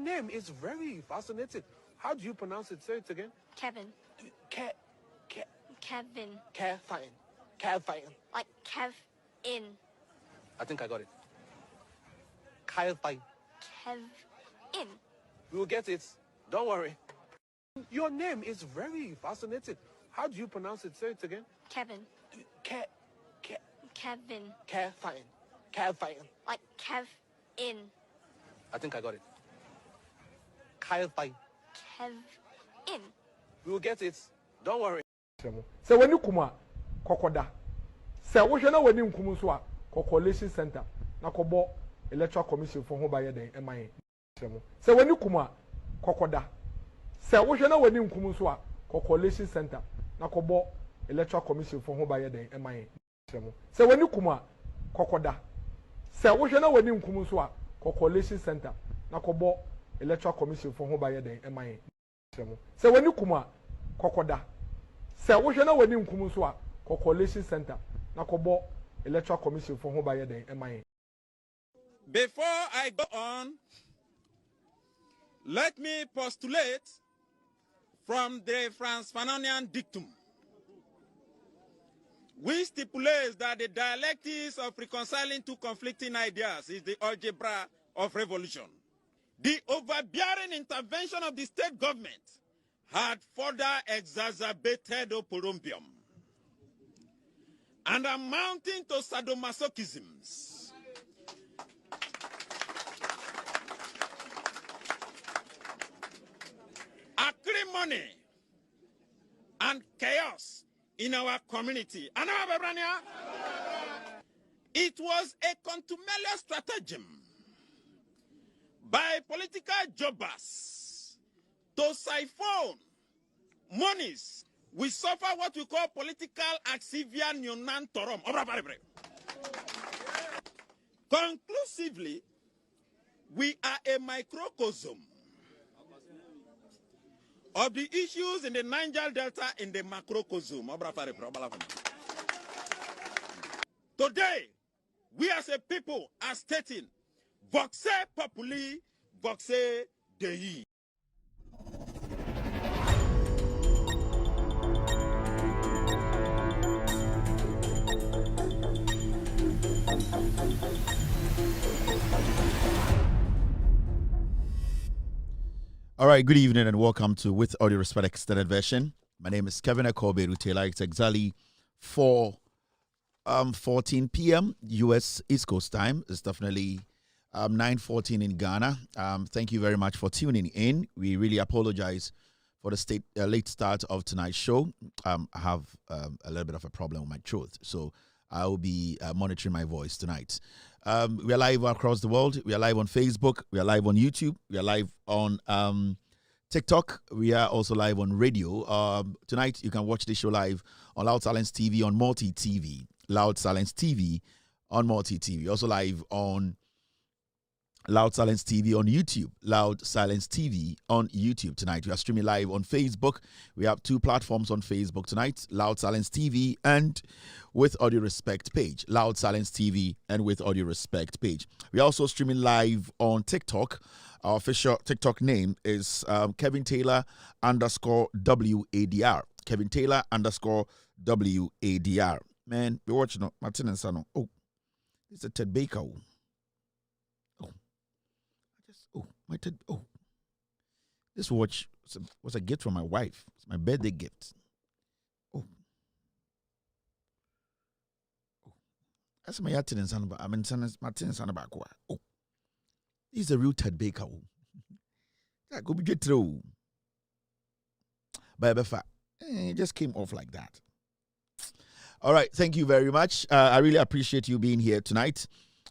name is very fascinating. How do you pronounce it? Say it again. Kevin. Kevin. Kevin. Like Kev in. I think I got it. Kevin. Kev in. We will get it. Don't worry. Your name is very fascinating. How do you pronounce it? Say it again. Kevin. Kevin. Kevin. Like Kev in. I think I got it. Kevin. Kev in. We will get it. Don't worry. So when you come kokoda. So we shall know when you come so Coalition Center. Na kobo electoral commission for home by den MI. So when you come kokoda. So we shall know when you come so Coalition Center. Na kobo electoral commission for home by den MI. So when you come kokoda. So we shall know when you come so Coalition Center. Na kobo electoral commission for home by den MI. So when you come kokoda. So we shall know when you come so Coalition Center. Na kobo electoral commission for home by den MI. Before I go on, let me postulate from the Franz Fanonian dictum, which stipulates that the dialectics of reconciling two conflicting ideas is the algebra of revolution. The overbearing intervention of the state government had further exacerbated oporombium and amounting to sadomasochisms. Acrimony and chaos in our community. It was a contumelious stratagem by political jobbers to siphon monies. We suffer what we call political axivia nunantorum. Conclusively, we are a microcosm of the issues in the Niger Delta in the macrocosm. Today, we as a people are stating, voxe populi, voxe Dei. All right, good evening and welcome to With Audio Respect Extended Version. My name is Kevin Akobe Rutela. It's exactly 4:14 p.m. U.S. East Coast time. It's definitely 9:14 in Ghana. Thank you very much for tuning in. We really apologize for the late start of tonight's show. I have a little bit of a problem with my throat, so I will be monitoring my voice tonight. We are live across the world. We are live on Facebook. We are live on YouTube. We are live on TikTok. We are also live on radio. Tonight, you can watch the show live on Loud Silence TV on Multi TV. Loud Silence TV on Multi TV. Also live on Loud Silence TV on YouTube. Loud Silence TV on YouTube tonight. We are streaming live on Facebook. We have two platforms on Facebook tonight. Loud Silence TV and With Audio Respect page. Loud Silence TV and With Audio Respect page. We are also streaming live on TikTok. Our official TikTok name is Kevin Taylor _WADR. Kevin Taylor _WADR. Man, we're watching Martin and Sano. Oh, it's a Ted Baker. My Ted. Oh, this watch was a gift from my wife. It's my birthday gift. Oh, that's my Martin and Sano. I mean, Martin and Sano. Oh, this is a real Ted Baker. That could be get through. But it just came off like that. All right, thank you very much. I really appreciate you being here tonight.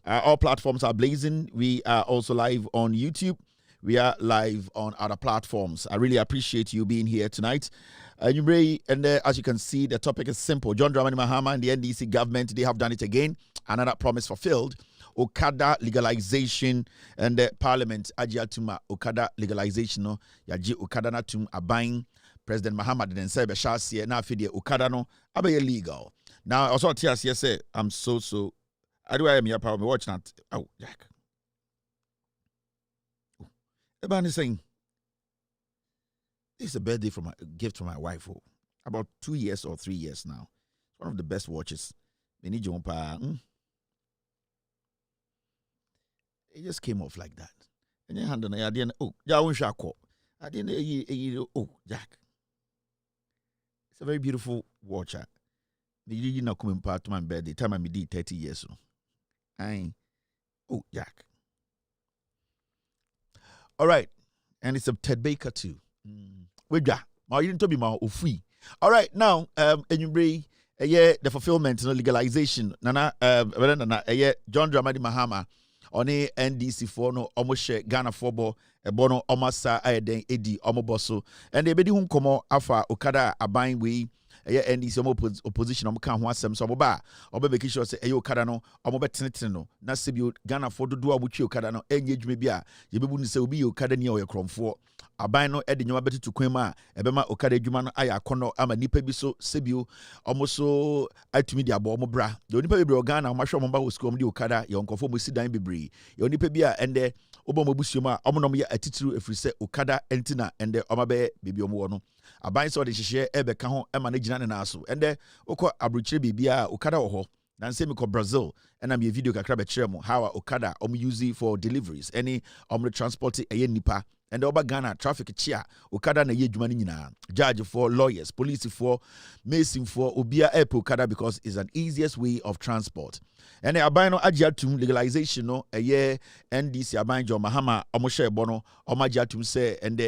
All platforms are blazing. We are also live on YouTube. We are live on other platforms. I really appreciate you being here tonight. As you can see, the topic is simple. John Dramani Mahama and the NDC government, they have done it again. Another promise fulfilled. Okada legalization and the parliament Ajiatuma Okada legalization no yaji Okada na tum abain President Muhammad then say be shasi na afide Okada no abe legal. Now also TS say I'm so I do I am here power me watching that. Oh Jack. Eban is saying, this is a birthday from a gift from my wife. Oh, about 2 years or 3 years now. It's one of the best watches. It just came off like that. And your hand on the idea, oh, I didn't, oh, Jack. It's a very beautiful watch. You know, coming part to my birthday, time I did 30 years. Oh, Jack. All right. And it's a Ted Baker too. Wait, you didn't tell me more free. All right, now, and you bring the fulfillment, legalization. Nana, John Dramani Mahama on a NDC for no almost Ghana football, a bono omasa ayden edi omoboso. And they bedi hum komo afa Okada abain we. NDC opposition can ho asem so oba make sure say Okada no betene no na sebio Ghana for do abuchi Okada no enye dwuma bia ye bebu ni say obi Okada ni oye kromfo aban no de nyoma betutu kwan ma ebema Okada dwuma no aya akono ama nipa bi so sebio omoso atumi di abo omobra de nipa bebre Ghana omahwe omba ho skom di Okada ye onkofo mo sidan bebre ye nipa bi a ende obo mo busuo ma omonom ye atitiru efiri se Okada entina ende omabe bebi omo no aban so de hihye ebeka ho ema na gina ne na aso ende okọ abrochire bibia Okada ho na nse me ko Brazil and am ye video kakra be kire mo how Okada use for deliveries any transport nipa and oba Ghana traffic chia Okada na ye dwuma ni nyina judge for lawyers police for mason for obia airport Okada because it's an easiest way of transport and aban no agiatum legalization no NDC aban John Mahama omoshe bono omagiatum say and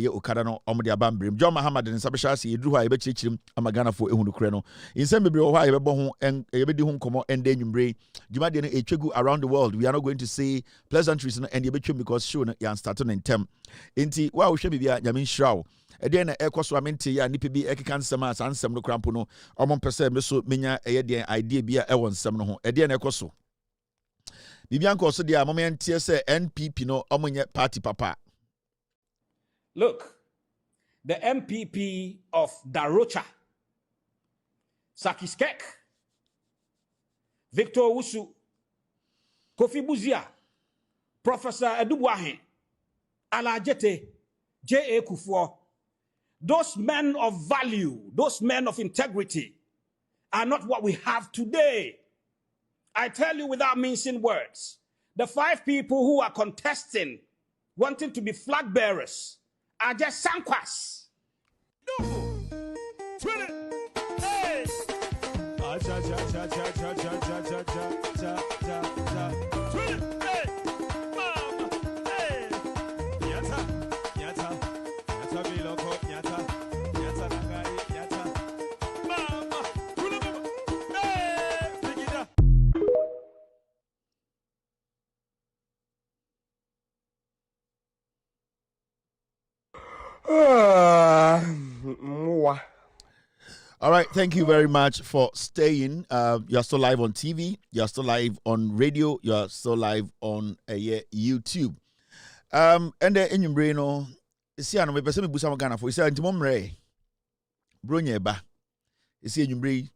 Okada no omde abambrim John Mahama de nsabesha se yedru ha ye be chichirim amagana for ehunu kure no insem bebre ho ha ye bebo ho ye be di ho nkomo ende nwumbre dwuma de no etwegu around the world. We are not going to say pleasantries no and ye betwem because show no yan start on intem enti wa wo hwe bibia nyame nhyirawo ede na ekoso amente ya nipa bi ekeka nsem a sansem no krampo no omon pese me so menya eye idea bi a ewo nsem no ho ede na ekoso bibia nkoso de a momentie se NPP no omonye party papa. Look, the MPP of Darocha, Sakiskek, Victor Owusu, Kofi Buzia, Professor Edubuahe, Alajete, J.A. Kufuor, those men of value, those men of integrity are not what we have today. I tell you without mincing words, the 5 people who are contesting, wanting to be flag bearers, are just sankwas. All right, thank you very much for staying. You're still live on TV, you're still live on radio, you're still live on YouTube. And in your brain, no, see, I know, me person busa Ghana for. You say, "Antimomre, bronye ba." You see, in your brain,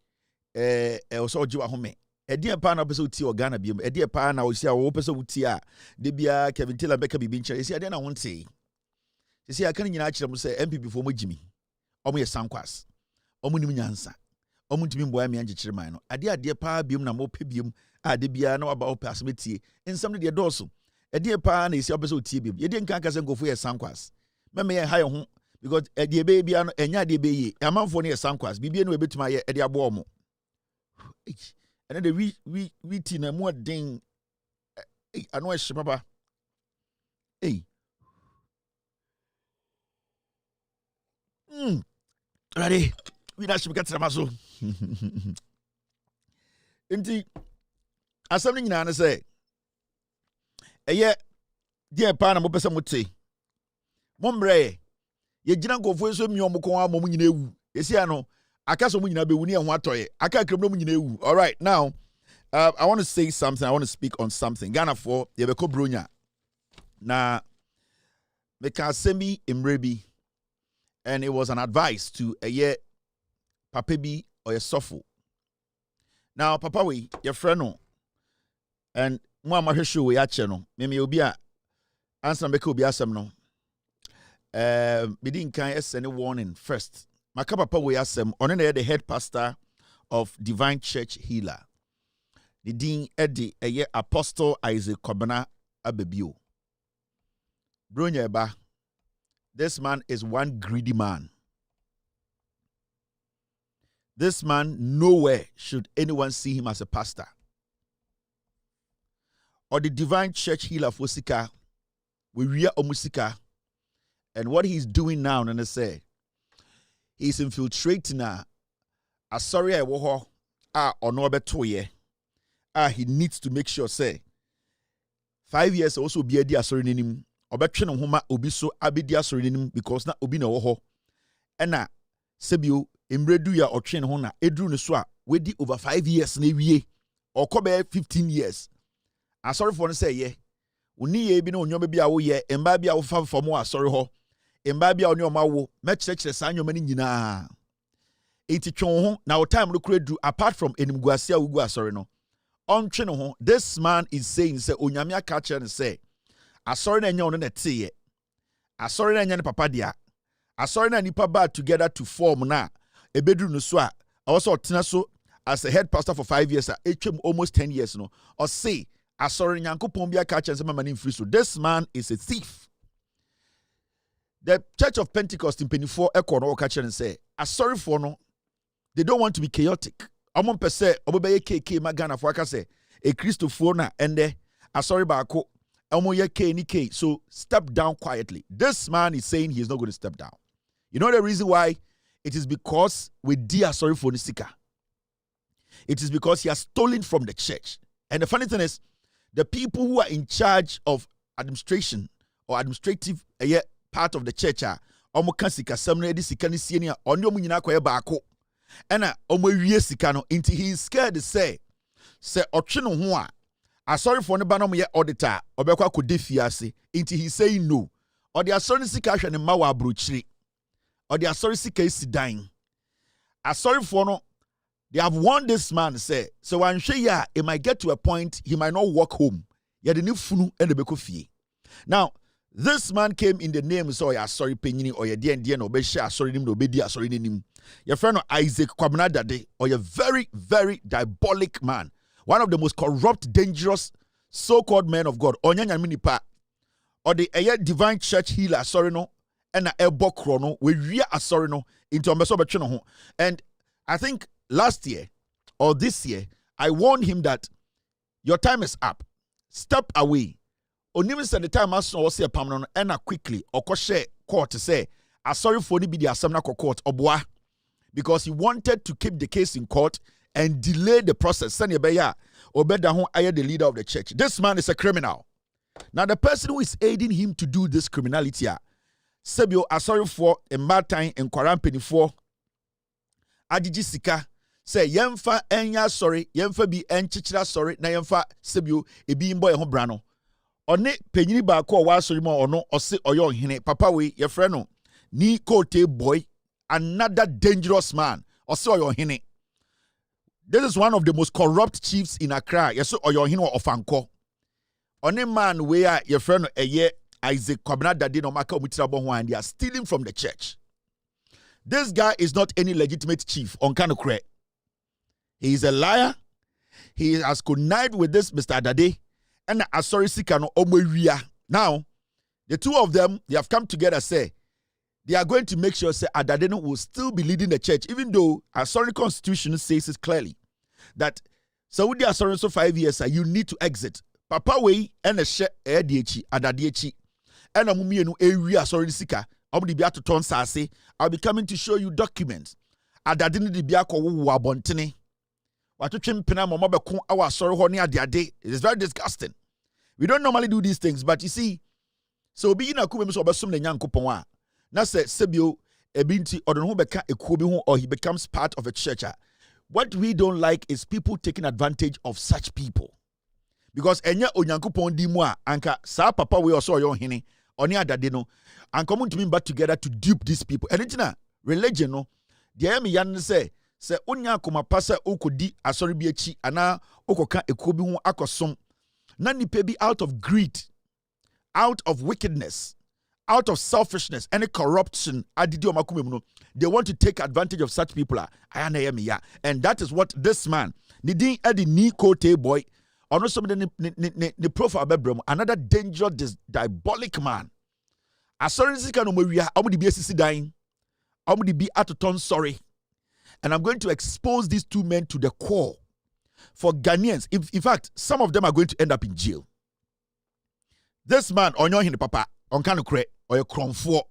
also jiwa home. Edi pa na person uti Ghana biom. Edi pa na osi a wo person uti a de bia Kevin Taylor Becca bibi nche. You see, ade na won say. You see, I can nyina akire mo say MPP for mo Jimmy. Omo ye sankwas. Omo nim nyansa. Omo ntimi mboa me anjekire man no. Ade pa biom na mo pe biom ade bia na waba opa asmetie. Nsam de dooso. Ade pa na esi obeso tie biom. Ye de nkan kase nkofo ye sankwas. Meme ye haye ho because ade be bia no enya ade be yi. Amanfo no ye sankwas. Bibia no ebetuma ye ade abo omo. And then we tea na mo den ano ehye papa. Ready? We not should get to the muscle. Indeed, as something you know, say, dear Pana Mopesa Mutti, Mombre, ye didn't go for so many Momu. You see, I know, I can't so many Nabuni and what toy. I can't come you. All right, now, I want to say something. I want to speak on something. Ghana for Yebeko Brunya. Na, Meka Semi Imrebi. And it was an advice to Papa B or a Sofo. Now, Papa, your friend, no, and Mama Hishu, we are channel. Maybe you'll be a answer, make you be a no. Midin kan send a warning first. Makapapa we asem on the head pastor of Divine Church Healer. The Dean Eddie a Apostle Isaac Kobana Abebio. Brunyeba, this man is one greedy man. This man, nowhere should anyone see him as a pastor. Or the Divine Church Healer Fosika, we rear omusika. And what he's doing now, and I say, he's infiltrating a sorry I woho or no betoye. He needs to make sure say 5 years also be a dia sorry nim obetwe homa obi so abedia sorry nim because na obi na woho. Ena sebio emredu ya otwe ho na edru ne so a wedi over 5 years na wie or kobe 15 years. I sorry for no say ye. Uni ye bi na onyoma bi a wo ye emba bi a wo fa fo mo asori ho. Emba bi a oni oma wo mekyerekere sa anyoma ni nyina. Eti twon ho na wo time no kura du apart from enimguase a wugu asori no. Ontwe no ho this man is saying say onyame aka kire ne say asori na enya ono na teye. Asori na enya ne papa dia. Asori na nipa ba together to form na ebedu no so a also tena so as a head pastor for 5 years etwem almost 10 years no or say asori nyankopon bia ka kire say mama ni free so this man is a thief. The Church of Pentecost in Penny 4 Echo no ka kire say asori for no they don't want to be chaotic. Amon pese obebeye KK magana for aka say a Christopher na ende asori baako omo ye K ni K so step down quietly. This man is saying he is not going to step down. You know the reason why? It is because we dear sorry for Nisika. It is because he has stolen from the church. And the funny thing is, the people who are in charge of administration or administrative part of the church are omo kansika samna edi sika ni sienia onye omo nyina kwaye baako. Ena omo wie sika no into he is scared to say otwe no ho a asori for ne ba no mo ye auditor obekwa kodefia ase into he saying no. Or the asori sika hwe ne ma wa abrochiri. Or the asori sika isidan. Asori for no they have warned this man say so when ya it might get to a point he might not walk home. Ya de ni funu e de beko fie. Now this man came in the name so ya sorry penyini or ya die no be share sorry nim no be dia sorry nim. Your friend Isaac Kwabnadade or a very very diabolic man. One of the most corrupt, dangerous so-called men of God. Onyanya minipa or the Divine Church Healer sorry no and a elbow chrono we ria sorry no into a. And I think last year or this year I warned him that your time is up. Step away. Only said the time I saw say pamno and quickly or share court to say I sorry for the be the assembly court obwa because he wanted to keep the case in court and delay the process. Send your beya obeda who I the leader of the church. This man is a criminal. Now the person who is aiding him to do this criminality Sebio asori for a martine in Kwarampeni for Adiji Sika say yemfa enya sorry yemfa bi enchichira sorry na yemfa Sebio ebi mbo ho brano one penyini ba ko wa sorry mo ono ose oyo hene papa we ye frɛ no ni kote boy another dangerous man ose oyo hene. This is one of the most corrupt chiefs in Accra. Yes, oyo hene of Anko. One man where your friend Isaac Kwabnadade no maka omutirabo ho and they are stealing from the church. This guy is not any legitimate chief on Kanokre. He is a liar. He has connived with this Mr. Adade and Asori Sikano Omweria. Now, the two of them, they have come together say they are going to make sure say Adade will still be leading the church, even though Asori constitution says it clearly that Saudi Asori so 5 years you need to exit. Papa we and a she Adiechi Adadiechi and a mumienu area Asori Sika. I'll be to turn sase. I'll be coming to show you documents. Adadini di biako wa bontene. Watu chimpina mama bekun awa sorry honi adiade. It is very disgusting. We don't normally do these things, but you see, so be na kume so obesum ne nyankopon a. Na se sebio ebinti odon ho beka ekuobi ho or he becomes part of a church. What we don't like is people taking advantage of such people. Because enya onyankopon di mu a anka sa papa we also your hene oni adade no and come to me back together to dupe these people. And it's not religion no. The me yan say onya koma pasa okodi asori bi echi ana okoka ekobi ho akosom na nipa bi out of greed, out of wickedness, out of selfishness, any corruption, they want to take advantage of such people. And that is what this man, Nidin Eddie Nikote boy, or also the profile bedroom, another dangerous, diabolic man. As sorry as can be dying, I'm going to be at a ton sorry. And I'm going to expose these two men to the core. For Ghanaians, in fact, some of them are going to end up in jail. This man, on your papa, on kanu kre, or your kronfo,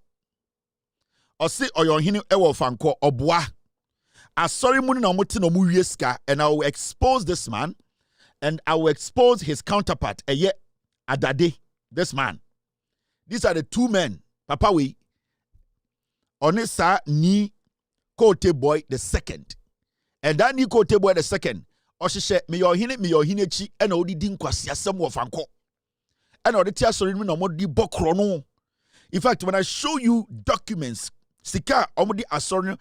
or say, or your hini ewo fanko, or bois. As sorry, muni na moti no mu and I will expose this man, and I will expose his counterpart, Adade, this man. These are the two men, Papa we, Onisa ni Kote boy the second. And that ni Kote boy the second, Oshishe, me your hine chi, and odi din kwasi asem wo fanko. And odi tia sorry me no mo di bokro. In fact, when I show you documents, sika omodi asori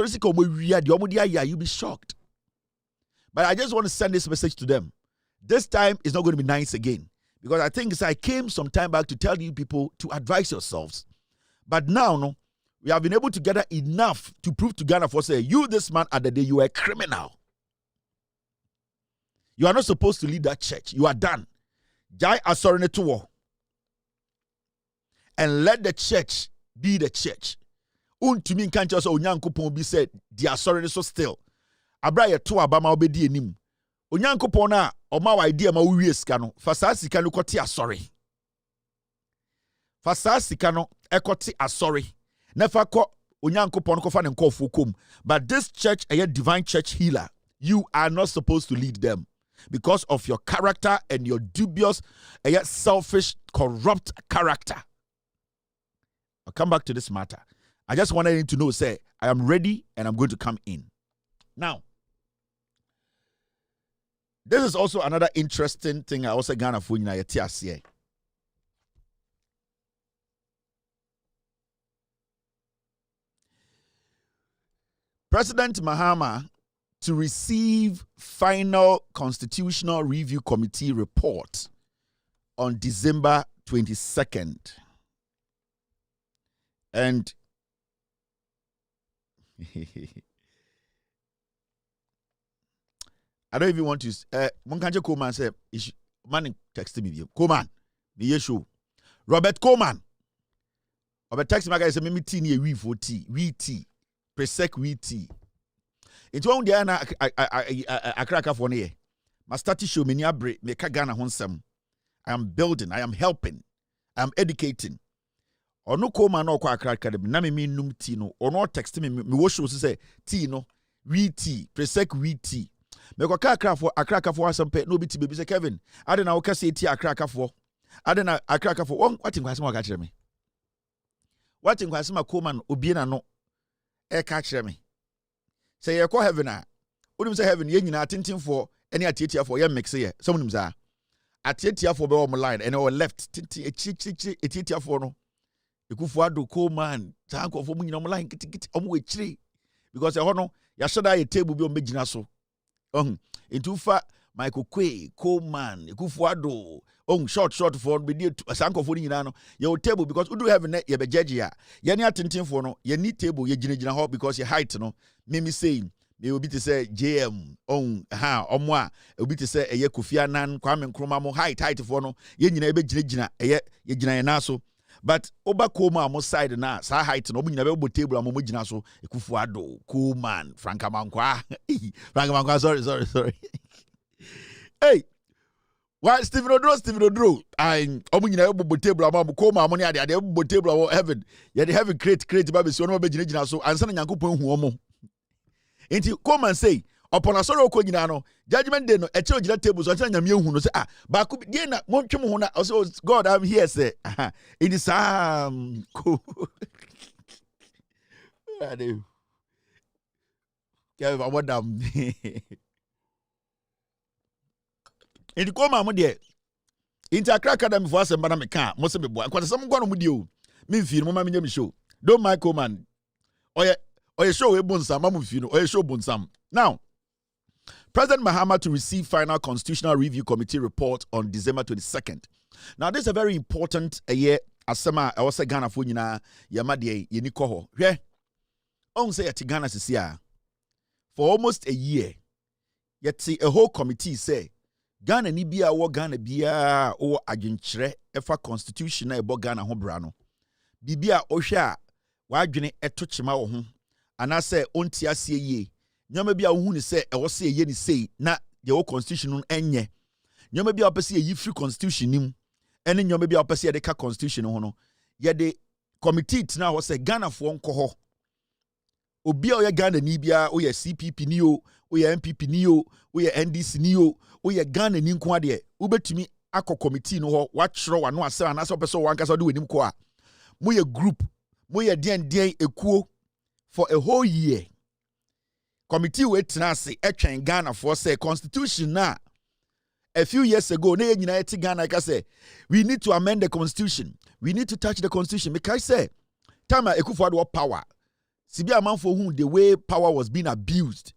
sika omowia di omodi aya, you'll be shocked. But I just want to send this message to them. This time is not going to be nice again. Because I think I came some time back to tell you people to advise yourselves. But now, no, we have been able to gather enough to prove to Ghana for say, you, this man, at the day, you are a criminal. You are not supposed to lead that church. You are done. Jai asorine to war. And let the church be the church. Untumi can't just onyankopon be said, the asorine so still. Abraya to abama obedi enim. Onyankopon na oma wa idea ma uwie sika no. Fasa sika no kwoti asori. Fasa sika no ekoti asori. Nefa ko onyankopon ko fa ne nkofo kom. But this church, a divine church healer, you are not supposed to lead them because of your character and your dubious, yet selfish, corrupt character. I'll come back to this matter. I just wanted him to know, say, I am ready and I'm going to come in. Now, this is also another interesting thing I also Ghana for you here. President Mahama to receive final Constitutional Review Committee report on December 22nd. And I don't even want to. Monkanje Coleman said, "Man, text me. Coleman, the issue. Robert Coleman. Robert text me. Guy said, "Me tea ni we for tea. We tea. Presec we tea." It's one day na akraka for ne. My start show me ni abre me ka Ghana honsem. I am building. I am helping. I am educating. Ono Coleman no kwa akraka de na me num tea no. Ono text me wo show say tea no. We tea. Presec we tea. Me kwa akraka for asampe no bi ti baby say Kevin. Ade na wo ka say tea akraka for. Ade na akraka for. What in kwasema ka kire me. What in kwasema Coleman obie na no. E ka kire me. Say ye call heaven a. Onim say heaven ye nyina atintin for any atietia for ye mix ye. Some nim za. Atietia for be on line and our left tinti atietia for no. Ekufuado Coleman tanko for mu nyina on line kiti omo we chiri because e ho no ya shoda ye table bi o megina so. Intufa Michael Kwe Coleman Ekufuado short for be dey sanko for nyina no ye table because udu heaven ye be judge ya ye ni atintin for no ye ni table ye gina ho because ye height no me saying me obi to say JM omo a obi to say eye Kofi Anan Kwame Nkrumah mo height for no ye nyina be gina eye ye gina ye na so but oba Coleman mo side na sa height no obi nyina be table mo gina so Ekufuado Coleman Frankamankwa sorry hey why Stephen Odro I omo nyina be table am Coleman mo ne ade be table heaven ye the heaven create ba be so no be gina so ansa na Nyankopon hu omo enti Coleman say upon a sorrow ko nyina no judgment day no e che ogina table so ansa nyame hu no say ba ku dey na mo ntwe mo ho na so God I'm here say it is cool ade ke ba modam enti Coleman mo dey enti Accra Academy for asem ba na me ka mo se me boa kwata sam gwa no mo dey o me mfi no mo ma me nyam show don't mind Coleman oye show we bonsam mamu fi no oye show bonsam. Now, President Mahama to receive final Constitutional Review Committee report on December 22nd. Now, this is a very important asema e wo se Ghana fo nyina yema de yeni kɔ hɔ hwɛ on say yet Ghana sisia for almost a year yet a whole committee say Ghana ni bia wo Ghana bia o adwenkyerɛ efa constitution na ebo Ghana ho bra no bibia ohwe a wadwene eto chema wo ho anase onti ase yie nyoma bia wo hu ni se e wo se ye ni sei na de wo constitution no enye nyoma bia opese ye free constitution nim ene nyoma bia opese ye de ka constitution ho no ye de committee tina ho se Ghana fo nko ho obi a oye Ghana ni bia oye CPP ni o oye MPP ni o oye NDC ni o oye Ghana ni nko ade ubetumi akọ committee no ho wa kyerɛ wa no ase anase opese wo ankasa de wenim ko a moye group moye den ekuo for a whole year committee we tenase etwen Ghana for say constitution na a few years ago na nyina eti Ghana ka say we need to amend the constitution, we need to touch the constitution because say time Akufo-Addo power sibi amanfo hu the way power was being abused,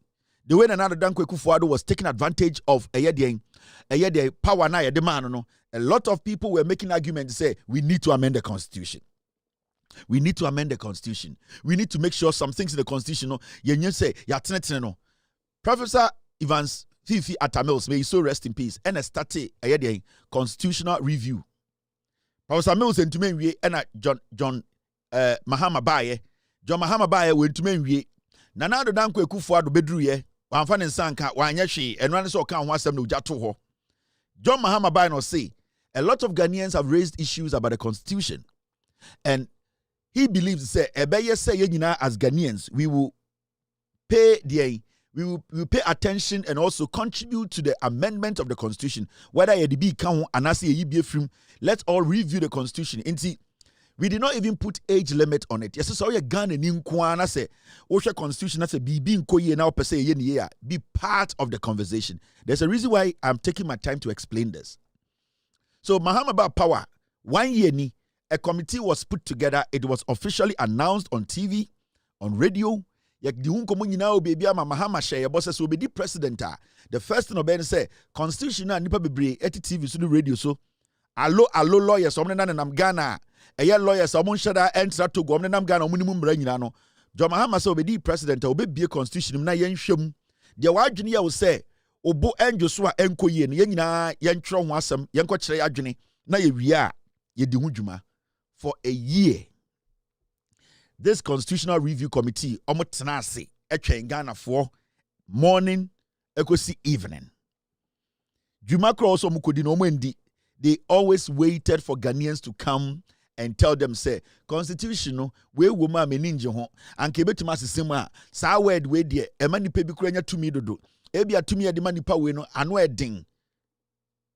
the way Nana Danko Akufo-Addo was taking advantage of a power na ye demand no. A lot of people were making arguments to say we need to amend the constitution. We need to amend the constitution. We need to make sure some things in the constitution, you say, no. Professor Evans Fifi Atamils, may he so rest in peace, and a started a constitutional review. Professor Mills and to me, and John Mahama Baye. John Mahama Baye went to me. Nana do Danko Akufo-Addo bedru ye, wan fan en sanka, wan yashi, and ran so kan wasem no jato ho. John Mahama Baye no say, a lot of Ghanaians have raised issues about the constitution. And he believes say ebeye say yina as Ghanaians we will pay attention and also contribute to the amendment of the constitution whether ye be kan anase ye be from. Let's all review the constitution. Inti we did not even put age limit on it. Yes, so ye Ghana ni nko na say ohwe constitution na say bibi nko ye na opese ye ni ye be part of the conversation. There's a reason why I'm taking my time to explain this. So Mahama about power 1 year ni a committee was put together. It was officially announced on TV, on radio. The first thing about say constitution na nipa bebre eti TV so the radio so allo lawyers omne na nam Ghana eye lawyers omon shada enter to go omne nam Ghana omuni mumra nyina no John Mahama say obedi president obebie constitution na yenhwem de wadwene ya wo say obo enjo so a enkoyie no yenyina yentwero ho asem yenko kire yadwene na ye wie a ye di ho dwuma. For a year, this Constitutional Review Committee omotenase etwen Ghana for morning ekosi evening. Jumakro also mukodi no mwendi. They always waited for Ghanaians to come and tell them say constitution no we woma meninje ho anke betuma sesem a sa word we de ema nipa bi kura nya tumi dodo ebi atumi ya de ma nipa we no ano edin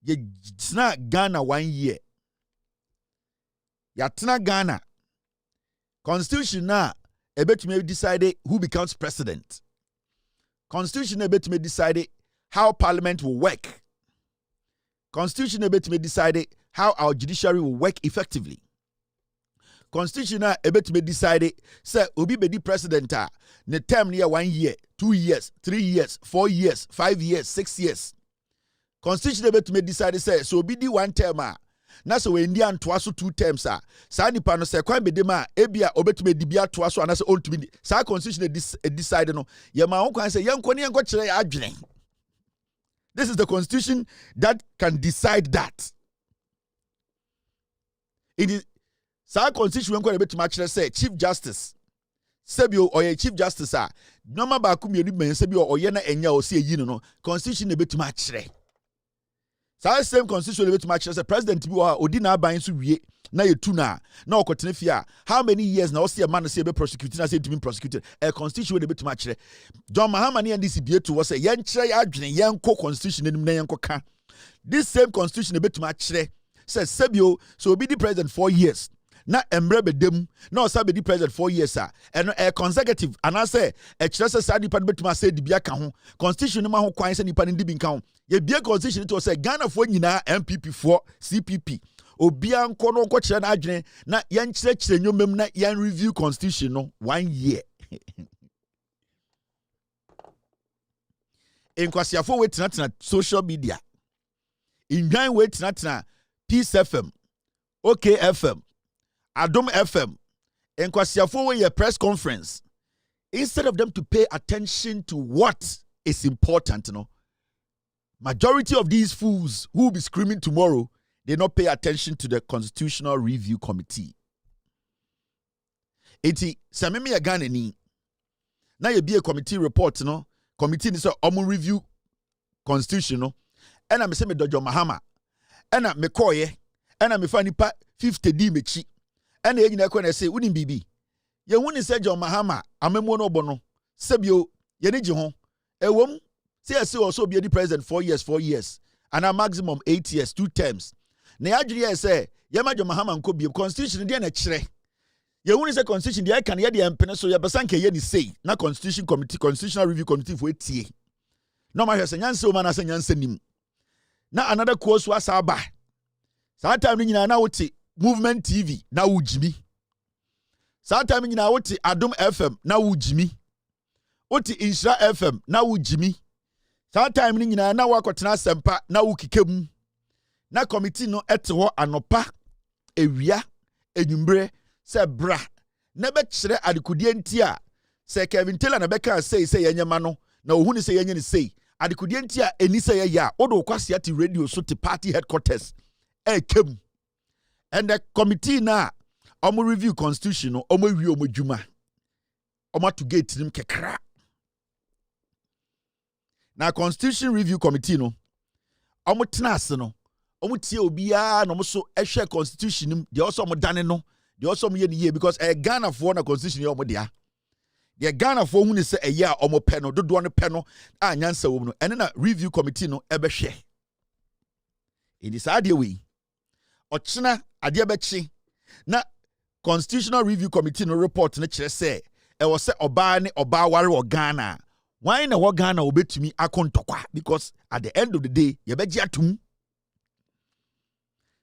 ye tsna Ghana 1 year. Yatna Ghana constitution na ebetime decide who becomes president. Constitution ebetime decide how parliament will work. Constitution ebetime decide how our judiciary will work effectively. Constitution na ebetime decide say obi be di president a ne term near 1 year, 2 years, 3 years, 4 years, 5 years, 6 years. Constitution ebetime decide say so obi di 1 term a na so we Indian twaso 2 terms a sa nipa no se kwan bedema ebia obetuma dibia twaso ana se ontumi sa constitution decide no ye ma kwan se yenko ne yenko kire ya adwene. This is the constitution that can decide that. It is sa constitution when betuma kire say chief justice sebio oye chief justice a normal ba ku mienu men sebio oye na enya o se yi no constitution ne betuma kire. Same constitution with match as a president bi wa odi na ban so wie na yetu na okotene fia how many years na o see a man say be prosecuting na say to be prosecuted a constitution with a match. John Mahama ne NDC bi to was say yen kire ya adwene yen ko constitution nim na yen ko ka this same constitution be to match says sebio so be the president 4 years na emre bedem na o sabe the president 4 years and a consecutive and I say a kire say sa nipa betuma say dibia ka ho constitution ma ho kwan say nipa ne dibi nka ho ye bia constitution to say Ghana for nyina MPP for CPP obia nko no nko kire na adwene na yen kire nyomem na yen review constitution no 1 year enkwasiafo we tena social media indwan we tena Peace FM, OK FM, Adom FM, and Kwasiafo a press conference. Instead of them to pay attention to what is important, majority of these fools who will be screaming tomorrow, they not pay attention to the Constitutional Review Committee. Eti samemi ya Ghana ni na ye be a committee report committee ni so omo review constitution no ena me se me dojo mahama ena me koye ena me fa nipa 50 di mechi ena ye nyina ko na se woni bibi ye huni se John Mahama amemo no obo no sebio ye ni je ho ewom se ase o so be the president 4 years and a maximum 8 years 2 terms na ya dwere ye se ye ma John Mahama nko bi constitution de na kire ye huni se constitution de kan ye de empene so ye besanke ye ni say na constitution committee constitutional review committee for etie no ma hwese nyanse o ma na se nyanse nim na another course was aba saa time ni nyina na wote movement TV na wujimi saa time nyina wote Adom FM na wujimi wote Insra FM na wujimi saa time ni nyina na wakotena sempa na wukikemu na committee no ete ho anopa ewia enwumbre se bra na be kire adekodie ntia se Kevin Taylor na be ka say yenyema no na ohuni se yenye ni say adekodie ntia eni se ye ya odo kwase ati radio so te party headquarters kem and the committee na omo review constitution no omo wi omo dwuma omo to gate nim kekra na constitution review committee no omo tenase no omo tie obia no mo so ehwe constitution nim de also omo dane no de also omo ye ni ye because Ghana for na constitution ye omo dia de Ghana for hu ni se eye a omo pe no dodo no pe no anyansa wo no ene na review committee no ebehwe ini saa de we ochina ade bechi na constitutional review committee no report na kire se e wo se oba ne oba ware o Ghana why na wo Ghana obetumi akontokwa because at the end of the day ye beji atum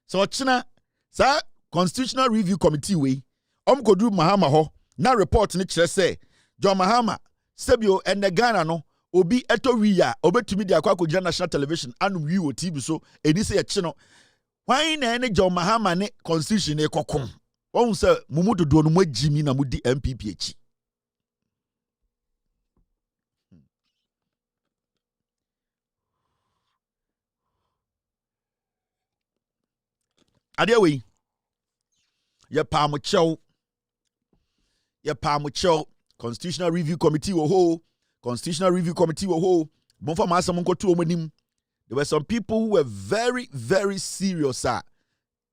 so ochina sa constitutional review committee we omkodu Mahama ho na report ni kire se John Mahama sebio and the Ghana no obi eto wi ya obetumi de akwa national television anu wi wo TV so edi se ye chi no why na ene John Mahama ne constitution e kokon won se mumudo do no magimi na mudi MPP echi ade we ye pa mo chew constitutional review committee wo ho constitutional review committee wo ho bonfa ma asem nko to omanim. There were some people who were very, very serious.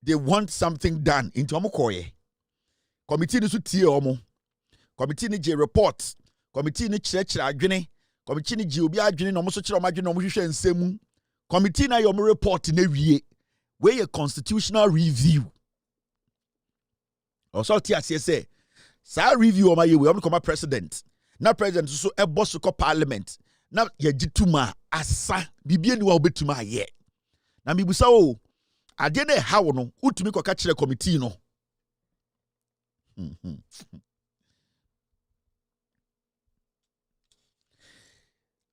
They want something done. Into omokoye. Committee ni su tie omo. Committee ni je report. Committee ni chire adwene. Committee ni je obi adwene no mo so chire omo adwene no mo hwehwe nsemu. Committee na yo mo report na wie. We a constitutional review. Also tia say sa review omo ye we omo come president. Na president so e boss ko parliament. Na yagituma asa bibie ni wa obetuma aye na mibusa o ade na hawo no utumi koka kire committee no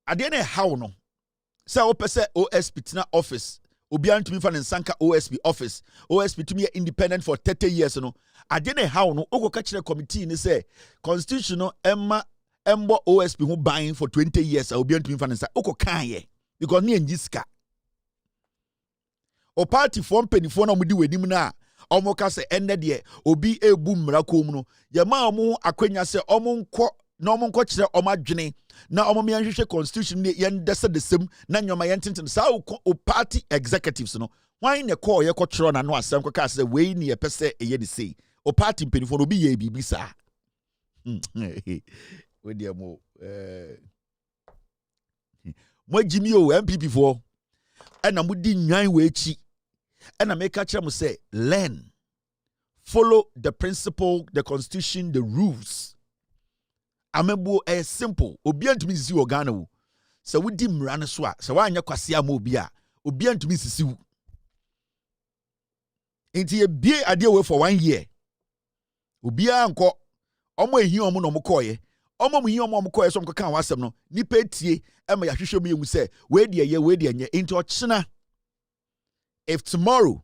ade na hawo no say opese OSP tina office obi antumi fa nsanka OSP office OSP tumi independent for 30 years no ade na hawo no okoka kire committee ni say constitution no emma embo OSP who buying for 20 years I will be able to finance oko kanye because ni enjiska o party form penifo na mudi wedim na omo ka se enne de obi ebu mmrakom no ye ma omo akwanya se omo nko na omo nko kire omo adwene na omo me nhwehwe constitution ne ye ndese de sem na nyoma ye ntenten sa o party executives no why ne call ye ko kire na no asem ko ka se we ni ye pese eye de sei o party penifo no bi ye bibi sa with them mo jimi o MPP for and amudi nwan we echi and I make catch them say learn follow the principle the constitution the rules amebo simple obi antumi sisi o Ghana wo se wodi mra ne so a se wanya kwase ama obi a obi antumi sisi wo enti e bie ade we for 1 year obi anko omo ehi omo no mo koye omo mu yi omo koye so mko kan wasem no nipa tie ema ya hwehwe mu yemu se we de ye enti ochina if tomorrow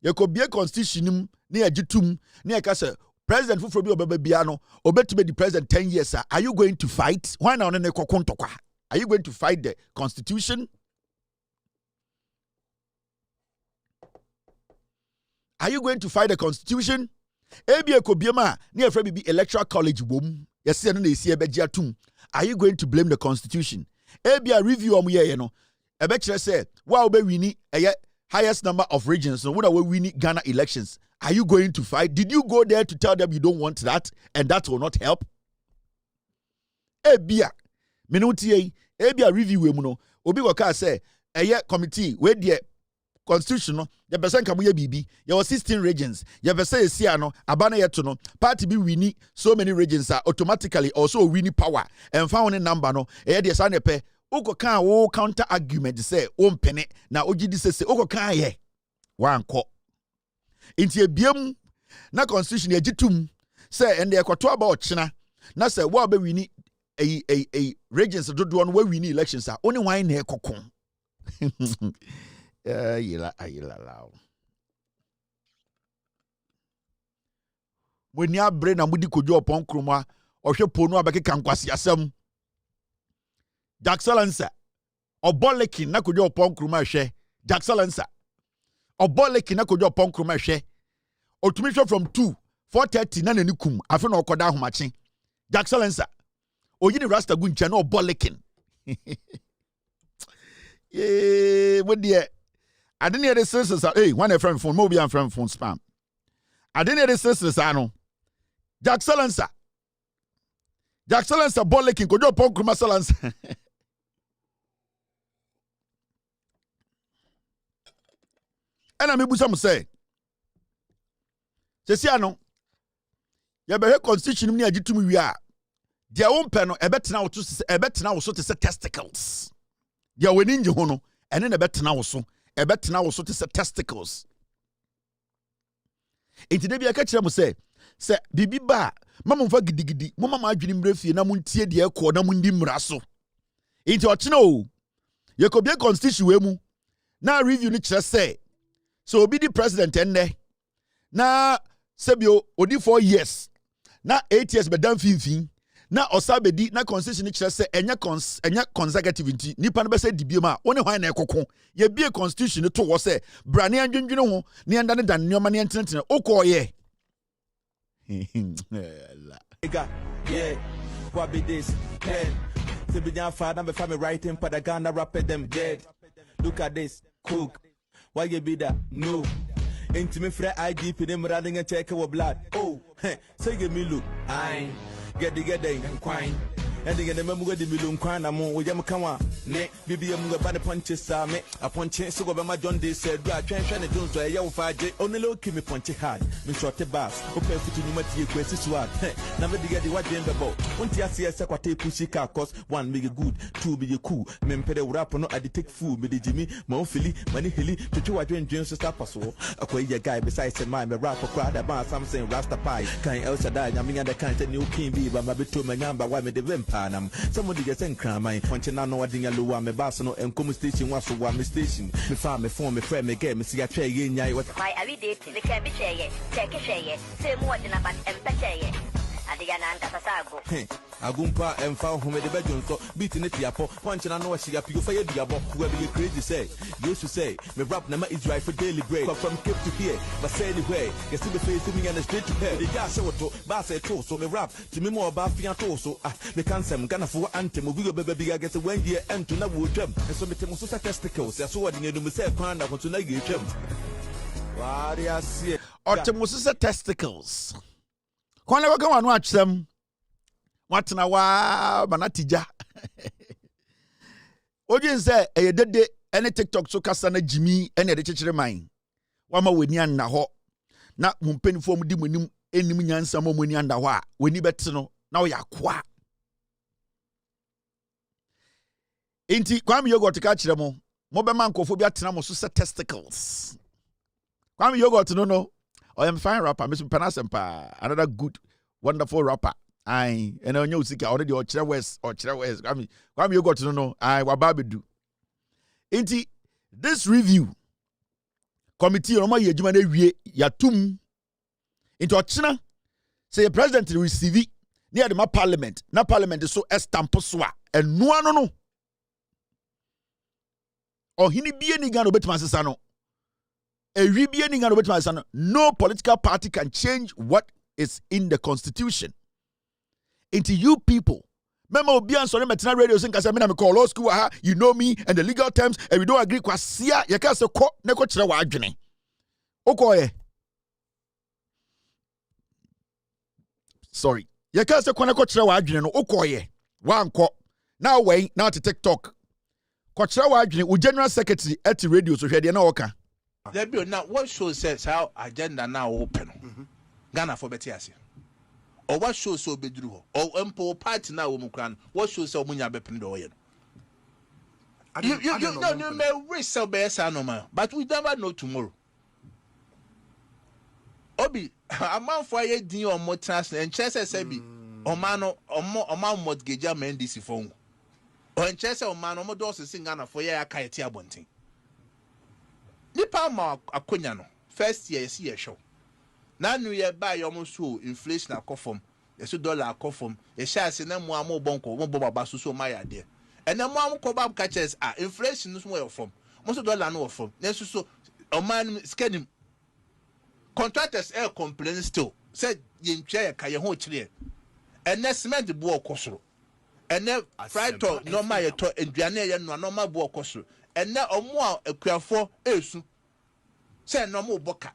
ye ko bie constitution nim na ye gitum na ye ka say president fufuro bi obeba bia no obetume the president 10 years. Are you going to fight? Why now ne kokontokwa? Are you going to fight the constitution? Are you going to fight the constitution? Ebia ko biema na ye fra bi electoral college bom. Ye se no na esi ebegia tum. Are you going to blame the constitution? Ebia review am ye no. Ebe kire say wa obe wini highest number of regions. So we win Ghana elections. Are you going to fight? Did you go there to tell them you don't want that and that will not help? Ebia minuti ebia review we mu no obi waka say committee we the constitution no ye person kam ye bibi ye was 16 regions ye person esia no abana ye to no party bi wini so many regions are automatically also wini power and found number no the sa ne pe uko kan wo counter argument say o mpene na ogidi say uko kan ye wanko inti ebiem na constitution ye gitum say ende ekoto about china na say wo be wini a regions do one we win elections are only wine na ekokon ayila lao when ya brain na mudi kojo opon kroma ohwe ponu abekeka nkwase asem Jaxalansa obolekin na kojo opon kroma hwe Jaxalansa obolekin na kojo opon kroma hwe otumi hwe from 4:30 na nani kum afi na okoda ahomache Jaxalansa oyini rasta gu nche na obolekin what dear I didn't hear the sisters hey one friend phone mo be am friend phone spam I didn't hear the sisters ano Jaxalansa bolekin kojo opon kroma salansa and I busa mo say se ano ye be constitution ni agitum wi a dia wo mpe no ebetena wo so te se testicles dia wani nje ho no ene na ebetena wo so te se testicles enti de bia ka kire mo se bibi ba mama mfa gidigidi mo mama adwini mrefie na mo ntie de ekọ na mo ndi mra so enti o kine o ye ko bia constitution we mu na review ni kire se so obi di president enne na sebio odi 4 years na 8 years bedam finfin na osabedi na constitution ni kire se enya consecutive nti nipa no be se dibiem a woni hwan na ekoko ye bie constitution to wo se brane andwendwene ho ne enda ne dan neoma ne ententene okoye yeah what be this head to be down father me family writing for the Ghana rapper them dead look at this cook why you be that no into me free IDP them running and check our blood oh say give me look I get the quine and they get the member the million quine among we jam come on ne bibi am go bad punches me a punch so go be my John they said I try to do so ya ufaje only low keep me punch hard me short the bass open foot ni mati kwesi swag na me get the what dem about unti asiese kwate pushi car cause one make good two be cool me mpede rap no I take food me the Jimmy my fili mani hili to wa dwen sister paso akoy ye guy besides my rap crowd about something rasta pie kan El Shaddai nyame nya the kind new king be ba mabeto manyamba why me the vampanam somebody get en crime punch na no wadin ya lowa me bass no enkom station waso wa me station me fa me phone me friend me get me see atwa ye nya what why are we dating the can be share check share say more than about empathy adiga na anta sasago agumpa emfa ho me de bedun so beat ne tiapo punch na no she apio fa ye biabo we be crazy say used to say me rap na ma is right for daily bread from Cape to here but say anyway you see the face to me and straight to hell the guy show to ba say to so me rap to me more about fian to so me can say Ghana for anthem we go be big against when year end to na wo twam and so me temo so testicles so what you do me say kwan na to na ye twam wa dia see otemo so testicles kwana waka wanu achsem watna wa manatija ojin say eyedede ene TikTok so kasa na jimi ene de chechire man wama weni anna ho na mumpenifo mu di munim enim nyansa mo muni anda ho a weni bete no na wo yakwa enti kwam yogurt ka kire mo be man kofo bi atena mo so se testicles kwam yogurt no I am fine rapper Mr. Panasempa another good wonderful rapper I and on you sika already or chere west kwam yogurt no I wababedu enti this review committee no ma ye adwuma na wie yatum into ochina say the president receive near the parliament na parliament so estamp so a eno ano no ohini bie ni Ghana obetima sesa no ewi bie ni Ghana obetima sesa no no political party can change what is in the constitution. Into you people memo obi answer metina radio sing kase me na me call law school aha you know me and the legal terms and we don't agree kwasia ye ka se ko ne ko kire wa adwene okoye sorry ye ka se ko ne ko kire wa adwene no okoye wanko now wey now to TikTok ko kire wa adwene o general secretary at radio so hwede na oka there be now what shows says how agenda now open Ghana for betiase or what shows so bedru or empo party now omukran what shows so munya bepin do ye you may wish so be no but we never know tomorrow obi amount for ye din or more trans and chese say bi o man mortgage am NDC phone or en chese o man o mo do sing Ghana for ye aka eti abonten nipa ma akonya no first year see ye show na nu ye buy your so inflation akofom yeso dollar akofom ye sha se na mu am bonko mo baba so ma ya de ena mu am ko bab catches inflation no so your form mo so dollar no form na so o man scanim contractors complain still said ye ntwa ye ka ye ho kire ena cement bu okosoro ena freighter no ma ye to aduane ye no ma bu okosoro ena omo akuafo esu say no mo boka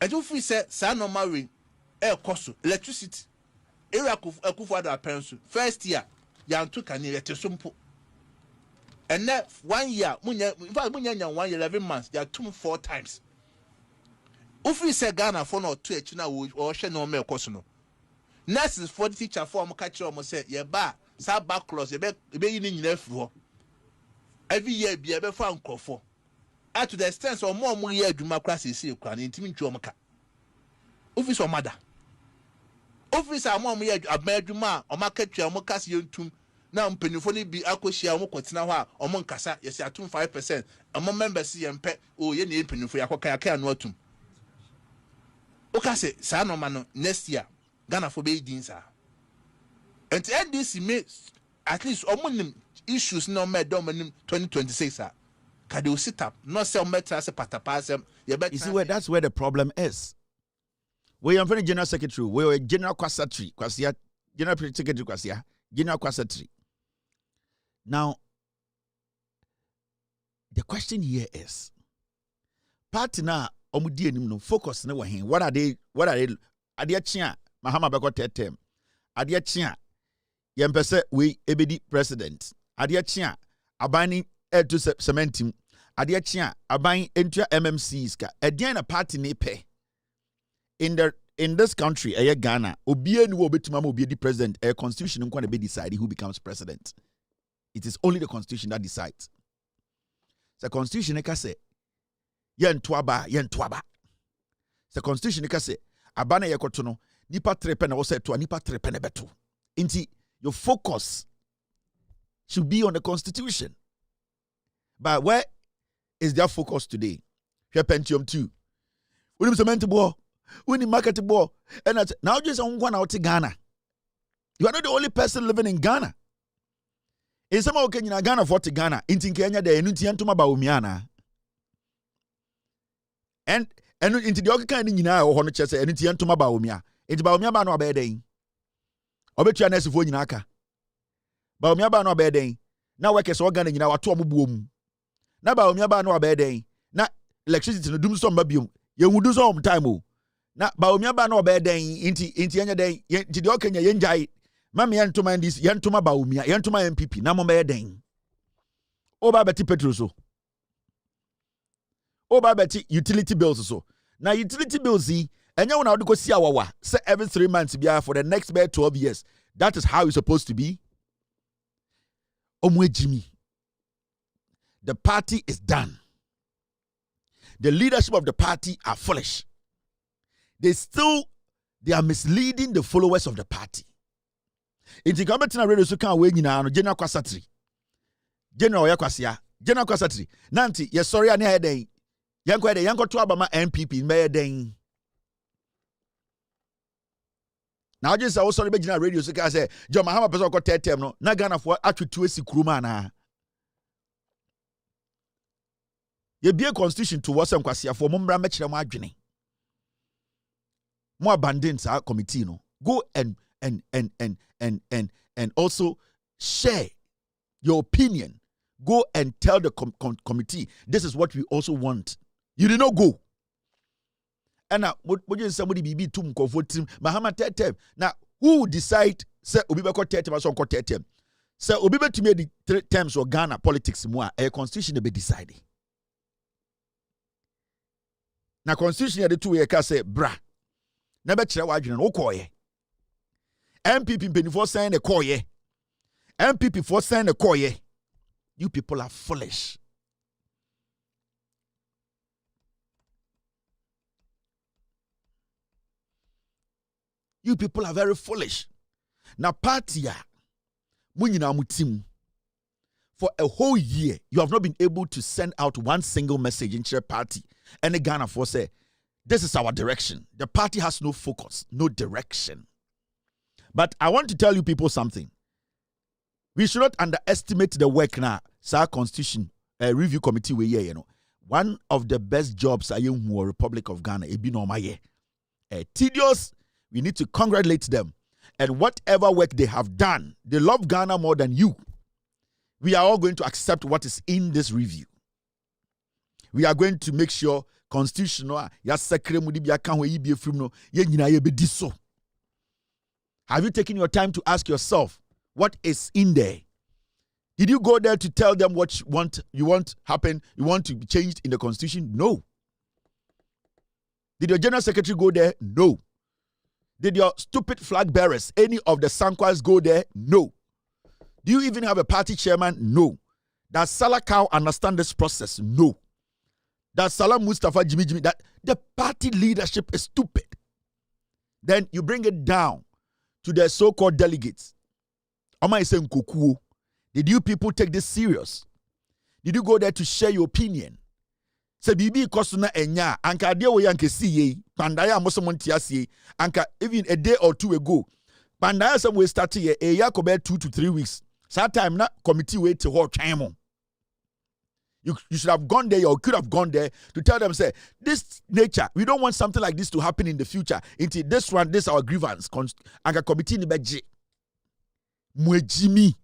eju free say sa no ma we koso electricity area akufo ada pensu first year ya ntu kan ye tesumpo ena 1 year munya in fact munya 1 year 11 months ya tum 4 times free say Ghana for no to echi na wo hwe no me koso no nurses for the teacher for am ka kire am say ye ba sa back clause ye be yi ni nyina afiri ho every year be e be fa nkofo at to the extent of more year adwuma kra sesi ekura ne ntimi ntwe omka office o mother office a more year adwuma o maka twa omka se yentum na mpanifo ne bi akohia o mkotena ho a o nkasa yesi atum 5% amo members yempe o ye ne mpanifo yakoka yaka no atum o ka se sa no ma no next year Ghana for be din sa and NDC may at least omunim issues no me do manim 2026 ah kade o sit up no sell metra se patapasem you see where that's where the problem is. We are from general secretary, we are general secretary, kwasia general secretary kwasia general secretary. Now the question here is party na omudi enim no focus na wahin what are they ade chia mahama beko tetem ade chia yempese we ebedi president ade chia abani to cementim ade chia aban entua MMCs ka edian na party ne pe in this country Ghana obie ni wo betima ma obie di president constitution nko na be decide who becomes president. It is only the constitution that decides. The constitution ka say yentoaba the constitution ka say abana yekoto no nipa trepe na wo say to nipa trepe na beto. Inti your focus should be on the constitution. But where is their focus today? Here Pentium 2. When cement boy, when market boy, and now just on one out to Ghana. You are not the only person living in Ghana. In some occasion, Ghana for to Ghana, in Kenya, the Enutiantuma Baumiana. And into the other kind of Nina or Honchess, Enutiantuma Baumia. It's Baumia Bano Beding. Obetuanes for Yinaka. Baumia Bano Beding. Now work as organ in our Tom boom. Na Baumia Bano Beding. Na electricity no dum some babium. You would do some time. Na Baumia Bano Beding into any day. Did you can yenjai? Mammy Yantuma this Yantuma Baumia, Yantuma MPP, Namo Beding. Oba Betty Petruso. Oba Betty utility bills so. Now utility bills see, and you want to go see our say every 3 months for the next 12 years. That is how it's supposed to be. Omwe Jimmy. The party is done. The leadership of the party are foolish. They are misleading the followers of the party. Inti government na radio so kan we nyina no general kwasatri. General ya kwasia. General kwasatri. Nanti ye sorry ani heden. Yanko de yanko to abama NPP me den. Now just say also be gina radio so ka say John Mahama person ko tetem no na Ghana for atwetu esi kuruma na. Ye be constitution to wasem kwase afo mo mbra mekire mo adwene. Mo abandon sa committee no. Go and also share your opinion. Go and tell the committee this is what we also want. You did not go. And now, what you somebody be too comfortable? Mahama tetem. Now, who decide? Say Obibe ko tetem or so ko tetem. Say Obibe to me the terms of Ghana politics more. A constitution be decided. Now, constitution the 2 year ka say bra. Never chere wadwene no koye. MPP before saying the koye. MPP for saying the koye. You people are foolish. You people are very foolish. Now, party for a whole year, you have not been able to send out one single message in your party. And the Ghana for say, this is our direction. The party has no focus, no direction. But I want to tell you people something. We should not underestimate the work now. Sa Constitution Review Committee we here, you know. One of the best jobs I am who Republic of Ghana. It be no my tedious. We need to congratulate them. And whatever work they have done, they love Ghana more than you. We are all going to accept what is in this review. We are going to make sure constitutional Have you taken your time to ask yourself what is in there? Did you go there to tell them what you want happen, you want to be changed in the constitution? No. Did your general secretary go there? No. Did your stupid flag bearers, any of the Sankwas, go there? No. Do you even have a party chairman? No. Does Salah Cow understand this process? No. Does Salah Mustafa Jimmy that the party leadership is stupid? Then you bring it down to the so-called delegates. Ama is saying Kuku. Did you people take this serious? Did you go there to share your opinion? Se bibi kosuna enya anka de wo yanke siye pandaya mosomonti asiye anka even a day or two ago pandaya some we start here e yakobe 2 to 3 weeks. That time na committee wait to hold time. You should have gone there, or could have gone there to tell them, say, this nature, we don't want something like this to happen in the future. Into this one, this our grievance. Anka committee ni beji. Mwejimi.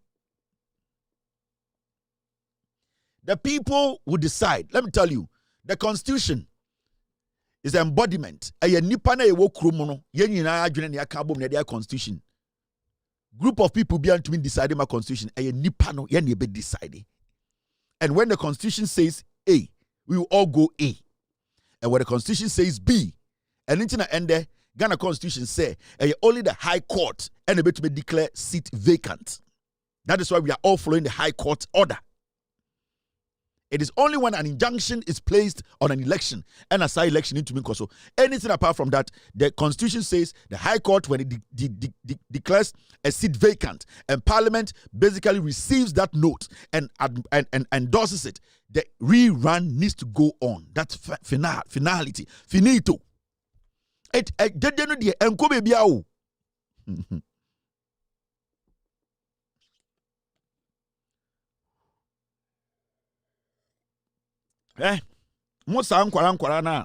The people will decide. Let me tell you, the constitution is an embodiment. Eye nipa na ewo kromo no, ye nyina adwene ne aka bom na dia constitution. Group of people be to deciding my constitution. Eye nipa no ye ne be deciding. And when the constitution says A, we will all go A. And when the constitution says B, and in the end there, Ghana constitution say only the high court and able to declare seat vacant. That is why we are all following the high court order. It is only when an injunction is placed on an election and a side election into Minkoso. Anything apart from that, the constitution says the high court, when it declares a seat vacant and parliament basically receives that note and endorses it, the rerun needs to go on. That's finality. Finito. It didn't the enkobe biao. Musa ankwara na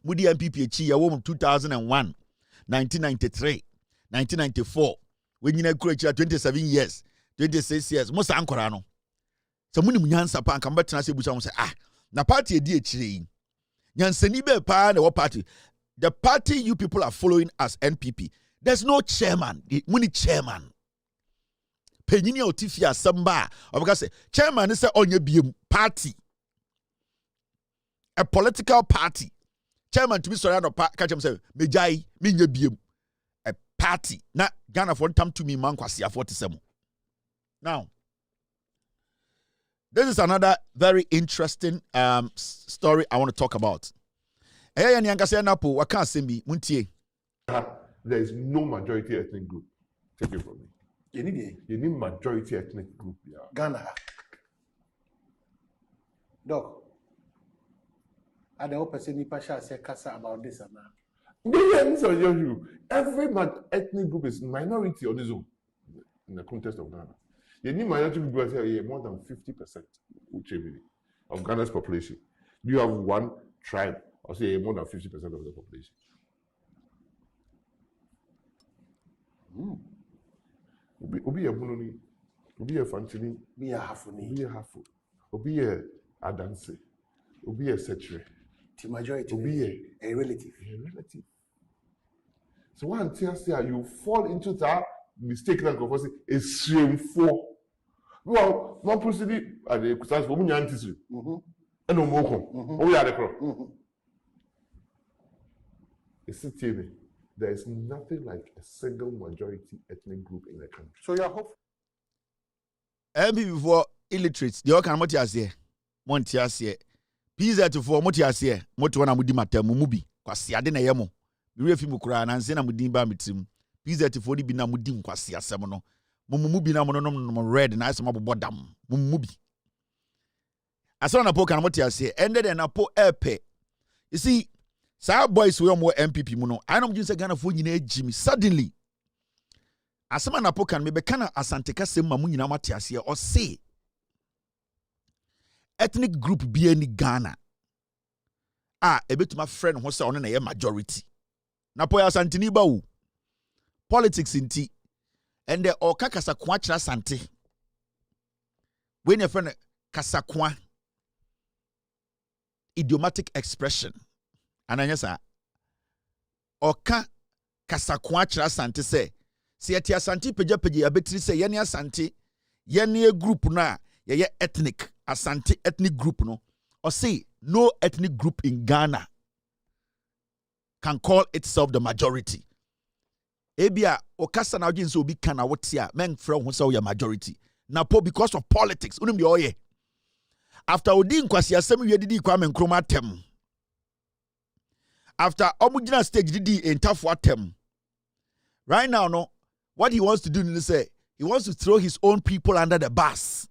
Mudi MPP echi ya wo 2001, 1993, 1994. When you kura echi 27 years, 26 years. Musa ankwara no. So muni munyansa pa nka mbetena se busa mo say na party edi echi nyansani be pa na wo party. The party you people are following as NPP. There's no chairman. Muni chairman. Penyini otifi asamba. Obaka say chairman is onye biem party. A political party. Chairman to be sorry no catch him say mejai minye biem. A party. Na Ghana for time to me man kwasi 47. Now, this is another very interesting story I want to talk about. There is no majority ethnic group. Take it from me. You need majority ethnic group. Yeah. Ghana. Doc. And the whole person nipa shall say kasa about this and that. Every ethnic group is minority on its own in the context of Ghana. You need minority people say more than 50% of Ghana's population. Do you have one tribe or say more than 50% of the population? Obi a Bunoni, Obi a Fantini, Be a Hafuni, Obi a Hafu, Obi a Adanse, Obi a Setre. The majority Obi a relative. So one tells you fall into that mistake that goes is shameful. Well, one person at the class for me anti and no more. Oh, yeah, the crop. It's a TV. There is nothing like a single majority ethnic group in the country. So you hope. Before illiterates, the Okan Motias Montias here. Pizza to for Motias Motuana Mudimata Mumubi, Quasiade Nayamo. We refi mukura na nse na mudimba mitim. Pizza to for di bina mudim kwasia semono. Mumubi na mono red na asema bodam. Mumubi. Asana na po kan Motias here. Ended na po epe. You see, Sa boys we more MPP mu no. I know you say Ghana for nyina Jimmy suddenly. Asema na po kan me be kana asante kasem ma mu nyina mate ase o say ethnic group bi ani Ghana. Ebetuma friend ho say ono na ye majority. Na po ya asante ni ba wo. Politics inti. And the oka kasakwa kira asante. When your friend kasakwa idiomatic expression. Ananyasa oka kasakwa kira asante se eti asante peja abetiri se yene asante yene group na ye ethnic asante ethnic group no or say no ethnic group in Ghana can call itself the majority. Ebia okasa na oji nso obi kana wotia men frɛ ho say majority na po because of politics unum de oye after odi nkwasi asem wi didi kwa men kroma tem. After omugina stage didi entafo atem. Right now, no, what he wants to do is say he wants to throw his own people under the bus.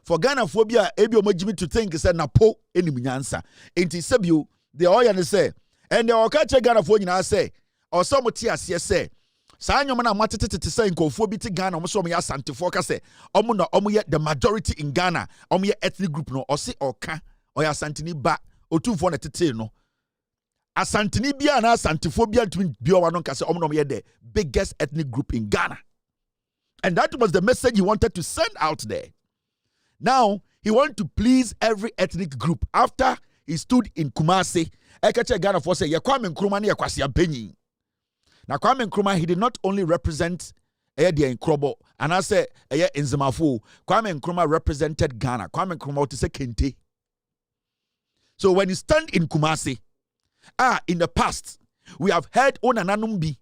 For Ghana phobia, ebi omojimi to think say na po enimunyansa. Enti sebio the oya ne say and the okache Ghana phobia nyina say or some tiasie say saa nyoma na matetete say nkofo bi ti Ghana omo so omo ya asantefo ka say omo na omo ye the majority in Ghana omo ye ethnic group no or say oka oya asantini ba otumfo na tete no. Asantini bia na asantefo bia ntumi bia wa no nka say omo no ye the biggest ethnic group in Ghana. And that was the message he wanted to send out there. Now, he wanted to please every ethnic group. After he stood in Kumasi, Ekache Ghana for say, Kwame Nkrumah ni Kwasi Abenyi. Now, Kwame Nkrumah, he did not only represent Edia Nkrobo, and I say, Nzemafu. Kwame Nkrumah represented Ghana. Kwame Nkrumah to say Kente. So when you stand in Kumasi, in the past, we have heard Onananumbi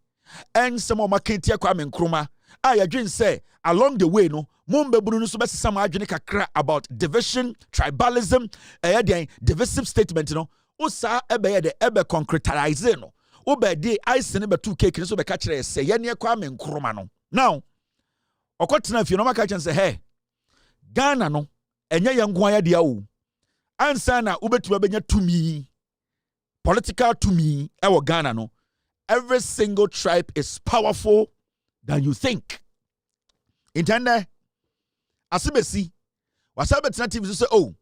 and some of my Kentia Kwame Nkrumah. I dream say along the way, no, Mumbe Bunu so best some kakra about division, tribalism, divisive statement, you know. Usa ebe de ebe concretize no. Ube de ice ne be 2K so be catch say ye ne Kwame Nkrumah no. Now, okotina if you no maka say hey, Ghana no enye ye nko aya dia o. Ansa na ubetu benya tumi. Political tumi ewo Ghana no. Every single tribe is powerful than you think. Intende asibesi wasabetena TV say oh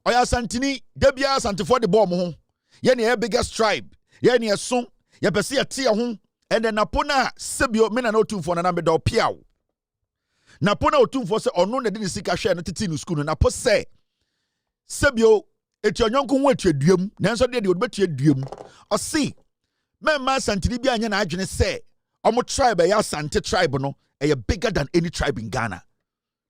oya santini debia santifo de ball mo ho ye ne biggest tribe ye ne so ye pese ye tie ho and then napona sebio me na otumfo na me do piaw napona otumfo se ono na de sika hwe no tete no school no napo se sebio etuanyonko ho atuaduam nanso de obetu aduam o see memma santini bia anya na adwene se omo tribe ya sante tribe no bigger than any tribe in Ghana.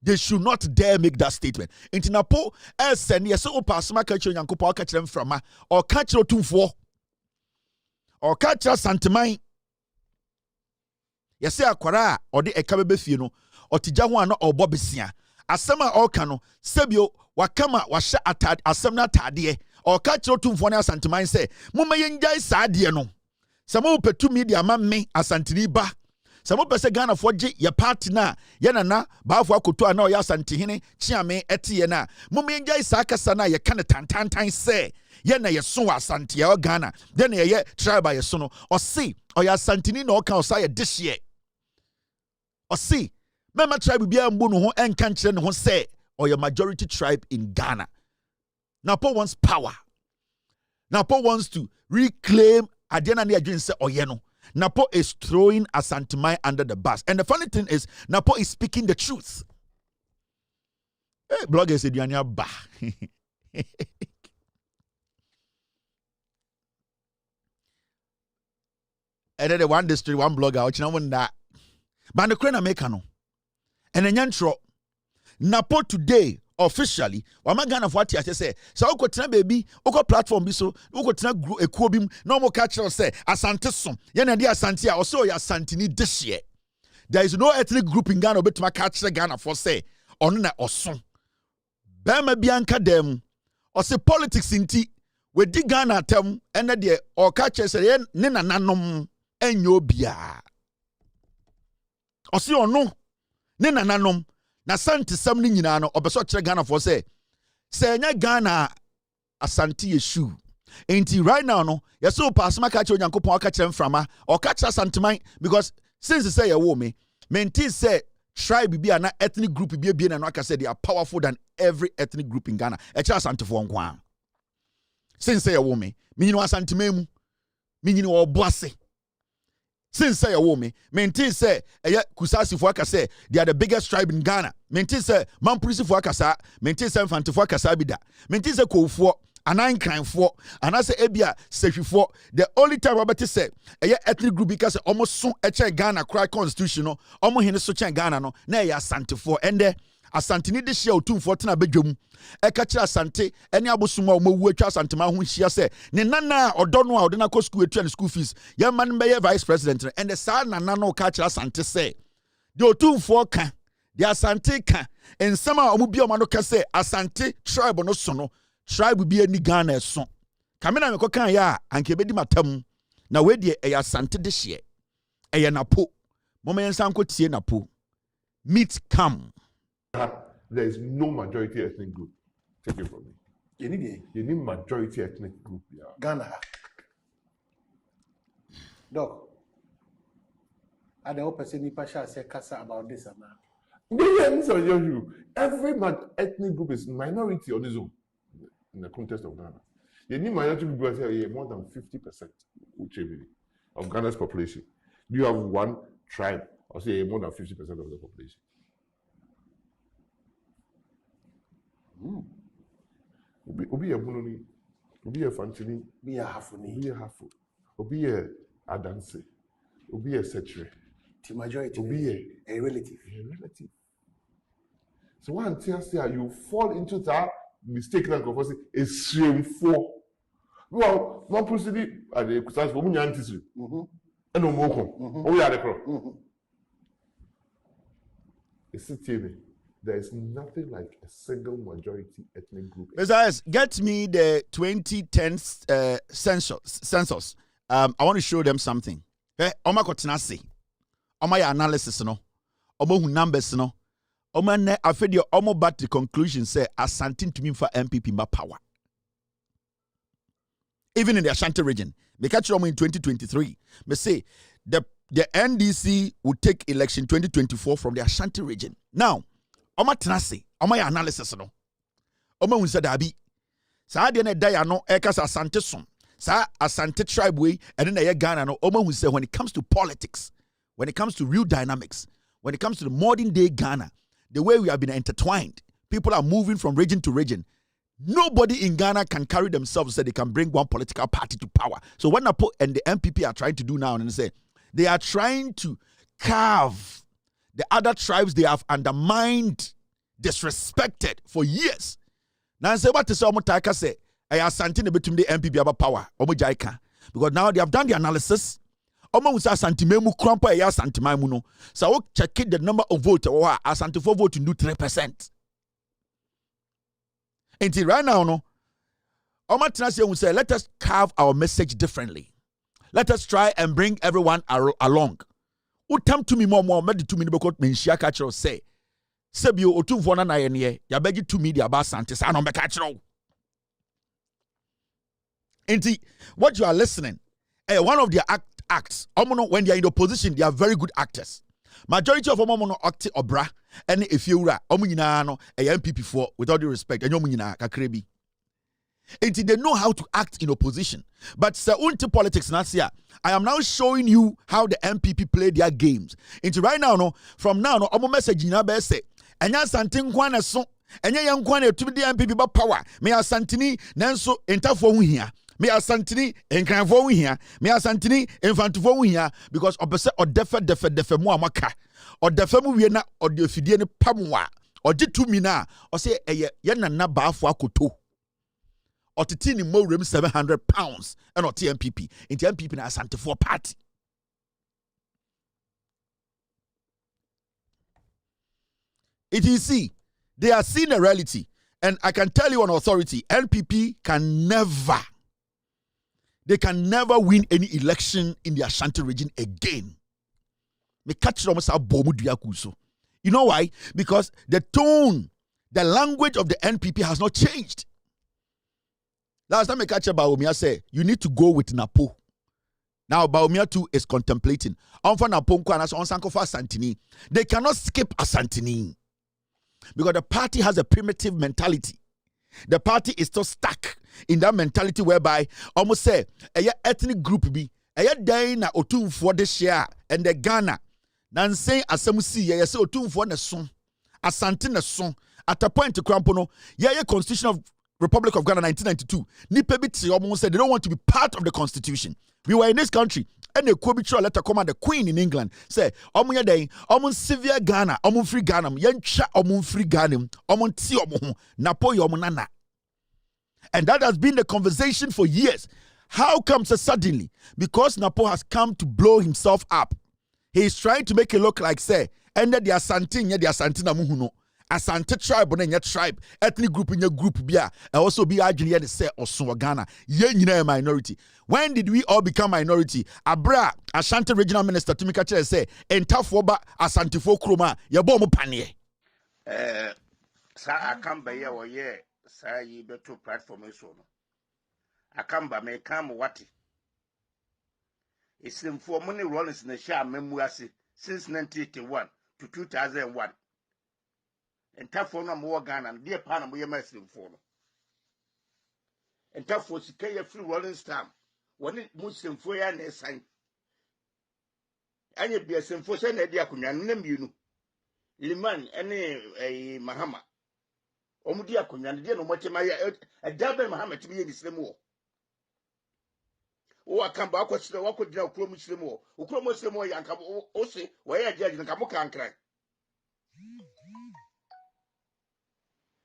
They should not dare make that statement. Intinapo send yes o pasma kacho nyankopa ka kire mframa or ka kire otumfo or ka kire santemai. Yese akwara or de eka bebefie no otija ho ano obobesia asema o ka no sebio wakama wahye atad asem na tade or ka kire otumfo na santemai say mumma yenjai saade no. Samo petumi di ama me asantini ba Some person Ghana for your partner, Yanana, Bafwa Kutua, no Yasantihini, Chiame, Etiena, Muminja Sakasana, ya kind of tantan say, Yana Yasua Santia Ghana, then ye try by your son, or see, or ya Santini no Kausaya this year. Or see, Mama tribe be a mbunu and can't who say, or your majority tribe in Ghana. Now Paul wants power. Now Paul wants to reclaim Adiana Niajin say Oyeno. Napo is throwing Asantemai under the bus. And the funny thing is, Napo is speaking the truth. Hey, blogger said, "You're ba." And then the one district, one blogger, which no one that. But the crane make no. And then yantro. Napo today, officially, Wamagana of what I say, so Oko Tina baby, Oko platform be so, Oko Tina a kubim, no more catcher say, Asanteson, Yanadia Santia, or so ya Santini this year. There is no ethnic group in Ghana, but my catcher Ghana for say, on or son. Bama Bianca dem, or say politics in tea, with the Ghana term, and the or catcher say, Nina nanom, and yo bia. Or see or no, Nina nanom. Na santi samni nyina no obeso kire Ghana for say nya Ghana asante yeshu enti right now no yeso pass maka kire Onyankopon aka kire mframa o ka kire santeman because since say ye wo me menti say tribe bi na ethnic group bi na no aka say they are powerful than every ethnic group in Ghana e kire asantefo nko since say ye wo me nyini asantema mu nyini wo boase. Since say a woman, maintain say Kusasi for say they are the biggest tribe in Ghana. Maintain say Mamprisi for Kasa, maintain say Fanti for Kasabida, maintain say Ko a 9 crime for, and I say Ebia Sefi for. The only time Robert say a ethnic group because almost soon a Ghana cry constitutional, almost in the Suchan Ghana no, na ya Santi for and there. Asantini this year 214 abedwum e ka kira asante ene abosuma o mawu atwa asantema ho hia se ne nana odono a odena ko school etua school fees ya man be vice president and the sa nana no ka kira asante se de otumfo ka de asante ka ensema o mu bi o ma no ka se asante tribe no so no tribe bi ani Ghana eso kamena me ko kan ya anke bedi matam na we de e asante this year e ye napo moma yensan ko tie napo meet come. There is no majority ethnic group. Take it from me. You need majority ethnic group. Yeah. Ghana. Doc. I don't person ni pasha say kasa about this you. Every ethnic group is minority on its own in the context of Ghana. You need minority group say more than 50% of Ghana's population. You have one tribe or say more than 50% of the population. Obi a bunoni, obi a fantini, obi a hafuni, obi a hafu, obi a adanse, obi a setre. The majority obi a relative. So one tells you fall into that mistake like of say a shameful. Well, one person at the kusas for munya antisri. And no more. Oh yeah, the crop. It's a TV. There is nothing like a single majority ethnic group. Besides, get me the 2010 census. I want to show them something. Oma kotinasi. Oma ya analysis no. Oma hu numbers no. Oma ne afedi omo bat the conclusion say Asante to me for MPP ma power. Even in the Ashanti region. Me catch in 2023. Me say the NDC would take election 2024 from the Ashanti region. Now, Oma tenase, oma ya analysis no. Oma hu se dabi. Sa de na da ya no e kasa Asante som. Sa Asante tribe way and then na Ghana no. Oma hu se when it comes to politics, when it comes to real dynamics, when it comes to the modern day Ghana, the way we have been intertwined, people are moving from region to region. Nobody in Ghana can carry themselves so they can bring one political party to power. So what Napo and the MPP are trying to do now and say they are trying to carve the other tribes they have undermined, disrespected for years. Now say what is Omotaka say? I have Santini between the MPP about power. Omojaika. Because now they have done the analysis. Omo usa Santimemu Krumpa ya Santimamuno. So check the number of votes or Asante for vote to do 3%. Until right now, no. Omatinase will say, let us carve our message differently. Let us try and bring everyone along. Utam to me more medi to me because menshia catcher say. Sebio otumfo na ye ne ya begi to me dia ba sante sa no be catcher. Inti, what you are listening, one of their acts, when they are in opposition, they are very good actors. Majority of them act obra and if you ra omunyina no MPP for with all due respect and omunyina kakrebi. Inti, they know how to act in opposition. But sir unti politics nasia, I am now showing you how the MPP play their games. Inti right now no, from now no omo message na be say enya santin kwana so enya yankwana to the MPP ba power me asantini nanso entafo hu hia. Me asantini enkranfo hu hia. Me asantini enfantufo hu hia because obese odefe mu amaka. Odefe mu wie na ode ofidie ne pamwa. Oje tumi na o se eye ye nana baafo akoto. Otiti ni mo rem £700 and or TMPP. In TMPP na asante for party. It is see, they are seeing a reality. And I can tell you on authority, NPP can never win any election in the Ashanti region again. Me catch almost a bomu diakuso. You know why? Because the tone, the language of the NPP has not changed. Last time I catch Baumia say, you need to go with Napo. Now Baumia too is contemplating. They cannot skip Asantini. Because the party has a primitive mentality. The party is still stuck in that mentality whereby almost say a ethnic group be a day na otum for the share and the Ghana. Nan say asamusi ya say otum for the son. Asante na son. At a point to crampono, yeah, Constitution of Republic of Ghana 1992. Nipebiti almost said they don't want to be part of the constitution. We were in this country. And the Kobicho letter come the Queen in England. Say, Omunya day, Omun severe Ghana, Omun free Ghana, Yencha Omun free Ghana, Omun Ti Omun, Napo Yomunana. And that has been the conversation for years. How comes suddenly? Because Napo has come to blow himself up. He is trying to make it look like, say, and the Asantine, the Asantina Muhuno. Asante tribe on your tribe, ethnic group in your group bia, and also be arguing say or so Ghana. Yen minority. When did we all become minority? Abra, Ashanti regional minister Timika Chere say, en tafoba Asante fo kroma, ya bomo panye. Sa akamba ye wo ye sa yi beto platform so no. Akamba me kam wati. Isim for money Rollins na sha memuase since 1981 to 2001. And tough for no more Ghana, and dear Panama, we are messing for. And tough for Sikaya free rolling stamp. When it Muslim for and a sign. And you be a symphony, and a diaconia, name you know. Liman, any a Mahama. Omudiaconia, and dear no much a double Mahama to be in the same war. Oh, I come back to the walk with the Muslim war. Who come Muslim war, and come also, where I judge and come can cry.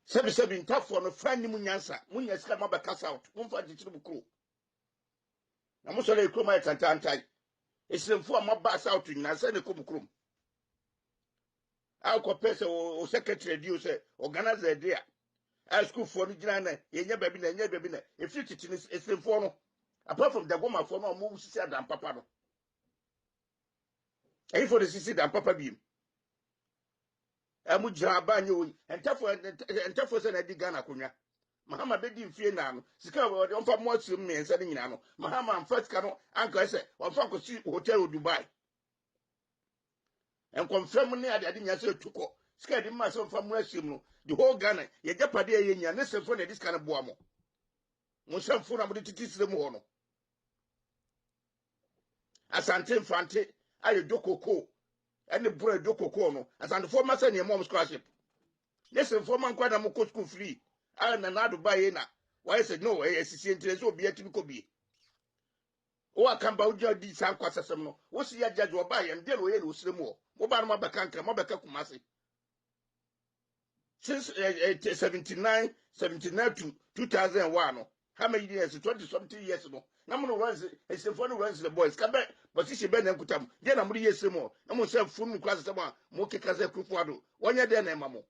Sebi tough for no friend munyansa munyaska maba cast out mumfa dichibu kro na muso le kro ma tantantai esimfo maba out nyina se ne komukrom akọ pese o secretary di o se organizer dia a school for no gina na yenya baby na if you titi esimfo no apart from the goma for no mo sisi adam papa no e for the sisi adam papa bi emu jaba nyo entafo se na di Ghana konya Mahama bedi mfie na no sika we de onfa mo asum me nsa de nyina no Mahama first ka no anka se onfa ko si hotel Dubai en confirm ne ade nya se tuko sika de ma se onfa mo asum no the whole Ghana ye japade ye nya ne se fo na dis kana boa mo mo samfo na mo de titisire mo ho no Asante Mfante ayo dokoko and the bread do cocoa no as and the former son your mom's scholarship. Listen, for man quite a more school free. I am not to buy in. Why I said no, I see interest will be a typical be. Oh, I come about your deeds and quasasam. What's the judge will buy and deal with it with more. Mobile Mabakanka, Mabaka Kumasi. Since 79 to 2001. How many years? 20-something years ago. Namu runs a symphony runs the boys. Come back, but she been and kutam. Then I'm years more. Namu self from class sama. Moke kaze kufuado. 1 year then mamu.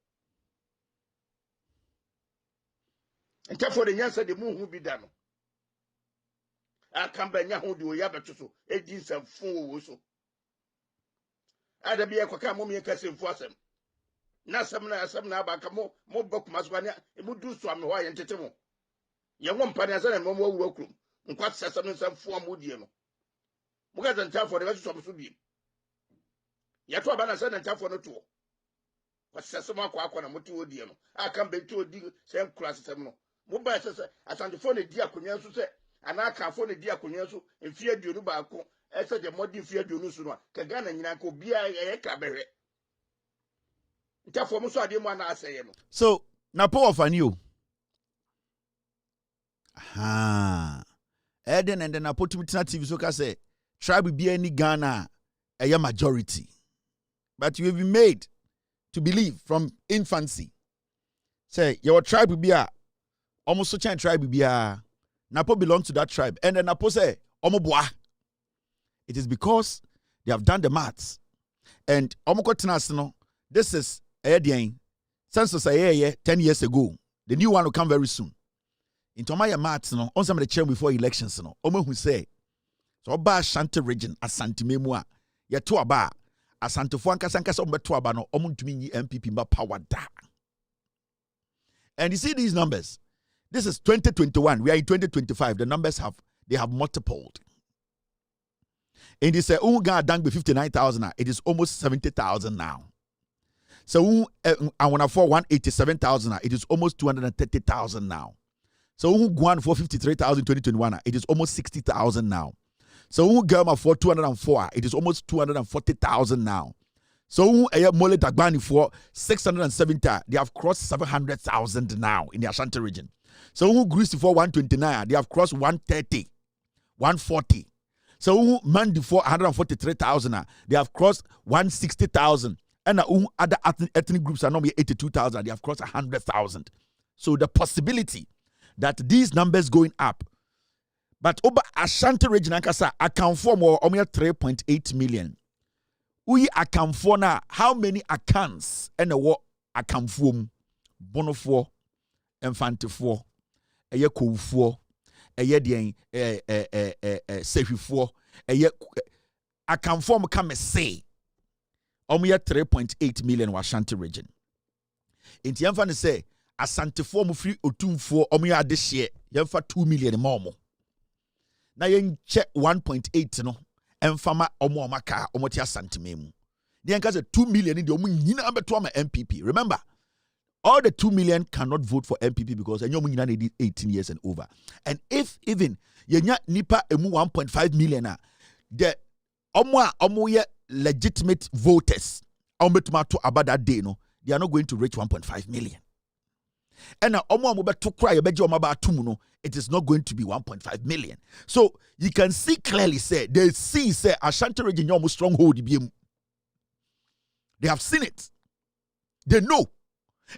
And therefore the answer the moon will be done. I come back now. Do we have a tussle? 18 some fool so. Ada bi ekoka mo me kase mfu asem. Na asem na abaka mo boku maswane e mu du so am ho aye ntete mo. Ye wo mpane asana mo wura krum. Nkwa sesem nsem fu amodie no. Mo ga ntafo de so so bi. Ye to aba na asana ntafo no to. Wasesem akwa na moto odie no. Aka betu odi sem kura sesem no. Mo ba sese asantefo na di akonya so se anaka afo na di akonya so mfie aduonu baako ese de modi mfie aduonu so no ka Ghana nyina ka obia ye ka behwe. Ntafo mo so ade mo na aseye no. So na power of you. Eden and then I put TV so ka say tribe be any Ghana a majority. But you have been made to believe from infancy. Say your tribe be a almost such a tribe be a Napo belongs to that tribe. And then Napo say Omoboa. It is because they have done the maths. And Omokotinasino, this is Edian. Census 10 years ago. The new one will come very soon. Into my maths, no, on some of the chair before elections, no. Omo who say, so Oba Ashanti region, Asante Memua, ya to Aba, Asante Fuanka Sankas Omba to Aba, no, Omun to me MPP, but power da. And you see these numbers. This is 2021. We are in 2025. The numbers have multiplied. And they say, Unga dang be 59,000. It is almost 70,000 now. So I want to for 187,000. It is almost 230,000 now. So who go for 53,000 in 2021? It is almost 60,000 now. So who go for 204? It is almost 240,000 now. So who Mole Dagbani for 670? They have crossed 700,000 now in the Ashanti region. So who Greece for 129? They have crossed 130, 140. So who Mandi for 143,000? They have crossed 160,000. And other ethnic groups are normally 82,000. They have crossed 100,000. So the possibility that these numbers going up, but over Ashanti region, I account for more 3.8 million. We account for now how many accounts and what account for bono for infante for a year cool for a year safe for a year account for come say 3.8 million was Ashanti region. In the end, say Asante for mu free otum for this year, you for 2 million more. Now you check 1.8 no, and fama maka omotia Asante memu. The answer 2 million in the MPP. Remember, all the 2 million cannot vote for MPP because you need 18 years and over. And if even you nipa emu 1.5 million, the omo legitimate voters to about that day, no, they are not going to reach 1.5 million. And it is not going to be 1.5 million. So you can see clearly, say Ashanti region almost stronghold. They have seen it. They know.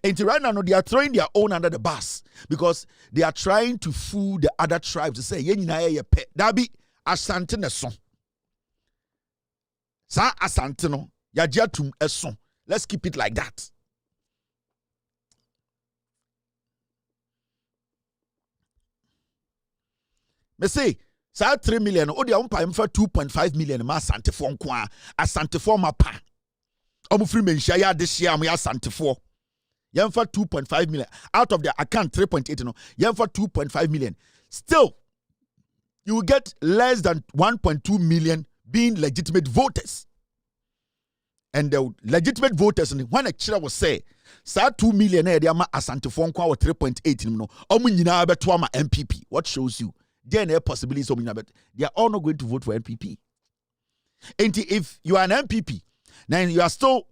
And right now, they are throwing their own under the bus because they are trying to fool the other tribes to say, Dabi Asante Neson. Sa Asante no, Yajatum Eson. Let's keep it like that. Me say, sa 3 million, o dia umpa mfa 2.5 million ma Asante for nkwa, Asante for mapa. Omu free menshia ya this year ya Asante for. Yemfa 2.5 million out of their account 3.8 no. Yemfa 2.5 million. Still, you will get less than 1.2 million being legitimate voters. And the legitimate voters, when a child was say, sa 2 million they ama Asante for nkwa or 3.8 no. Omu nyina beto ama MPP. What shows you? Then a possibility so but they are all not going to vote for MPP. And if you are an MPP, then you are still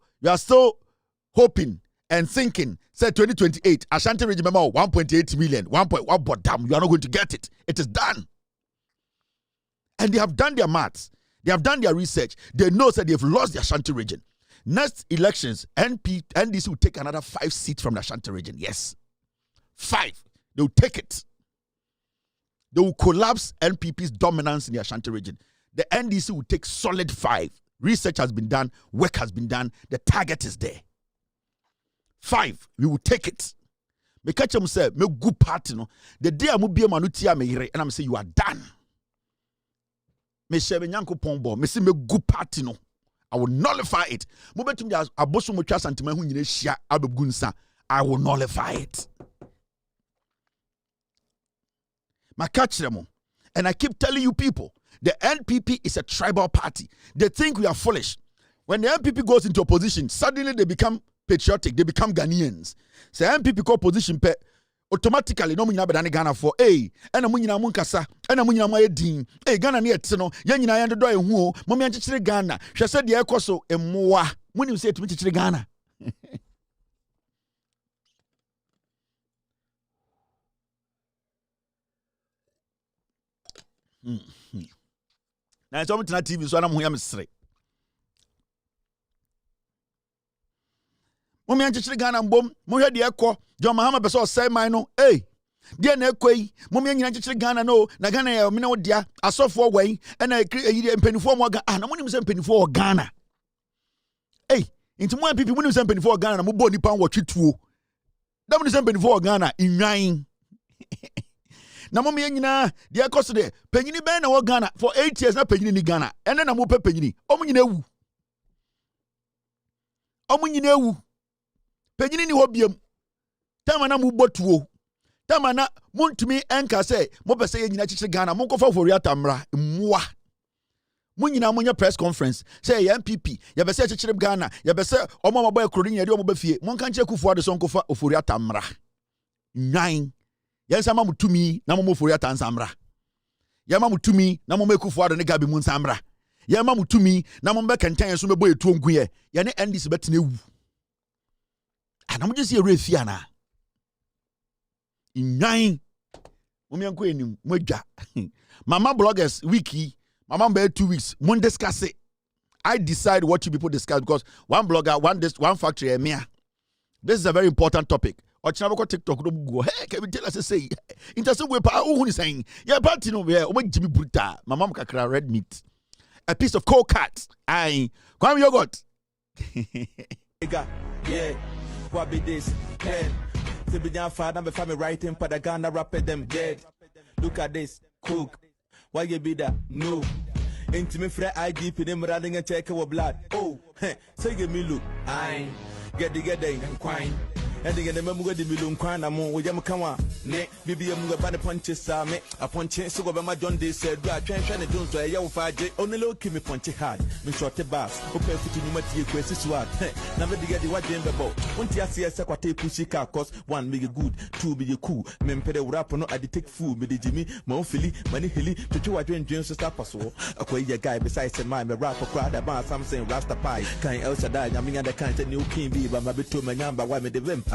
hoping and thinking, say 2028, Ashanti region member 1.8 million, 1.1, but damn, you are not going to get it. It is done. And they have done their maths. They have done their research. They know that they've lost the Ashanti region. Next elections, NDC will take another 5 seats from the Ashanti region. Yes. 5. They will take it. They will collapse NPP's dominance in the Ashanti region. The NDC will take solid 5. Research has been done. Work has been done. The target is there. 5. We will take it. Me catch him say, me good party no. The day I be a manutia me and I'm say you are done. Me share me nyanko pombo. Me say me good party no. I will nullify it. Mobetum ya aboso mo twa santema hu nyina hia abegunsa. I will nullify it. My catch them. And I keep telling you people, the NPP is a tribal party. They think we are foolish. When the NPP goes into opposition, suddenly they become patriotic. They become Ghanaians. So NPP call position automatically no munyina bedane Ghana for and munyina munkasa and munyina mo edin Ghana ne etno ye nyina yande do ehu o mo me ankyekere Ghana hwe se de ekoso emmoa munim se etumi kyekere Ghana na so mutena TV so na mo ya mesre mo me ankyekere Ghana mbom mo hwe de ekọ John Mahama beso say man no dia na ekoi mo me nyina kyekere Ghana no na Ghana ya me no dia asofo wan na mpanifo mo Ghana na mo nim se mpanifo Ghana inti mo NPP mo nim se mpanifo Ghana na mo bo nipa nwotwetuo da mo nim se mpanifo Ghana inwan na mo me nyina dia koso de panyini ben na wo Ghana for 8 years na panyini ni Ghana ene na mo pe panyini o mo nyina ewu panyini ni ho biem Tamana mu botuo. Tamana muntumi enka say mo pese ye nyina kyekere Ghana mo kofa for yatamra mmoa. Mo nyina mo nya press conference say ye MPP ye pese kyekere Ghana ye pese omo mabo ekro ni ye de omo ba fie mo nka nche kufu ade so nkofa ofori atamra. Nwan. Ye nsama mutumi na mo ofori atansamra. Ye ma mutumi na mo mekufu ade ne gabi mu nsamra. Ye ma mutumi na mo be kenten so mebo etu onguye ye ne NDC betene ewu. Ana mo jesi erefia na. Inyan Mumianko enim mwadwa Mama bloggers wiki Mama be 2 weeks mun discuss it. I decide what you people discuss because one blogger one factory emia. This is a very important topic. Ochinaboko TikTok no go hey can we tell us say interest we pa who is saying yeah party no we Jimmy Bruta Mama kakra red meat a piece of cold cut I kwam yogurt yeah what be this Sibijan father, my family writing for the Ghana rapper them dead. Look at this, cook. Why you be that? No. Intimate friend IGP them running and check our blood. Oh, say give me look. I get the and quine. And again, remember the million crown among William Kawa. Ne, maybe I'm going to punches. I punch it. So, my John Day said, I try to do so. I yell 5J. Only low Kimmy punch hard. Me short the bass. Open for you, Matthew, question swat. Never to get the what game about. One tea, see a sequate pushy car cost 1 be good, 2 be cool. Mempede rap no, I detect food, me the Jimmy, Monfili, Money Hilly, to 2 I drink James to stop us. A quay guy besides a mime, a rapper crowd about something Rasta Pie. Kind Elsa die, I mean, the kind of new king be, but my bit my number, why me the vampire.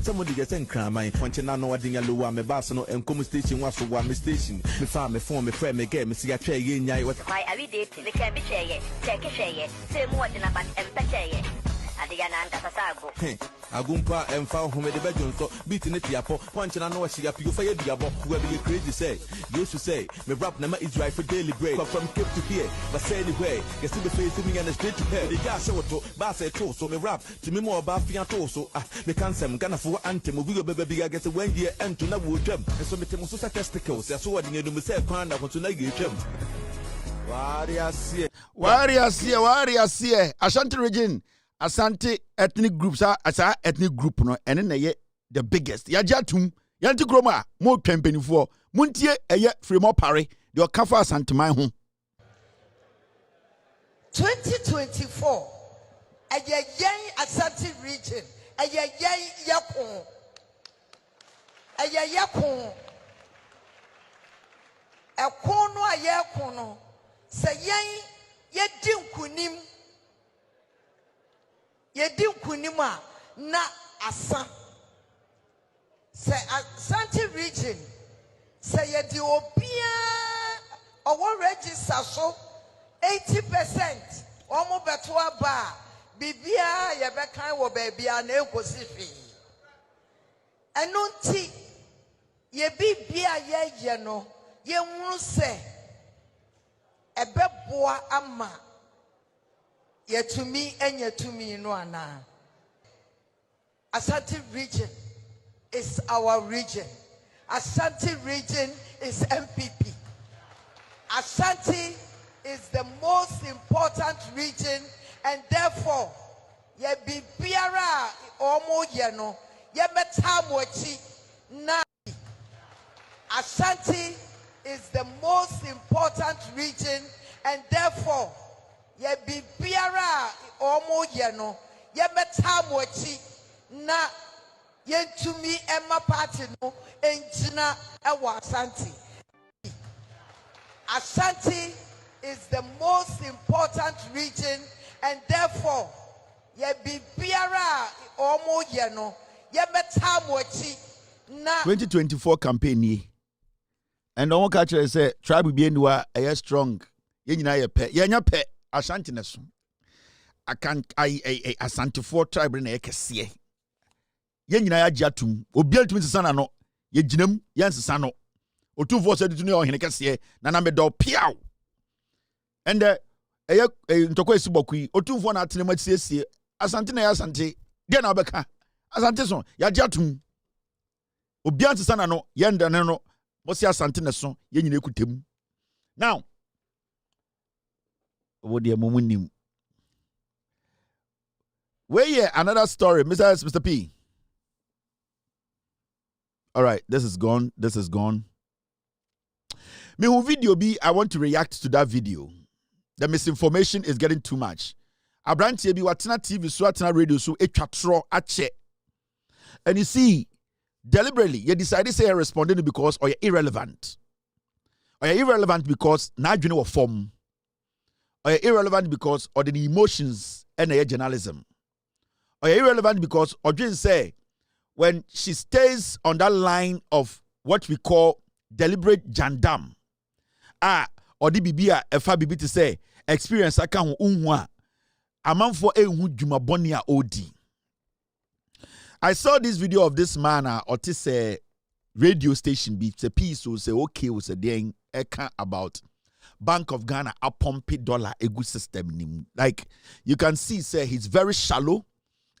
Somebody gets in crime, I punch an hour ding a low, me basso and come station was for one station. Me farm, me form, me friend, me game, me see a tray in ya. Why are we dating? They can't be share, take a share, say more than about empathy. Agumpa and found who made the bedroom so beating it yapo, punching and no she up you fire diabo, whoever you crazy say. Used to say, me rap number is right for daily break, but from Cape to here, but say anyway, you see the face of me and the straight to hell. The gas show to bass a toe, so me rap to me more about Fiato, so the cancer, Gana for anthem, we will be big against 1 year and to now would jump. And so me so testicles, that's what you do myself, I want to like you jump. Warriors, Ashanti region. Asante ethnic groups are ethnic group no ene na ye the biggest ya jatum yanti kroma mo twempenifo muntie eye fremo pare de okafa Asante man ho 2024 eye yen Asante region eye yen yakon ekon no aye kon no se yen ye dinkunim Yedim kunima na asa. Say Asante region. Say yedi obia owo register so 80%. Omo betwa ba bibia yebekan wo babia na ekosi fi. Eno nti ye bibia ye no ye hunu se ebeboa ama Yetumi and Yetumi no ana. Asante region is our region. Asante region is MPP. Asante is the most important region no yebeta mo achi na Ashanti is the most important region, and therefore ye be biara omo ye no yebeta mo achi na yentumi emma party no enjina ewa Ashanti. Ashanti is the most important region, and therefore ye be biara omo ye no yebeta mo achi na 2024 campaign and don't catch say tribe be ndwa strong ye nyina ye pe ye nya pe Ashanti ne so Asante for tribe na ye kese ye nyina ya giatum obi altumi sesa na no ye ginam ye nsesa no otumfo se ditu ne ohene kese na na me do piaw and ntoko esibokui otumfo na atene matsiesie Asante na ya Asante de na obeka Asante so ya giatum obi nsesa na no ye ndane no Mosi Asante ne so ye nyina ekutem now wo de momunim where here another story Mr. P. All right, this is gone. Me who video be, I want to react to that video. The misinformation is getting too much. Abrantie bi watena TV so watena radio so etwatro ache. And you see, deliberately, you decided to say you're responding because or you're irrelevant. Or you're irrelevant because na adwene wo form. Or you're irrelevant because or the emotions and your journalism. Or you're irrelevant because Odwin say when she stays on that line of what we call deliberate jandam. Or the bibia efa bibi to say experience aka ho unhu a amanfo ehun dwuma boni a odi. I saw this video of this man or this radio station be a piece who say okay was a ding eka about Bank of Ghana a pumpy dollar a good system. Like you can see say he's very shallow.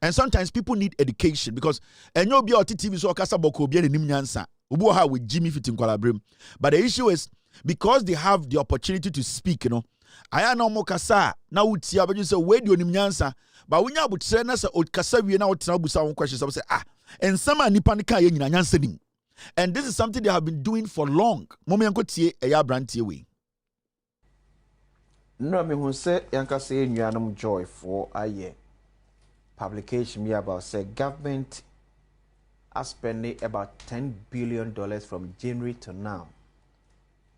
And sometimes people need education because and you'll be on TV so kasaboko be nim nyansa. Ubu ha with Jimmy Fitin Kwalabrim. But the issue is because they have the opportunity to speak, you know. Aya no mo kasa na utia but you say where do nim nyansa. But when you butre na say kasa wie na utina busa one question so say and some nipa nika ye nyina nyansa nim. And this is something they have been doing for long. Momi yanko tie eya brantie we. No me hu say yanka say nnuanom joy for aye. Publication me about say government has spent about $10 billion from January to now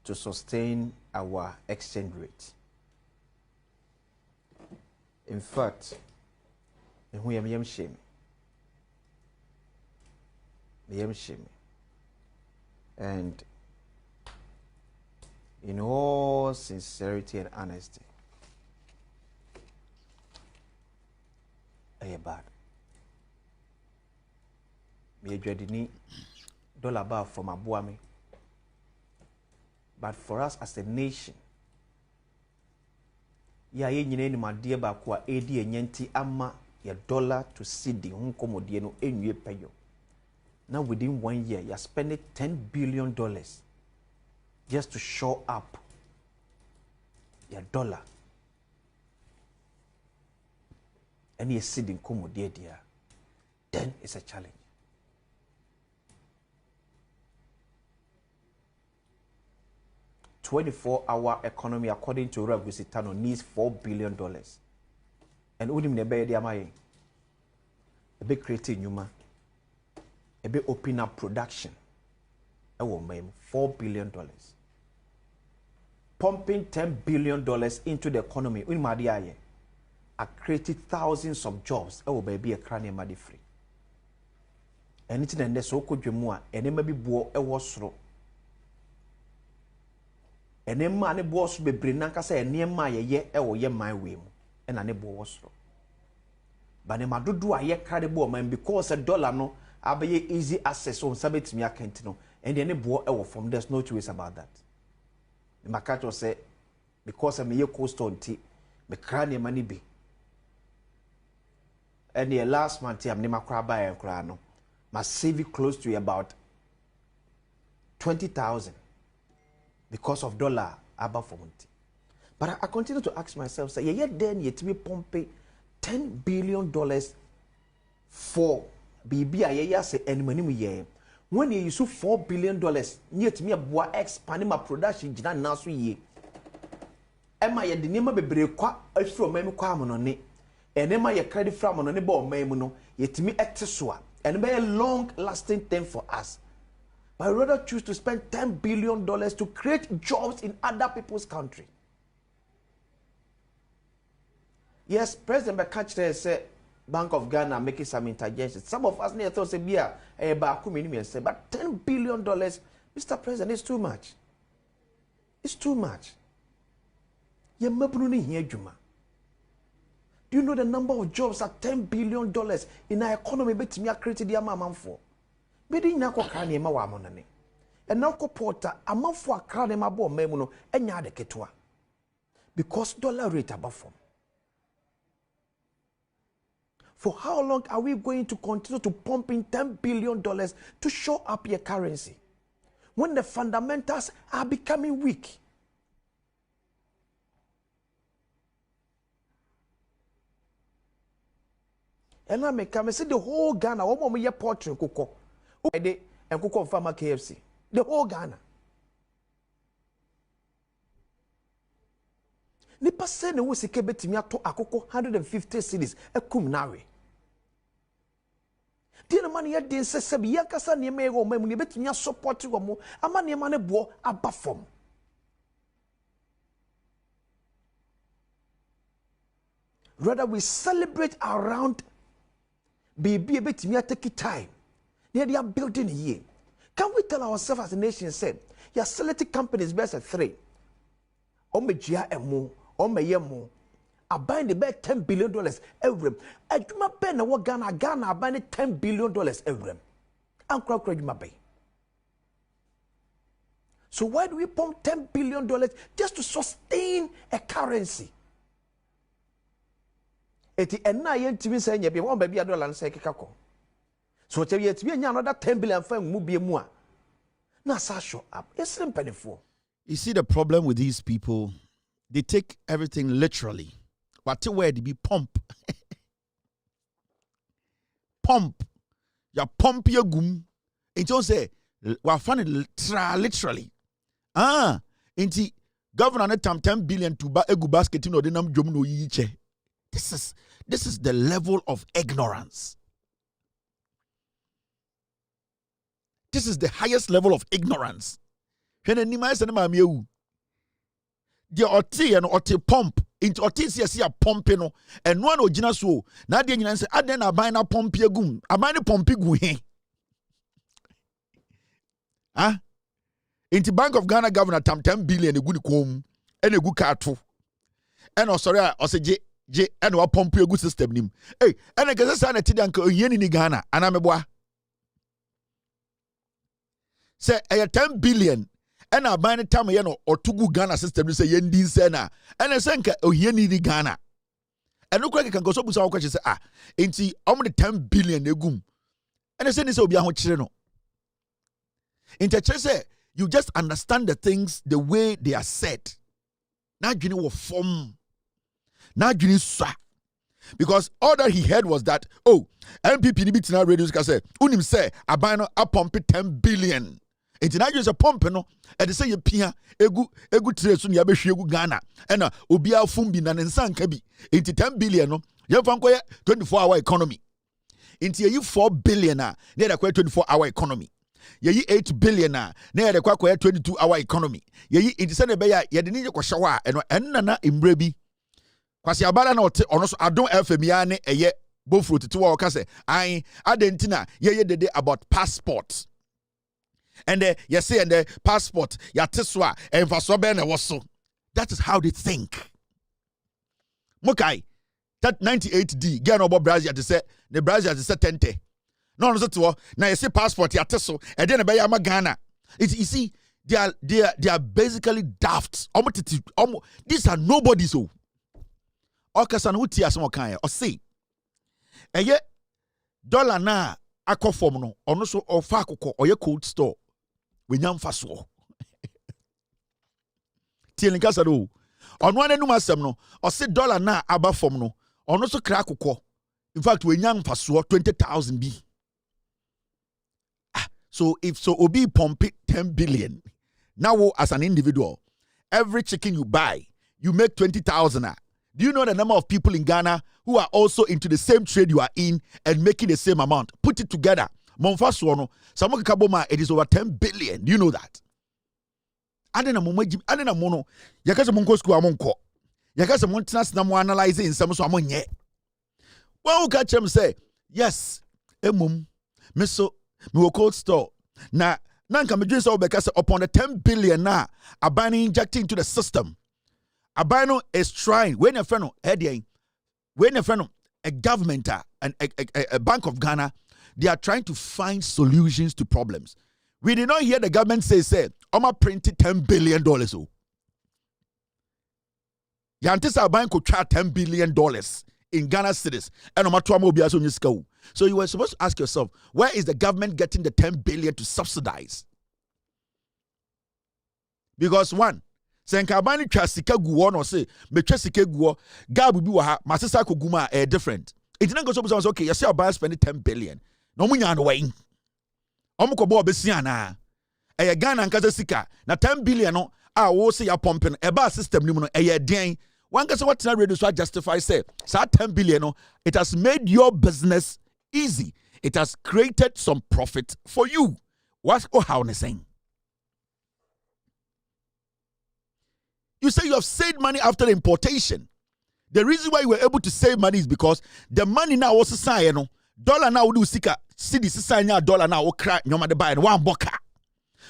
to sustain our exchange rate. In fact, shame. And in all sincerity and honesty, bad. Me dreadini dollar bar from Abuame. But for us as a nation, ya ye nyine ni madie ba kwa edi enyenti ama ya dollar to cedi hunkomodie no enwie peyo. Now within 1 year, you're spending $10 billion just to show up your dollar. And you're sitting dear, then it's a challenge. $24-hour economy, according to Rev Gusitano, needs $4 billion. And Udim Nebe Diamaye, a big creating Numa, a big open up production, $4 billion. Pumping $10 billion into the economy, I created thousands of jobs. Baby, a cranium madi free. Anything and so could you more, and then maybe bo a wasro. And then money boss be brinanka say near my ye my whim, and a nebo wasro. But then my do a ye credible man because $1 no, I'll be easy access on Sabbath me account, and then a bo from there's no choice about that. The Makato say, because I'm a coast on tea, me cranium money be. And the last month, I'm never cry by a crano. Must save it close to about 20,000 because of dollar above 40. But I continue to ask myself, say, yeah, then yet we pump $10 billion for Bibi a ye say enimanimu ye. When you use $4 billion, yet me a expanding my production jina na so ye. Emma ye the name bebre kwa from memu kwa monone. And Emma ye credit from monone bo memuno, yet me eteswa. And be a long lasting thing for us. But I rather choose to spend $10 billion to create jobs in other people's country. Yes, President Bekachre said Bank of Ghana making some interventions. Some of us near thought say but $10 billion, Mr. President, is too much. It's too much. Do you know the number of jobs at $10 billion in our economy? Bet me created the amount for. Bedi nyako krane ma wa monane. And now porter amount for krane ma bo memuno enya de ketwa. Because dollar rate above form. For how long are we going to continue to pump in $10 billion to show up your currency when the fundamentals are becoming weak? And I make come say the whole Ghana, one more year portrait kuko. And kuko farmer KFC. The whole Ghana. Nipa say ne wo sike betimi ato akoko 150 cities ekum nawe. Di na mani yedin se sebi yakasa ne me go mamu ne betimi support wo mo ama ne ma ne bo aba fom. Rather we celebrate around baby betimi take time. They are building here. Can we tell ourselves as a nation said, your selected companies best at 3. Omejia emu Omeyemo, I buy the bet $10 billion every. I do my pen and what Ghana I buy $10 billion every. I'm crying my bay. So why do we pump $10 billion just to sustain a currency? Eti enna yen timi say nya be won ba bia dollar say kekako. So che ye timi nya another $10 billion fa mu bia mu a. Na sa show up. It's simple. You see the problem with these people? They take everything literally. What where they be pump. Pump. Ya pump your gum. And don't say wa funny literally. Inti governor net tam 10 billion to ba egu basket no de nam jom no yiche. This is the level of ignorance. This is the highest level of ignorance. When any man say na ma mewu. The oti and oti pump into oti see a pump no and one ogina so na de nyina say aden na ban na pump egum aban ne pump gu he into Bank of Ghana governor tam 10 billion egu ni kom and egu karto and sorry o say je and wa pump egu system nim and again say na tidan ka ohie ni Ghana ana meboa say 10 billion and I buy the time or to go Ghana system say yendi sena and I senka ohie ni Ghana and no can go so busa question say enti the 10 billion egum and I say this obi ahon kire no say you just understand the things the way they are said na dwene wo form na dwene swa because all that he heard was that MPP ni bitina radio say unim say aban no pump 10 billion. It's not just a pump, no. And they say, Pia, egu tresun ya beshi egu Ghana. And Ubia Fumbi na Nensan Kabi. Into 10 billion, no. You have 24-hour economy. Into you 4 billion, near the 24-hour economy. Ye 8 billion, near the 22-hour economy. Ye into Senebaya, ye didn't need shawa and nana imbrebi. Kwasi abala no onoso adon FMiane eye both fruit to our case. I adentina ye the day about passports. And you say and the passport, ya teswa, and for so ben was so. That is how they think. Mokai, that 98D, get over Brazil to say the Brazil to say 10. No, now you say passport, ya teso, and then a Ghana. You see, they are basically daft. These are nobody so. Okasan uti asmokai or say, and yet dollar na akofom no, or no so or fakoko or your cold store. We nyam faso. Tielin kasa do. Ono ane numa sem no, o se dollar na aba fom no, ono so kra kokọ. In fact, we nyam faso 20,000 bi. So if so Obi pump it 10 billion. Now as an individual, every chicken you buy, you make 20,000. Do you know the number of people in Ghana who are also into the same trade you are in and making the same amount? Put it together. Monfaswono, Samoka Kaboma, it is over 10 billion. Do you know that? Adena mono, Yakasa Monko School Amonko. Yakasa Montanas Namo analyzing some so amonye. One who catch him say, yes, emum, miso, me cold store. Na nanka me drink so because upon the 10 billion na abani injecting into the system. Abano is trying when a friend a government and a Bank of Ghana, they are trying to find solutions to problems. We did not hear the government say, I'ma print $10 billion. Yantisa bank could charge $10 billion in Ghana cities. So you were supposed to ask yourself, where is the government getting the 10 billion to subsidize? Because one, Senkabani Chasika Guon or say, Mechasika Guo, Gabu Buha, Masasa Kuguma are different. It's not going to say, okay, you see, I'll spend 10 billion. No money on the way. Omukobo Bessiana. A Ghana and Kazasika, na 10 billion, I will say a pumping, a bar system, a year day. One can say what radio so justify say, 10 billion, it has made your business easy. It has created some profit for you. What's how saying? You say you have saved money after the importation. The reason why you were able to save money is because the money now was sign, dollar now do sika, city sign dollar now will crack no matter buy one boka.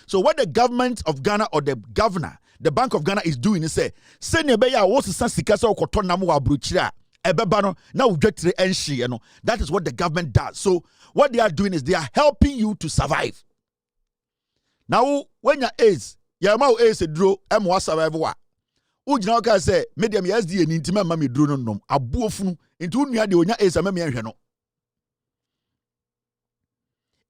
So what the government of Ghana or the governor, the Bank of Ghana is doing is say, send your beya was sika so koton namu abruchira. Ebebano now get the enshi, that is what the government does. So what they are doing is they are helping you to survive. Now when your is, your mouth is a draw, survive. Ujina ka say medium SD and intima mami dro no abuofunu into nua de onya esa mami ahwe no.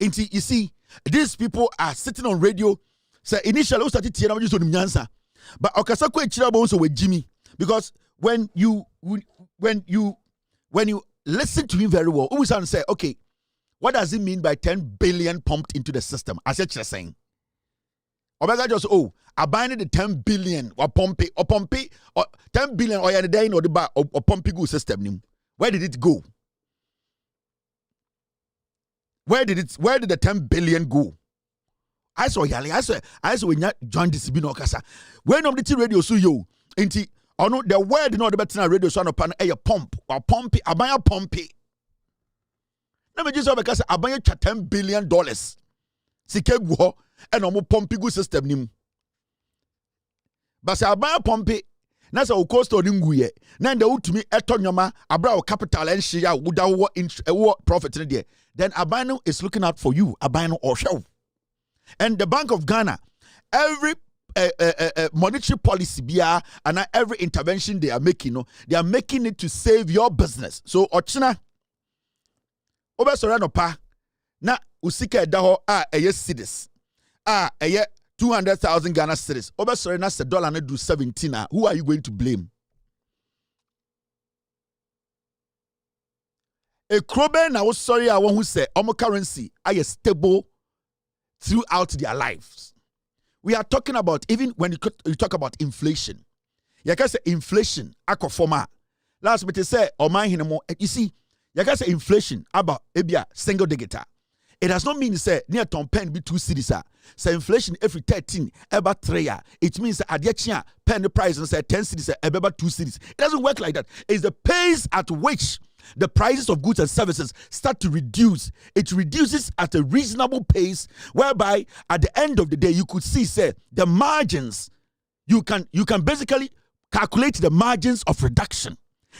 Inti you see these people are sitting on radio say initially we started tiena just on nyansa but okasa ko echira bo so we Jimmy because when you listen to him very well we sound say okay what does it mean by 10 billion pumped into the system as you're saying Obega just abandon the 10 billion or pump it or 10 billion or the day or the bar or pumpy good system. Where did it go? Where did the 10 billion go? I saw Yali, I saw when you joined this Bino Casa. When of the radio so you inti or no the word not the better radio so pan a pump or pumpy abaya pumpy. Let me just because abaya $10 billion. Sikegwo and omo pompigu system nim. But say abaya pompe na say o cost o nguye na nda utumi etonyoma abra o capital and share woda wo profit in there. Then abano is looking out for you abano or show. And the Bank of Ghana every monetary policy bia and every intervention they are making they are making it to save your business. So ochina obesore no pa na usika edaho eye cedis eye 200,000 Ghana cedis obesore na $1 na do 17 who are you going to blame? A krobe na wo sorry a one who say omo currency are stable throughout their lives. We are talking about even when you talk about inflation. You can say inflation akofoma. Last bit say oman hinemo you see you can say inflation about ebia single digita. It does not mean say near ton pen be 2 cedis. Say inflation every 13 about 3 year. It means that adjechia pen the price and say 10 cedis about 2 cedis. It doesn't work like that. It's the pace at which the prices of goods and services start to reduce. It reduces at a reasonable pace, whereby at the end of the day you could see say the margins. You can basically calculate the margins of reduction.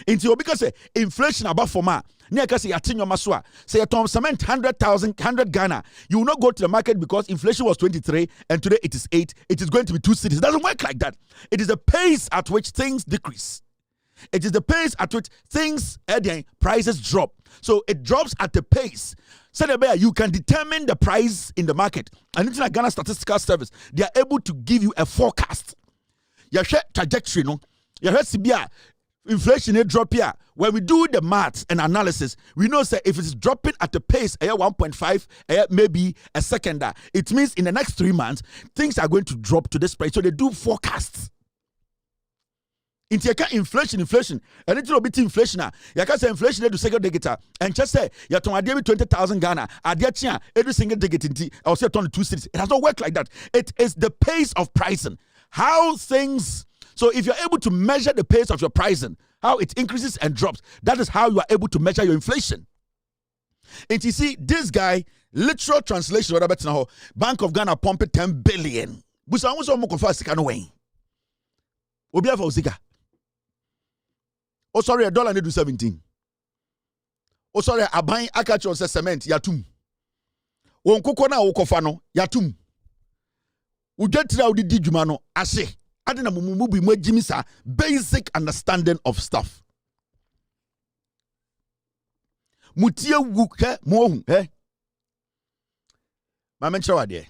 Into because inflation about for ma near kasi yatinyo maswa say tom cement 100 Ghana, you will not go to the market because inflation was 23 and today it is 8. It is going to be 2 cedis. It doesn't work like that. It is the pace at which things decrease. It is the pace at which things prices drop. So it drops at the pace. So you can determine the price in the market. And into the Ghana Statistical Service, they are able to give you a forecast. Your trajectory, no. Your Sibia inflation drop here. When we do the maths and analysis, we know that if it's dropping at a pace 1.5 maybe a second, it means in the next 3 months things are going to drop to this price. So they do forecasts. In inflation, and it's a bit inflation. You can say inflation to single digit, and just say you're 20,000 Ghana. Every single digit, I'll say 2 cities. It has not worked like that. It is the pace of pricing. How things. So if you're able to measure the pace of your pricing, how it increases and drops, that is how you are able to measure your inflation. And you see, this guy, literal translation, Bank of Ghana pumped 10 billion. Busa almost almost confess can way. Obi afa osika. Oh sorry, $1 need do 17. Oh sorry, aban akacho se cement yatum. Won koko na wo kofa no yatum. Udetira udi di dwuma no ase. Adena mumu bi mwajimisa basic understanding of stuff. Mutie wu he mo he. Ma mentra wade.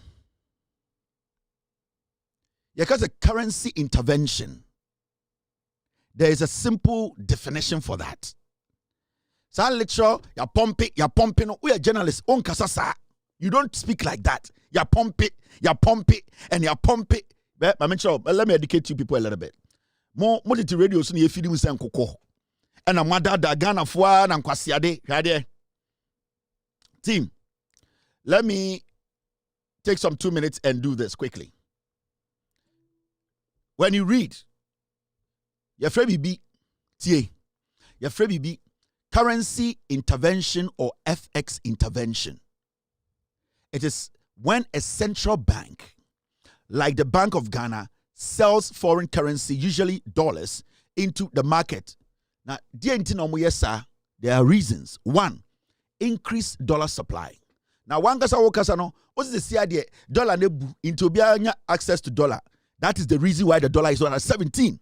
Because a currency intervention, there is a simple definition for that. So literal, you're pumping, we are journalists, on kasasa. You don't speak like that. You pump it, and you pump it. But let me educate you people a little bit. More the radio so you feeding say nkoko. And amada da Ghana fwa na nkwasiade. Hade. Team, let me take some 2 minutes and do this quickly. When you read, your BB, your BB, currency intervention or FX intervention. It is when a central bank, like the Bank of Ghana, sells foreign currency, usually dollars, into the market. Now, there are reasons. One, increased dollar supply. Now, one kasa wokasa no, what's the idea? Dollar nebu into biya access to dollar. That is the reason why the dollar is on at 17.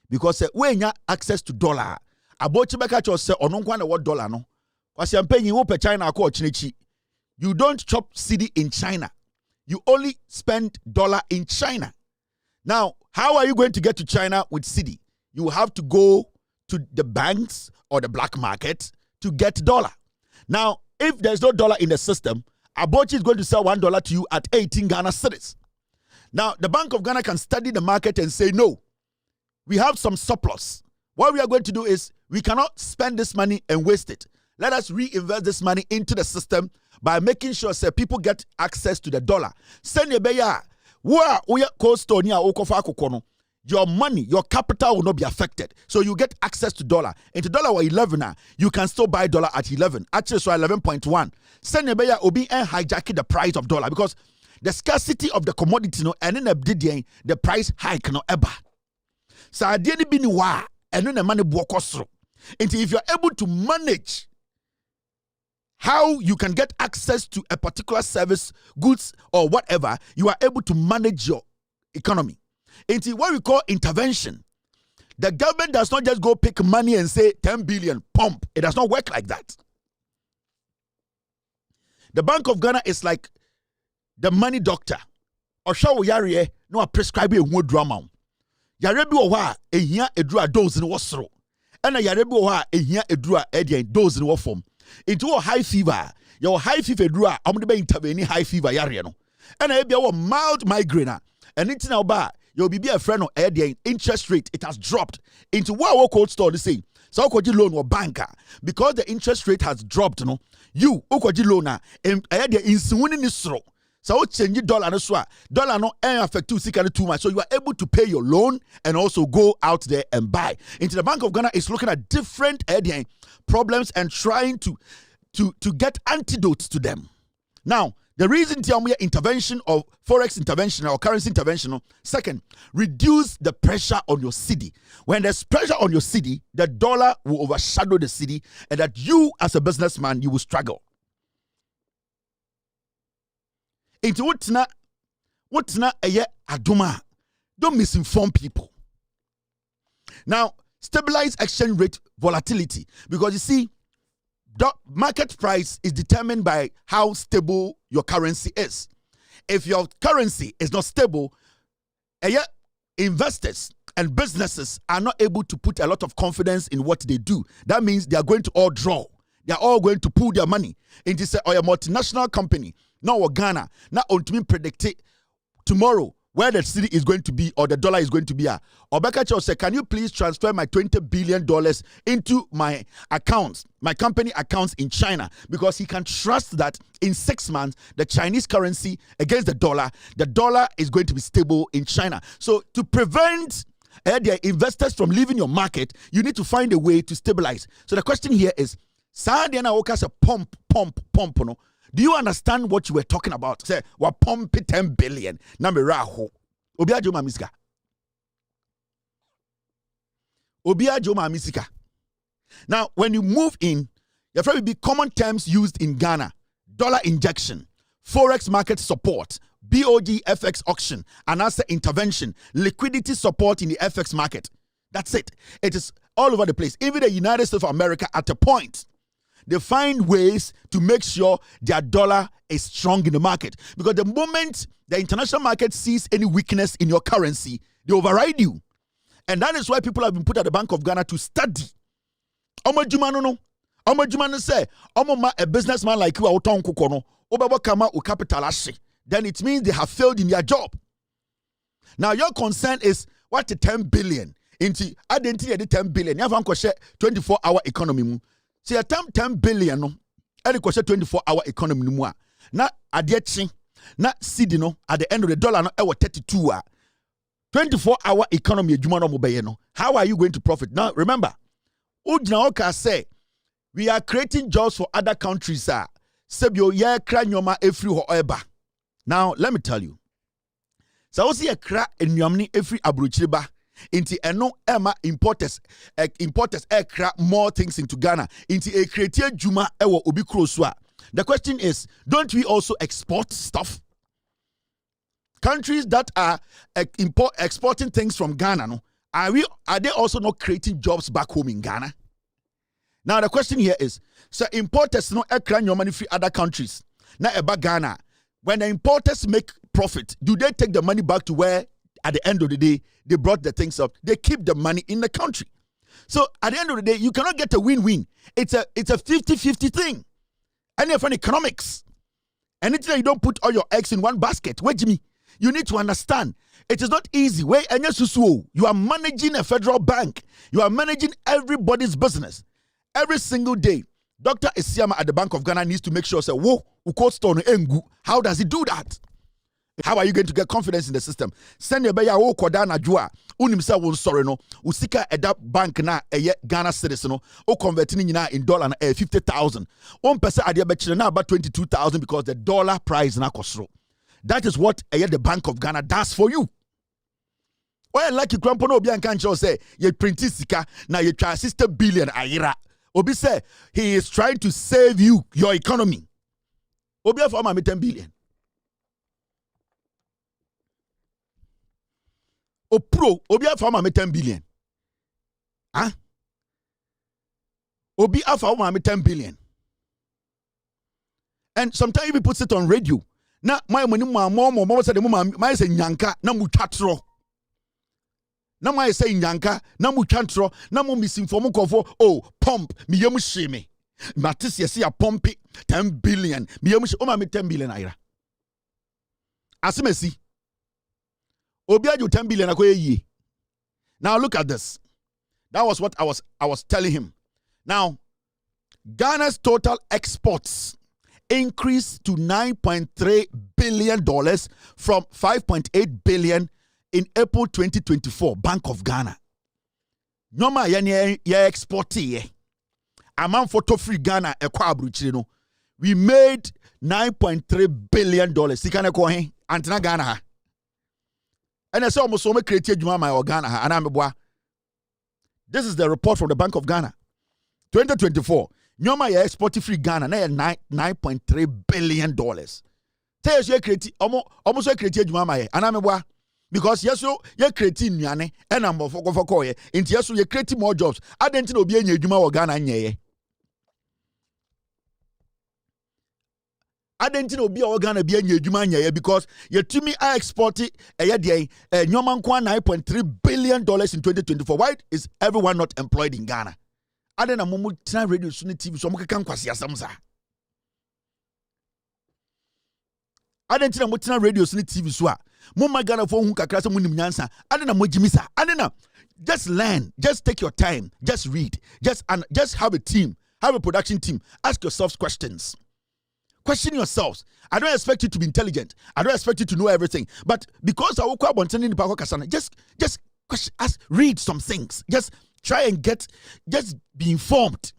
Because when you have access to dollar, about Chibeka say ononkwa na what dollar no. Kwasi ampenyi wo pe China akọ chinichi. You don't chop cedi in China. You only spend dollar in China. Now, how are you going to get to China with cedi? You have to go to the banks or the black market to get dollar. Now, if there's no dollar in the system, Abochi is going to sell $1 to you at 18 Ghana cedis. Now, the Bank of Ghana can study the market and say, no, we have some surplus. What we are going to do is we cannot spend this money and waste it. Let us reinvest this money into the system by making sure people get access to the dollar. Your money, your capital will not be affected. So you get access to dollar. Into dollar or 11, you can still buy dollar at 11. Actually, so 11.1. Send obi and hijacking the price of dollar because the scarcity of the commodity and then the price hike no ever. So I didn't be wa and then the money through. Until if you're able to manage how you can get access to a particular service, goods, or whatever, you are able to manage your economy. Into what we call intervention. The government does not just go pick money and say 10 billion, pump. It does not work like that. The Bank of Ghana is like the money doctor. Or shall we no prescribe a more drama. Yarebi owa ehia edura dose in wasro. And a yarebi owa ehia edura edian dose in what form. Into a high fever. Your high fever edura amde be intervene high fever yare no. And a be mild migraine. And it's now bad. You'll be a friend of the interest rate, it has dropped into what cold store to say. So Okoji loan or banker because the interest rate has dropped. No, you Okoji loaner and the insewini nisro. So change dollar no swap. Dollar no affect you too much. So you are able to pay your loan and also go out there and buy. Into the Bank of Ghana is looking at different problems and trying to get antidotes to them. Now, the reason we intervention of forex intervention or currency intervention, second, reduce the pressure on your cedi. When there's pressure on your cedi, the dollar will overshadow the cedi, and that you as a businessman, you will struggle. Into what's not a year aduma. Don't misinform people. Now, stabilize exchange rate volatility, because you see, the market price is determined by how stable your currency is. If your currency is not stable, investors and businesses are not able to put a lot of confidence in what they do. That means they are going to all draw. They are all going to pool their money into say, or a multinational company, now Ghana, now on to me predict it tomorrow where the city is going to be or the dollar is going to be. Obekacho said, can you please transfer my $20 billion into my accounts, my company accounts in China? Because he can trust that in 6 months, the Chinese currency against the dollar is going to be stable in China. So to prevent their investors from leaving your market, you need to find a way to stabilize. So the question here is, pump. No? Do you understand what you were talking about? Say, we pump 10 billion. Na me raho. Obiajo mamisika. Obiajo mamisika. Now, when you move in, there will be common terms used in Ghana. Dollar injection, forex market support, BOG FX auction, and asset intervention, liquidity support in the FX market. That's it. It is all over the place. Even the United States of America at a point, they find ways to make sure their dollar is strong in the market. Because the moment the international market sees any weakness in your currency, they override you. And that is why people have been put at the Bank of Ghana to study. Omajumano say, Omoma a businessman like you, capital then it means they have failed in their job. Now your concern is what the 10 billion into identity 10 billion. You have 24-hour economy. See, a 10 billion no, and 24-hour economy no more. Na adiechi, na CD no at the end of the dollar no 32 24-hour economy jumano mobile no. How are you going to profit? Now remember, Ujnaoka say we are creating jobs for other countries. Sebio ye kra nyoma efri ho eba. Now let me tell you. So see a kra enyomni efri abruchiriba. Into eno ema importers ekra more things into Ghana into a creative juma ewo obi krosua. The question is, don't we also export stuff? Countries that are exporting things from Ghana, no, are they also not creating jobs back home in Ghana? Now the question here is, so importers no ekra your money free other countries. Now about Ghana, when the importers make profit, do they take the money back to where at the end of the day, they brought the things up. They keep the money in the country. So at the end of the day, you cannot get a win-win. It's a 50-50 thing. And if an economics, anything that you don't put all your eggs in one basket, wait me. You need to understand. It is not easy. You are managing a federal bank. You are managing everybody's business. Every single day, Dr. Esiama at the Bank of Ghana needs to make sure, say, whoa, how does he do that? How are you going to get confidence in the system? Send your beya o koda na jua. Unim say won sorry no. Usika eda bank na eye Ghana cedis no. O converting nyina in dollar na 50,000. One person ade be na about 22,000 because the dollar price na kosro. That is what the Bank of Ghana does for you. Why like you grandpa no obi an kan say ye print sika na ye try 60 billion ayira. Obi say he is trying to save you your economy. Obi for ma 10 billion. Obi afa ma 10 billion. Huh? Obi afa ma 10 billion. And sometimes people put it on radio. Na my money mama say the mama say nyanka na mu twatro. Na my say nyanka na mu twatro na mu misinform kofo pump me yemu sheme. Matis yesi ya pump 10 billion. Me yemu o ma 10 billion aira. Asimesi Obiaju 10 billion akoye ye. Now look at this. That was what I was telling him. Now, Ghana's total exports increased to $9.3 billion from $5.8 billion in April 2024. Bank of Ghana. Noma ye export ye. Amount for free Ghana ekwa abruchire no. We made $9.3 billion. Sikane ko hen antina Ghana ha. And I saw almost so much creative Juma or Ghana and I'm a This is the report from the Bank of Ghana. 2024. Nyoma ya export free Ghana na $9.3 billion. Tell us you create almost creative Juma and I'm a because yes you creating nyane and I'm for call ye into yes you creating more jobs. I didn't know be any Juma or Ghana nye. Adentin obi a Ghana be anya adwuma anya because yetumi I export it nyoma nkwa $9.3 billion in 2024. Why is everyone not employed in Ghana? Adena mumu tina radio suni TV so mukeka nkwasi asam sa. Adentina mutina radio suni TV so a mumma Ghana for hu kakra se munim nyansa. Adena mojimisa. Adena just learn, just take your time, just read, just have a team, have a production team. Ask yourselves questions. Question yourselves. I don't expect you to be intelligent. I don't expect you to know everything. But because I will call Bontani Pako Kasana, just question, ask, read some things. Just try and just be informed.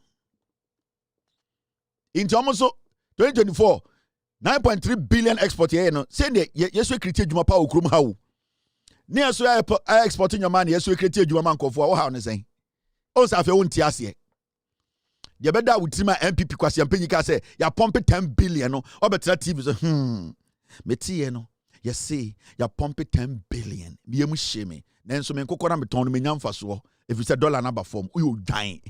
In almost 2024, 9.3 billion export here. No, say yes we create juma pa okrum how. Near so I exporting your money. Yes we create juma man kofo. How ne say? O sa fe won ti ase. You better with my MPP kwasi ampenyika say ya pump 10 billion no obetra TV so meti no you see ya pump 10 billion me emu sheme nanso me kokora me ton me nyamfa so if you say dollar number form you dying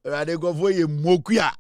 rade go for ye mokuya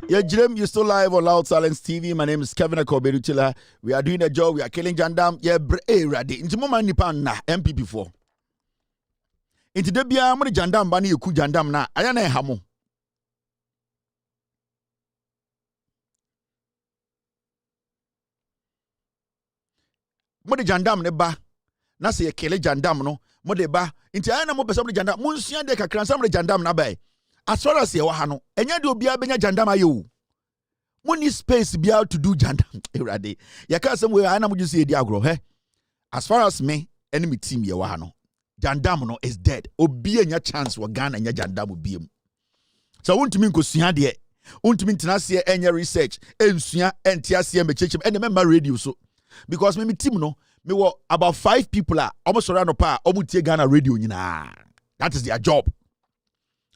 Yeah, Jim, you're still live on Loud Silence TV. My name is Kevin Akoberutila. We are doing a job. We are killing Jandam. Yeah, ready. Into mama nipa na MPP4. Into the bia mo Jandam bani yoku Jandam na ayana hamo. Mo de Jandam ne ba na se kele Jandam no mo de ba into ayana mo pesa mo de Jandam mo nsua de kakran sam de Jandam na ba. As far as you ha no, enya de obi abenya Jandam ayo. Mo need space be out to do Jandam. Erade. Ya ka some way ana mo just say di agro, he. As far as me, enemy team ye wa ha no. Jandam no is dead. Obi enya chance wa Ghana enya Jandam obi em. So wontumi nkosua de. Wontumi ntena se enya research, ensua entia se mechechem ene member radio so. Because me team no, me were about 5 people are almost around the power, almost tie Ghana radio nyina. That is their job.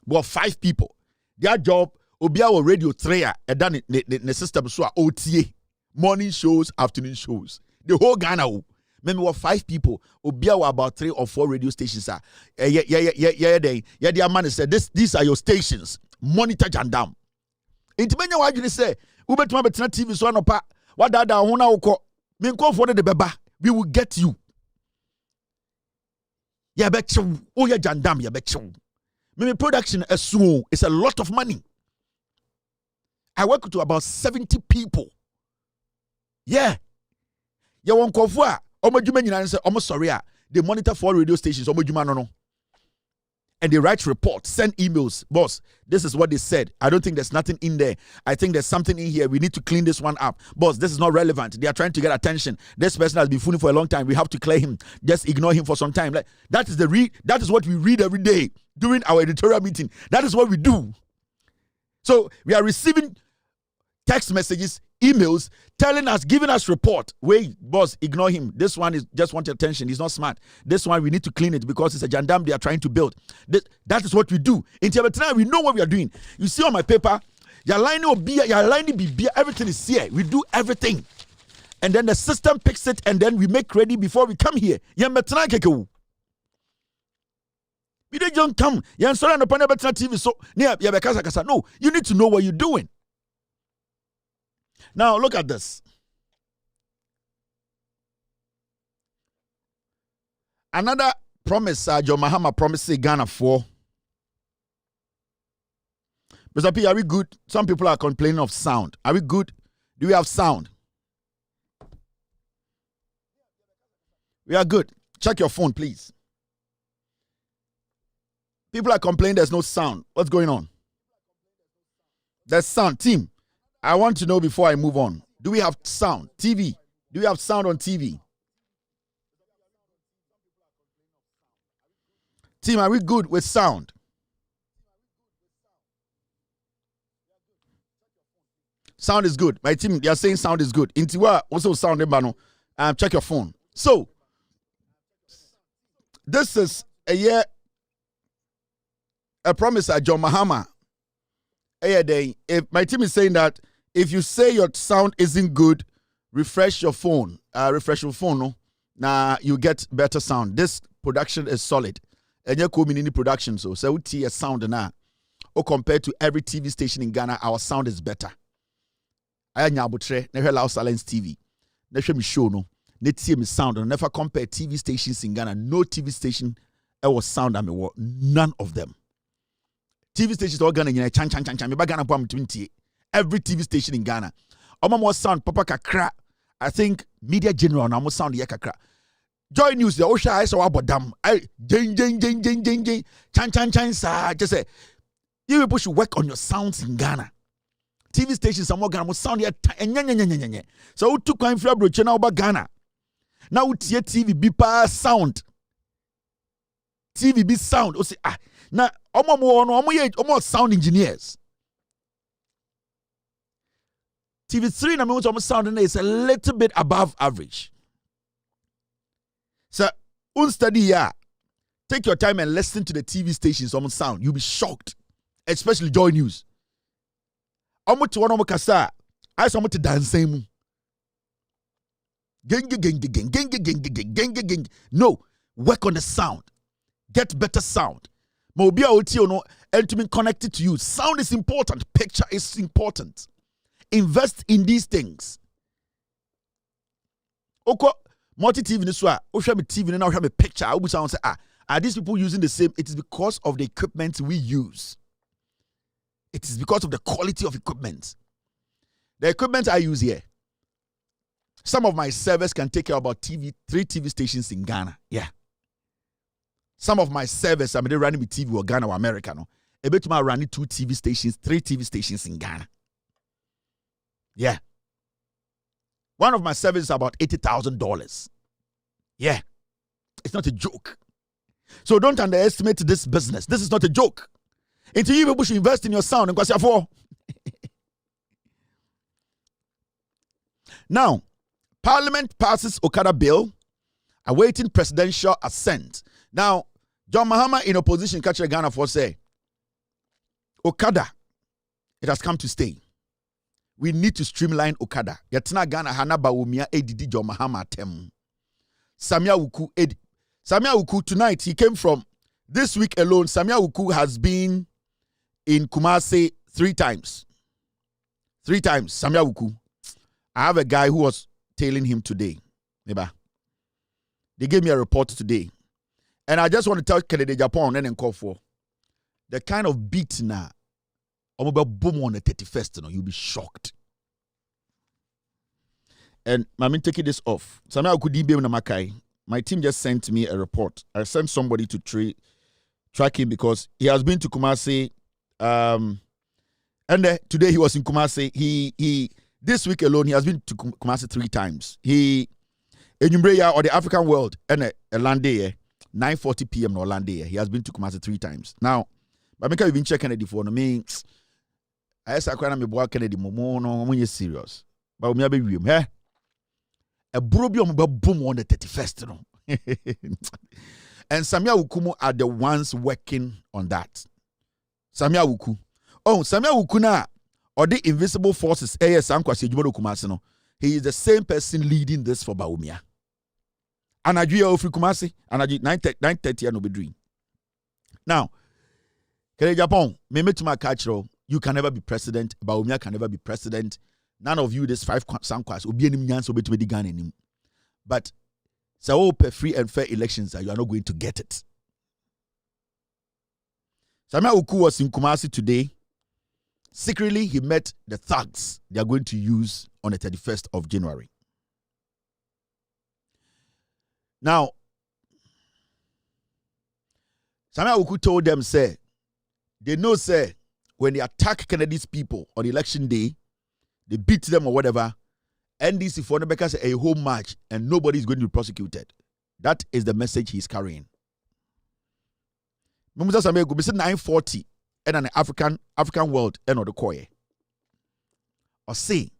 But 5 people. Their job obi our radio 3 and done the system so OTA. Morning shows, afternoon shows. The whole Ghana. Maybe we 5 people. Obi our about 3 or 4 radio stations are. Their man said these are your stations. Monitor Jandam. Intimenya wajuni say ubetuma betina TV so anopa. What that hona uko. Minko for the beba. We will get you. Ya betchu. Oh ya Jandam ya betchu. Maybe production is a lot of money. I work to about 70 people. Yeah. Ya won kofua. Omo juma nyina say omo sorry a. They monitor 4 radio stations omo juma no. And they write reports, send emails. Boss, this is what they said. I don't think there's nothing in there. I think there's something in here. We need to clean this one up. Boss, this is not relevant. They are trying to get attention. This person has been fooling for a long time. We have to clear him. Just ignore him for some time. Like, that is what we read every day during our editorial meeting. That is what we do. So we are receiving text messages, emails, telling us, giving us report. Wait, boss, ignore him. This one is just want attention. He's not smart. This one, we need to clean it because it's a Jandam they are trying to build. That is what we do. In Tiabetina, we know what we are doing. You see on my paper, your line will be, your line will be, everything is here. We do everything. And then the system picks it and then we make ready before we come here. We don't come. You're sorry on the TV. So, no, you need to know what you're doing. Now, look at this. Another promise John Mahama promised Ghana for. Mr. P, are we good? Some people are complaining of sound. Are we good? Do we have sound? We are good. Check your phone, please. People are complaining there's no sound. What's going on? There's sound. Team, I want to know before I move on. Do we have sound? TV, Do you have sound on TV? Team, are we good with sound? Sound is good. My team, they are saying sound is good. Intiwa also sound ebano. Check your phone. So, this is a promise at John Mahama. If my team is saying that if you say your sound isn't good, refresh your phone. No? Now you get better sound. This production is solid. And you're community production. So we see a sound now. Or compared to every TV station in Ghana, our sound is better. I never allow silence TV. Never me show no. Let's see me sound. I never compare TV stations in Ghana. No TV station ever sound at me. None of them. TV stations all Ghana. Chan. Me Ghana 20. Every TV station in Ghana. More sound. Papa kakra. I think Media General now more sound kakra. Joy News. The Osha I saw about them. Jing. Chan. Sa. Just say you people should work on your sounds in Ghana. TV stations some more Ghana must sound here. So who took time for a channel about Ghana? Now we see TV be sound. TV be sound. O say now almost sound engineers. TV3 na me almost sound is a little bit above average. So study here. Take your time and listen to the TV stations almost sound. You'll be shocked, especially Joy News. Almost one of kasa. I saw to dance same. Gang. No, work on the sound. Get better sound. Mobile OT no and to be connected to you. Sound is important. Picture is important. Invest in these things. Oko multi TV ni so o hwe me TV na hwe me picture. I will sound say are these people using the same? It is because of the equipment we use. It is because of the quality of equipment. The equipment I use here. Some of my servers can take care of about 3 TV stations in Ghana. Yeah. Some of my servers, I mean, running with TV or Ghana or America. No, a bit more running 2 TV stations, 3 TV stations in Ghana. Yeah. One of my servers is about $80,000. Yeah. It's not a joke. So don't underestimate this business. This is not a joke. Until you people should invest in your sound and for. Now, Parliament passes Okada bill, awaiting presidential assent. Now, John Mahama in opposition, catch Ghana for say, Okada, it has come to stay. We need to streamline Okada. Yatina Ghana Hana Bawumia Edidi John Mahama tem. Samia Uku tonight, he came from this week alone. Samia Uku has been in Kumasi 3 times. 3 times, Samia Uku. I have a guy who was tailing him today. Neighbor. They gave me a report today. And I just want to tell Kennedy Japan and then call for the kind of beat now. I'm about boom on the 31st. You'll be shocked. And I'm taking this off. Samia Uku DB Namakai. My team just sent me a report. I sent somebody to track him because he has been to Kumasi. And today he was in Kumasi. He this week alone he has been to Kumasi 3 times. He in Umbreya or the African world and a land day 9:40 p.m. no land day. He has been to Kumasi 3 times. Now, but make even check Kennedy for no me. I said I me boy Kennedy momo no when you serious. But me be wiem he. A brobium boom on the 31st no. And Samia Ukumu are the ones working on that. Samia Uku. Oh, Samia Uku na or the invisible forces ASM kwase Jumado Kumasi no. He is the same person leading this for Baumia. Anadria Ofri Kumasi, Anadri 9:30 and be doing. Now, Kere Japan, me to my culture, you can never be president, Baumia can never be president. None of you, this 5 sankwas, will be any nyans obey to the gun in him. But so free and fair elections, you are not going to get it. Samia Uku was in Kumasi today. Secretly, he met the thugs they are going to use on the 31st of January. Now, Samia Uku told them, say, they know, say, when they attack Kennedy's people on election day, they beat them or whatever, NDC for because a home match and nobody is going to be prosecuted. That is the message he's carrying. Mumusa Samia go be 940 and an African world and the koye. Or see.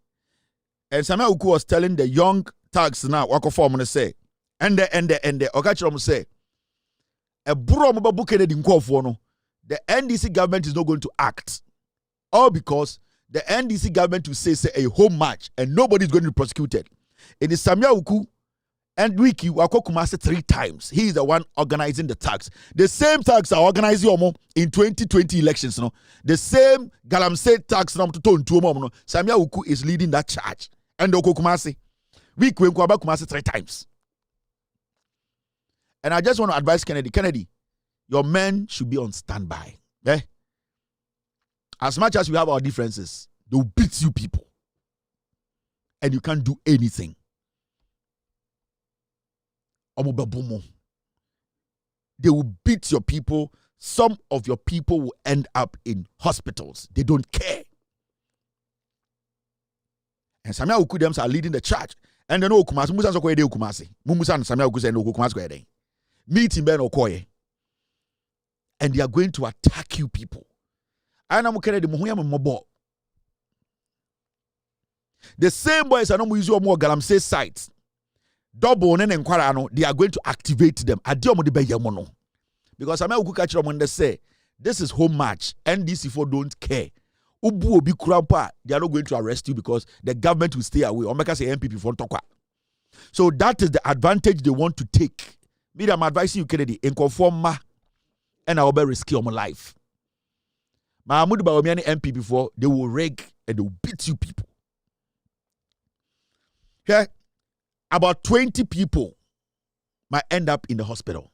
And Samia Uku was telling the young thugs now, wako form and say, and the Okachrom say, a bro mobabukede in no. The NDC government is not going to act. All because the NDC government will say a home match and nobody is going to be prosecuted. It is Samia Uku and Wiki Wako Kumasi 3 times. He is the one organizing the tax. The same tax are organizing in 2020 elections. No? The same Galamsey tax to Samia Uku is leading that charge. And Oko Kumasi. Wiki Wako Kumasi 3 times. And I just want to advise Kennedy, your men should be on standby. Eh? As much as we have our differences, they will beat you people. And you can't do anything. They will beat your people. Some of your people will end up in hospitals. They don't care. And Samia Ukudems are leading the charge. And then Okumasi, Musa so kwede Okumasi. Mumusa and Samia Uku say no Okumasi kwede. Meeting Ben Okoye. And they are going to attack you people. The same boys are not use your more Galamsey sites. Double and Kwarano, they are going to activate them. Because I'm going catch them when they say this is home match. NDC4 don't care. Ubu obi krampa, they are not going to arrest you because the government will stay away. Or make us a MPP for Tokwa. So that is the advantage they want to take. Me, I'm advising you, Kennedy, in conform ma, and I'll be risky on my life. Mahmoud Bawumia MP before, they will rig and they will beat you people. Okay? About 20 people might end up in the hospital.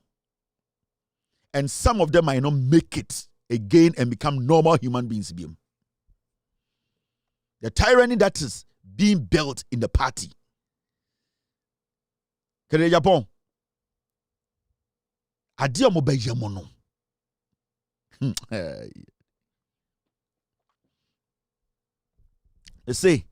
And some of them might not make it again and become normal human beings. The tyranny that is being built in the party. Kere Japan. Adia mo be yemono. They say,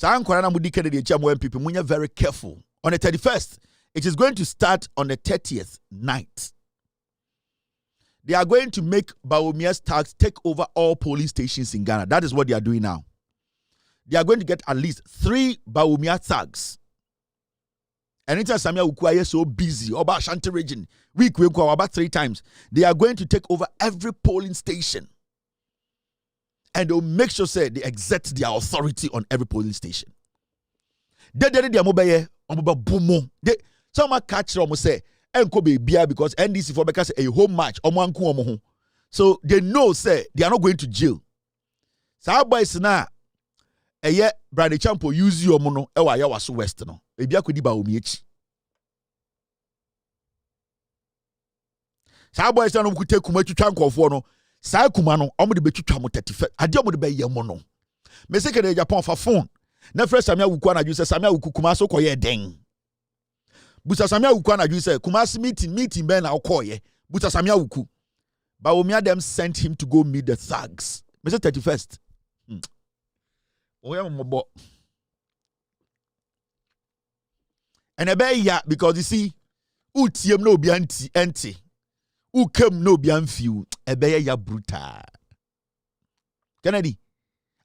Munya very careful. On the 31st, it is going to start on the 30th night. They are going to make Bawumia's tax take over all police stations in Ghana. That is what they are doing now. They are going to get at least 3 Bawumia tags. Anytime Samia Ukwaye so busy about Ashanti region, week about 3 times, they are going to take over every polling station. And they'll make sure say they exert their authority on every polling station. Some catch them say enko be bia because NDC for because a home match so they know say they are not going to jail. Sa boys na eye Brady Champo use you no e wa ya so west no e bia kodi ba omi echi. Sa boys na no ku take kuma twitwa nkofo no sa kuma no omo de betwitwa mo 35 ade omo de be ye mo no me se ke de Japan fa phone na fresh Samia Wuku na ju se Samia Wuku kuma so koye den busa Samia Wuku na ju se kuma meeting ben na okoye busa Samia Wuku ba omia them sent him to go meet the thugs me se 31st oya mo bo and e be ya because you see utiem na obi anti ukem no bi amfiu ebeye ya brutal Kennedy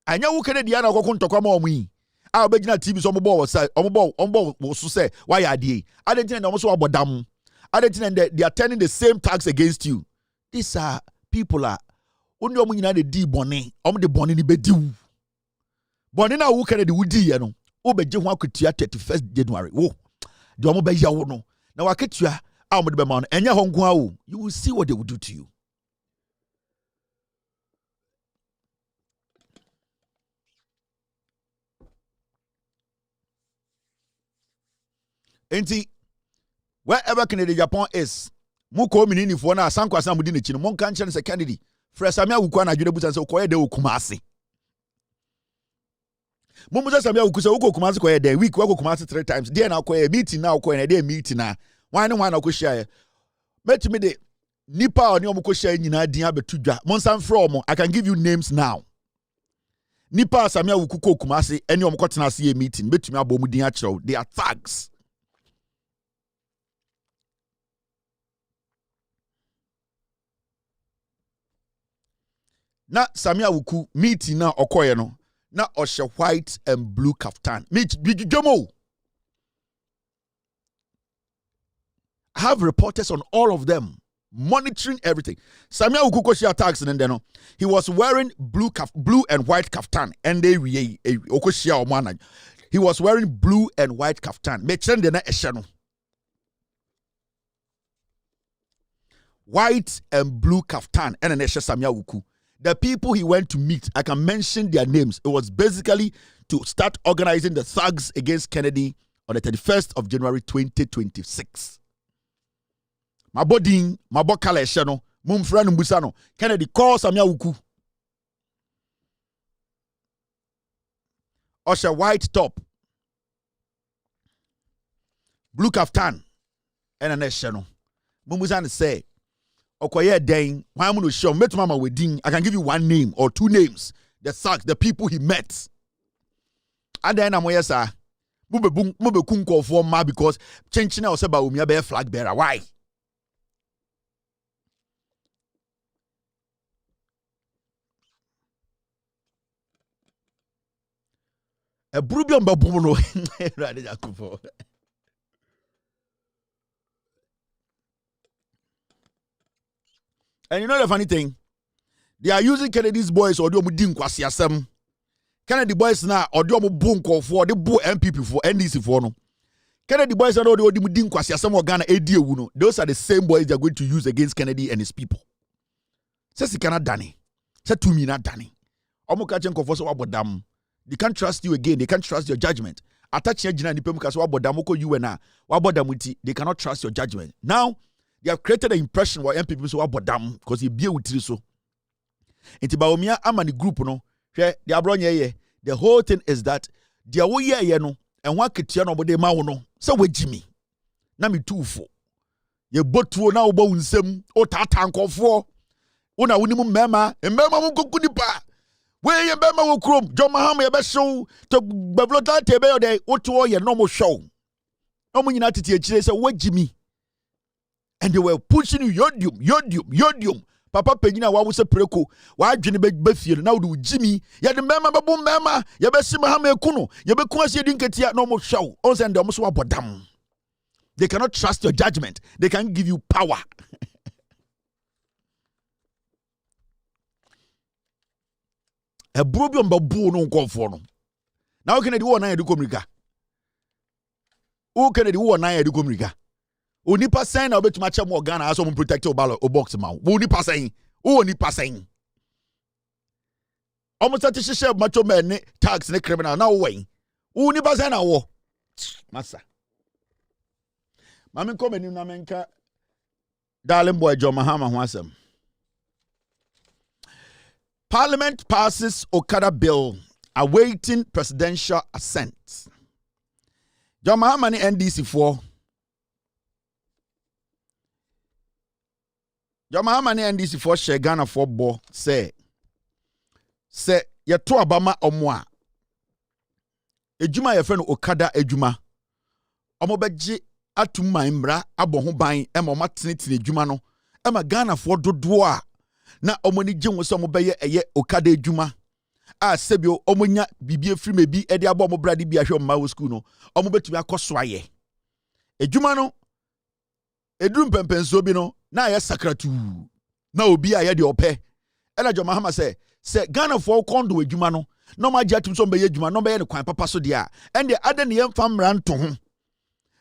anya wo Kennedy ana okoko ntokwa ma omu a obegina TV so ombo so say why ade adentin na omo so abodam adentin they are turning the same tax against you. These are people are only omo nyina de di bone omo de bone ni bedi wu bone na wo Kennedy wudi ye no obeje ho akotua 31st January wo de omo be ya wo no na waketua you will see what they will do to you. Enti, wherever Kennedy Japan is, muko minini for na sankwa sa mudi ne chino mon kan chen se Kennedy fresh Samia Wuku na dwede busa se koye de Kumasi. Mumuza Samia Wuku se uko Kumasi koye de week wako Kumasi 3 times. Dey na koye meeting na koye na dey meeting na why no ko share met me de nipa oni omo ko share nyina din abetu dwa monsan from I can give you names now. Nipa Samia Wukuko Kumasi, any of Kotanasi meeting, between Abomudiacho, they are thugs. Na Samia Wuku meeting na Okoyeno, na Osha white and blue kaftan. Meet Bijujomo. I have reporters on all of them. Monitoring everything. Samia Ukukoshi attacks and then he was wearing blue and white kaftan. And he was wearing blue and white kaftan. White and blue kaftan. And then Samia Uku. The people he went to meet, I can mention their names. It was basically to start organizing the thugs against Kennedy on the 31st of January 2026. My body, my bokale shano, mumfranu mbusano. Kennedy call Samia Uku. Osha white top, blue kaftan, and an shano. Mumuzan say, Okoye dang, why am I show? Met mama wedding. I can give you one name or two names. The thugs, the people he met. And then I'm sir. Mube kunko for ma because chenchina was about umia be flag bearer. Why? A brubion babuno. And you know the funny thing? They are using Kennedy's boys or Diomudin Kwasiasem. Kennedy boys now or Diomu Bunko for the Bo MPP for NDC for no. Kennedy boys are the Odimudin Kwasiasem or Ghana AD Uno. Those are the same boys they are going to use against Kennedy and his people. Says he cannot Danny. Said to me not Danny. Omokachenko for so abodam. They can't trust you again. They can't trust your judgment. Attach your jina ni pemuka so abodamoko you na wabodamuti. They cannot trust your judgment. Now they have created an impression where MPP so abodam because he be with so. Inti baomia amani group no. The whole thing is that dia wo ye no and one ketia no bode ma wo no. So we Jimmy. Na me too for. Ye botuo na obo unsem o tata nkofo. Una wonimu mema, mema mo kokunipa. Where ye bema wo krom, John Mahama ye be show to bevlota tebe yo de oto ye no mo show. No mo nyina tete akire say we Jimmy. And they were pushing you yodium. Papa Pegina wa wuse preko wa adwene be fie na wo Jimmy ye de mema babu mema ye be si Mahama ekuno ye be ku ase dinketia no mo show. On send them so abodam. They cannot trust your judgment. They can give you power. A brobium babu no nkofo no. Now Kennedy wo na edu komunika. O Kennedy wo na edu komunika. Onipa sen na obetuma che mo Ghana aso mo protect o box ma. Wo nipa sen. O nipa sen. Almost at the macho men tax ne criminal now way. O nipa sen na wo. Massa. Mami come ni na menka darling boy John Mahama ho asem. Parliament passes Okada bill awaiting presidential assent. John Mahama ni NDC for John Mahama ni NDC for share Ghana for bo say ye to abama omo a ejuma ye fe no Okada ejuma omo beje atum manbra abɔ ho ban e ma omatenetene ejuma no e ma Ghana for dodo a na omoni gye wo so mo beye eye Okada ejuma a sebio omonya bibie firi mebi e de abɔ mo brade bi ahwe ma wo school no omo betumi akoso aye ejuma no eduru pempenso bi no na ye sakratu na obi aye de opɛ ela John Mahama se Ghana for kondo ejuma no no ma gye atum so beye ejuma no beye ne kwan papa so de a ende ade ne yemfa mra nto ho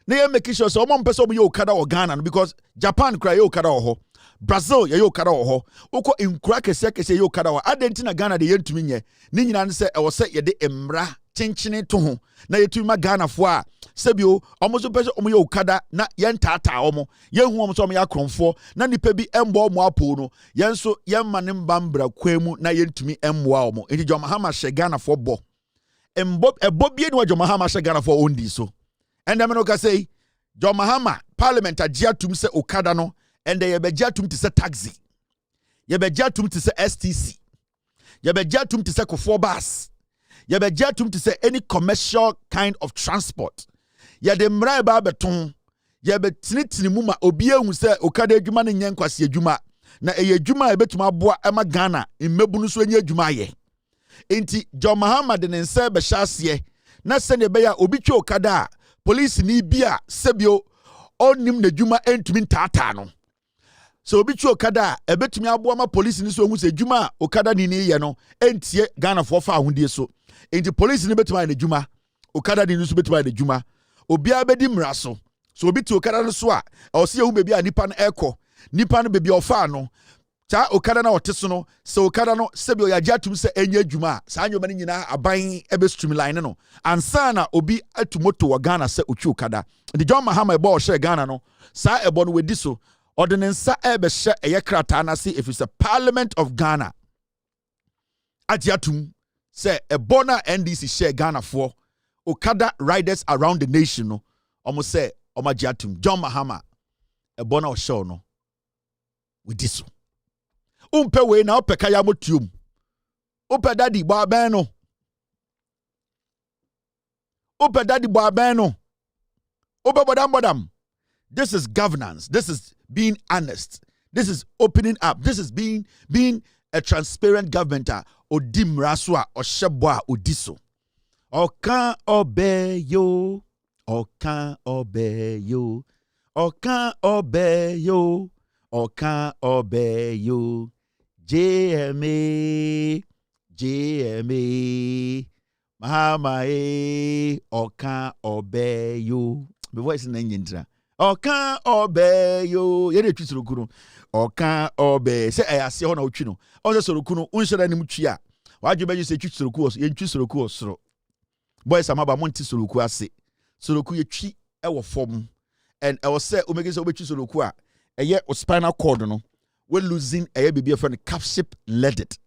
na ye make sure so omo mpɛ so mo ye Okada o Ghana no because Japan cry ye Okada o ho Brazil ye Okada o ho ukɔ nkura kese ye Okada o ade na Ghana de yentumi nye ni nyina ne se e wo se ye de emra chenchene to ho na yetumi ma Ghana fo a sebio omo so pɛ so omo ye Okada na yentata omo ye hu omo so omo ya kronfo na nipa bi embo omo apo no yenso yemma ne mbambra kwemu na yentumi emmoa omo enti John Mahama hye Ghana fo bo ebo bie ni John Mahama hye Ghana fo ondi so and I'm not say John Mahama Parliament agiatum se Okada no and they begiatum to say taxi. Ye begiatum to say STC. Ye begiatum to say Kofo bus. ye be jatum to say any commercial kind of transport ye de mra ba beton ye be tinitini mu ma obi ehu say Okada adwuma ne nyen kwase adwuma na eye adwuma e betuma aboa ema Ghana mmebunu so enye adwuma ye enti John Mahama de nse be hyase na se ne be ya obi twa Okada police ni bia sebio onim na adwuma entumi ntata no so obi twa Okada e betumi aboa ma police ni so ehu se adwuma Okada ni ye no entie Ghana for fa ahudie so enti police ni betuma na adwuma Okada ni so betuma na adwuma obi abedi mra so obi ti Okada no so a o se ehu bebi a nipa no ekọ nipa no bebi ofa no ta Okada na oteso no se Okada no sebio ya jatum se enye adwuma sa anyoma ni nyina aban ebe streamline no ansa na obi atumoto wa Ghana se otwi Okada the John Mahama ebo o share Ghana no sa ebo no wedi so ordinance ebe hye eye krata na se if it's a Parliament of Ghana atiatum se ebo na NDC share Ghana for Okada riders around the nation no almost say omajiatum John Mahama ebo na o show no wedi so umpe we na opeka ya motium upe daddy bo aben no upe daddy bo aben no upe bodam this is governance, this is being honest, this is opening up, this is being a transparent government odim raswa o shebwa odiso okan obeyo okan obeyo okan obeyo okan obeyo JMA Mahama okan obeyo the voice in English okan obeyo ye de twisoro no okan obe se ayase ho na otwi no o se soro ku no unhyira nim twi a wadwe be se twisoro ku ye twisoro ku osoro boys amaba monti soro ku ase soro ku ye twi e wo fom and I was say o make se obetwi soro ku a eye o spinal cord no we losing eye bibi e friend capship leaded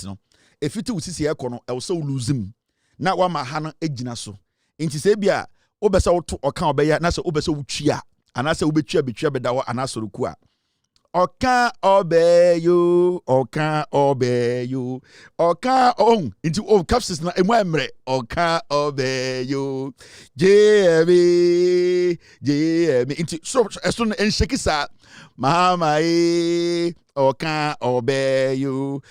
no if it usisi e kono e so losing na wa ma ha no agina so nti se bia obesa woto oka obeya na se obesa wutwia ana se obetwia betwia bedawo ana soroku a oka obeyo oka on nti o capsules na emu emre oka obeyo jm nti so eso no enshekisa Mahama oka obeyo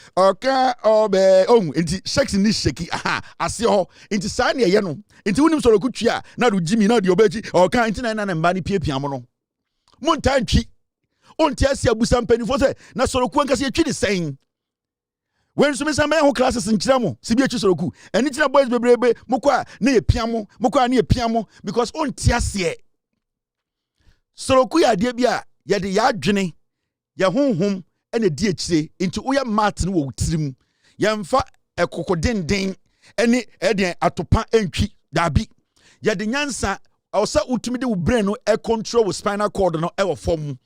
on nti shakes ni sheki aha ase ho nti sa ne ye no nti wonim soroku twia na do jimi na de obeji oka nti na mba ni piapia mo no montantwi onti asia abusa mpanifo se na soroku ankase yetwi ne sen when so me say ho classes nkira mo sibi etwi soroku eni tina boys bebrebe mokwa na ye piamo because onti asia soroku ya de bia ye de ya adwene ye honhom ene di ekire nti uya mat no wo tirim ye mfa ekokodenden ene eden atopa entwi dabi ye de nyansa awsa utumi de wo brain no e control wo spinal cord no e wo fom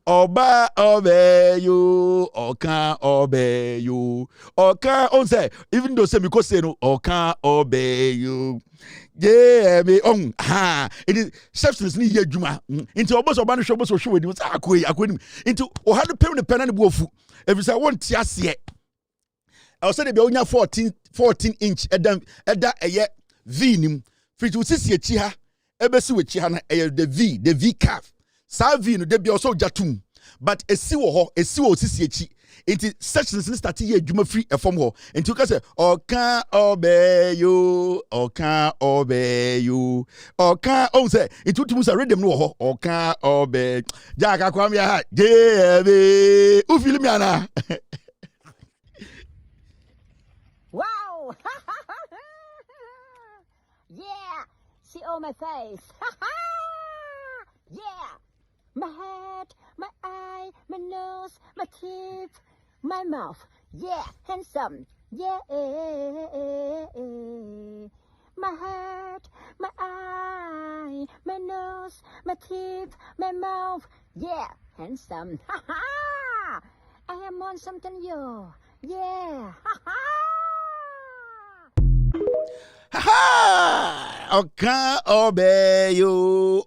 Oba obeyo oka obeyo oka on say even though say me ko say no oka obeyo me on ha it is substance ni ye adwuma into obo so ba no hwe so hwe weni say akoni into o ha do pem ne pena ne bofu every say won ti ase I say dey be onya 14 inch eda eye v nim fit usisi echi ha ebesi wechi ha na eye the v calf Savi no debi also jatum but esi wo osisi echi enti sections ni start ye adwuma free efom ho enti you can say oka obeyo on say enti utumu say rhythm no ho oka obe jaka kwam ya ha jebe u film ya na wow yeah see on my face yeah my head, my eye, my nose, my teeth, my mouth. Yeah, handsome. Yeah. My head, my eye, my nose, my teeth, my mouth. Yeah, handsome. Ha ha! I am on something new. Yeah. Ha ha! Ha! Oka obeyo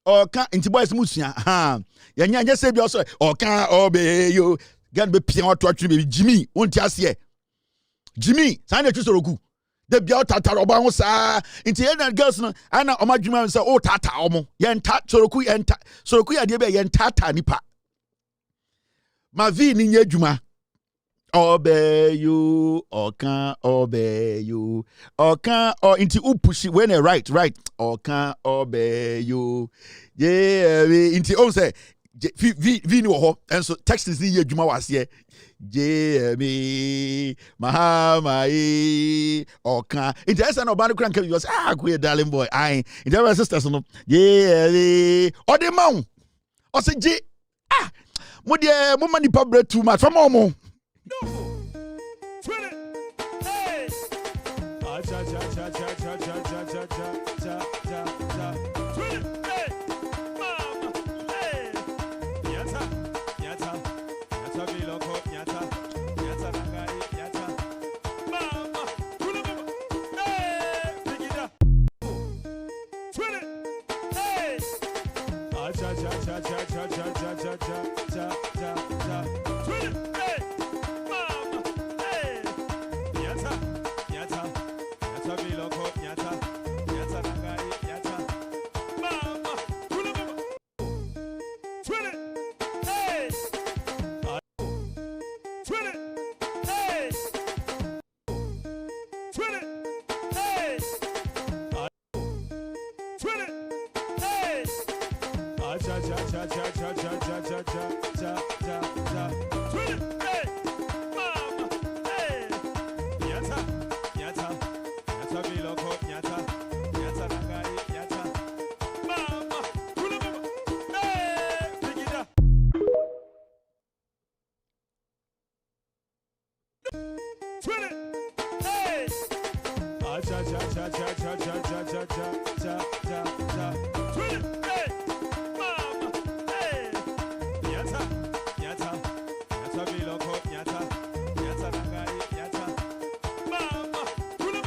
oka inti boys musua ha yanya se bi also oka obeyo gan be pia to atwe be Jimmy wonti ase Jimmy, Sanya Chisoroku. The Biao Tata Obama sa into the girls no ana omadwuma say oh tata omo yen ta Soroku enta Soroku ya de be yen tata nipa. Ma vi ni nyadwuma. Obey you, okan obey you, okan or into upushi when a right, okan obey you, yeah, into on say vi no ho, and so text is ni juma was here, Jamie, Mahama, okan. Into esa no banu kran you was queer darling boy, I in the sisters no, yeah, or the mount, or say J Mudia, mumani public too much from Momo.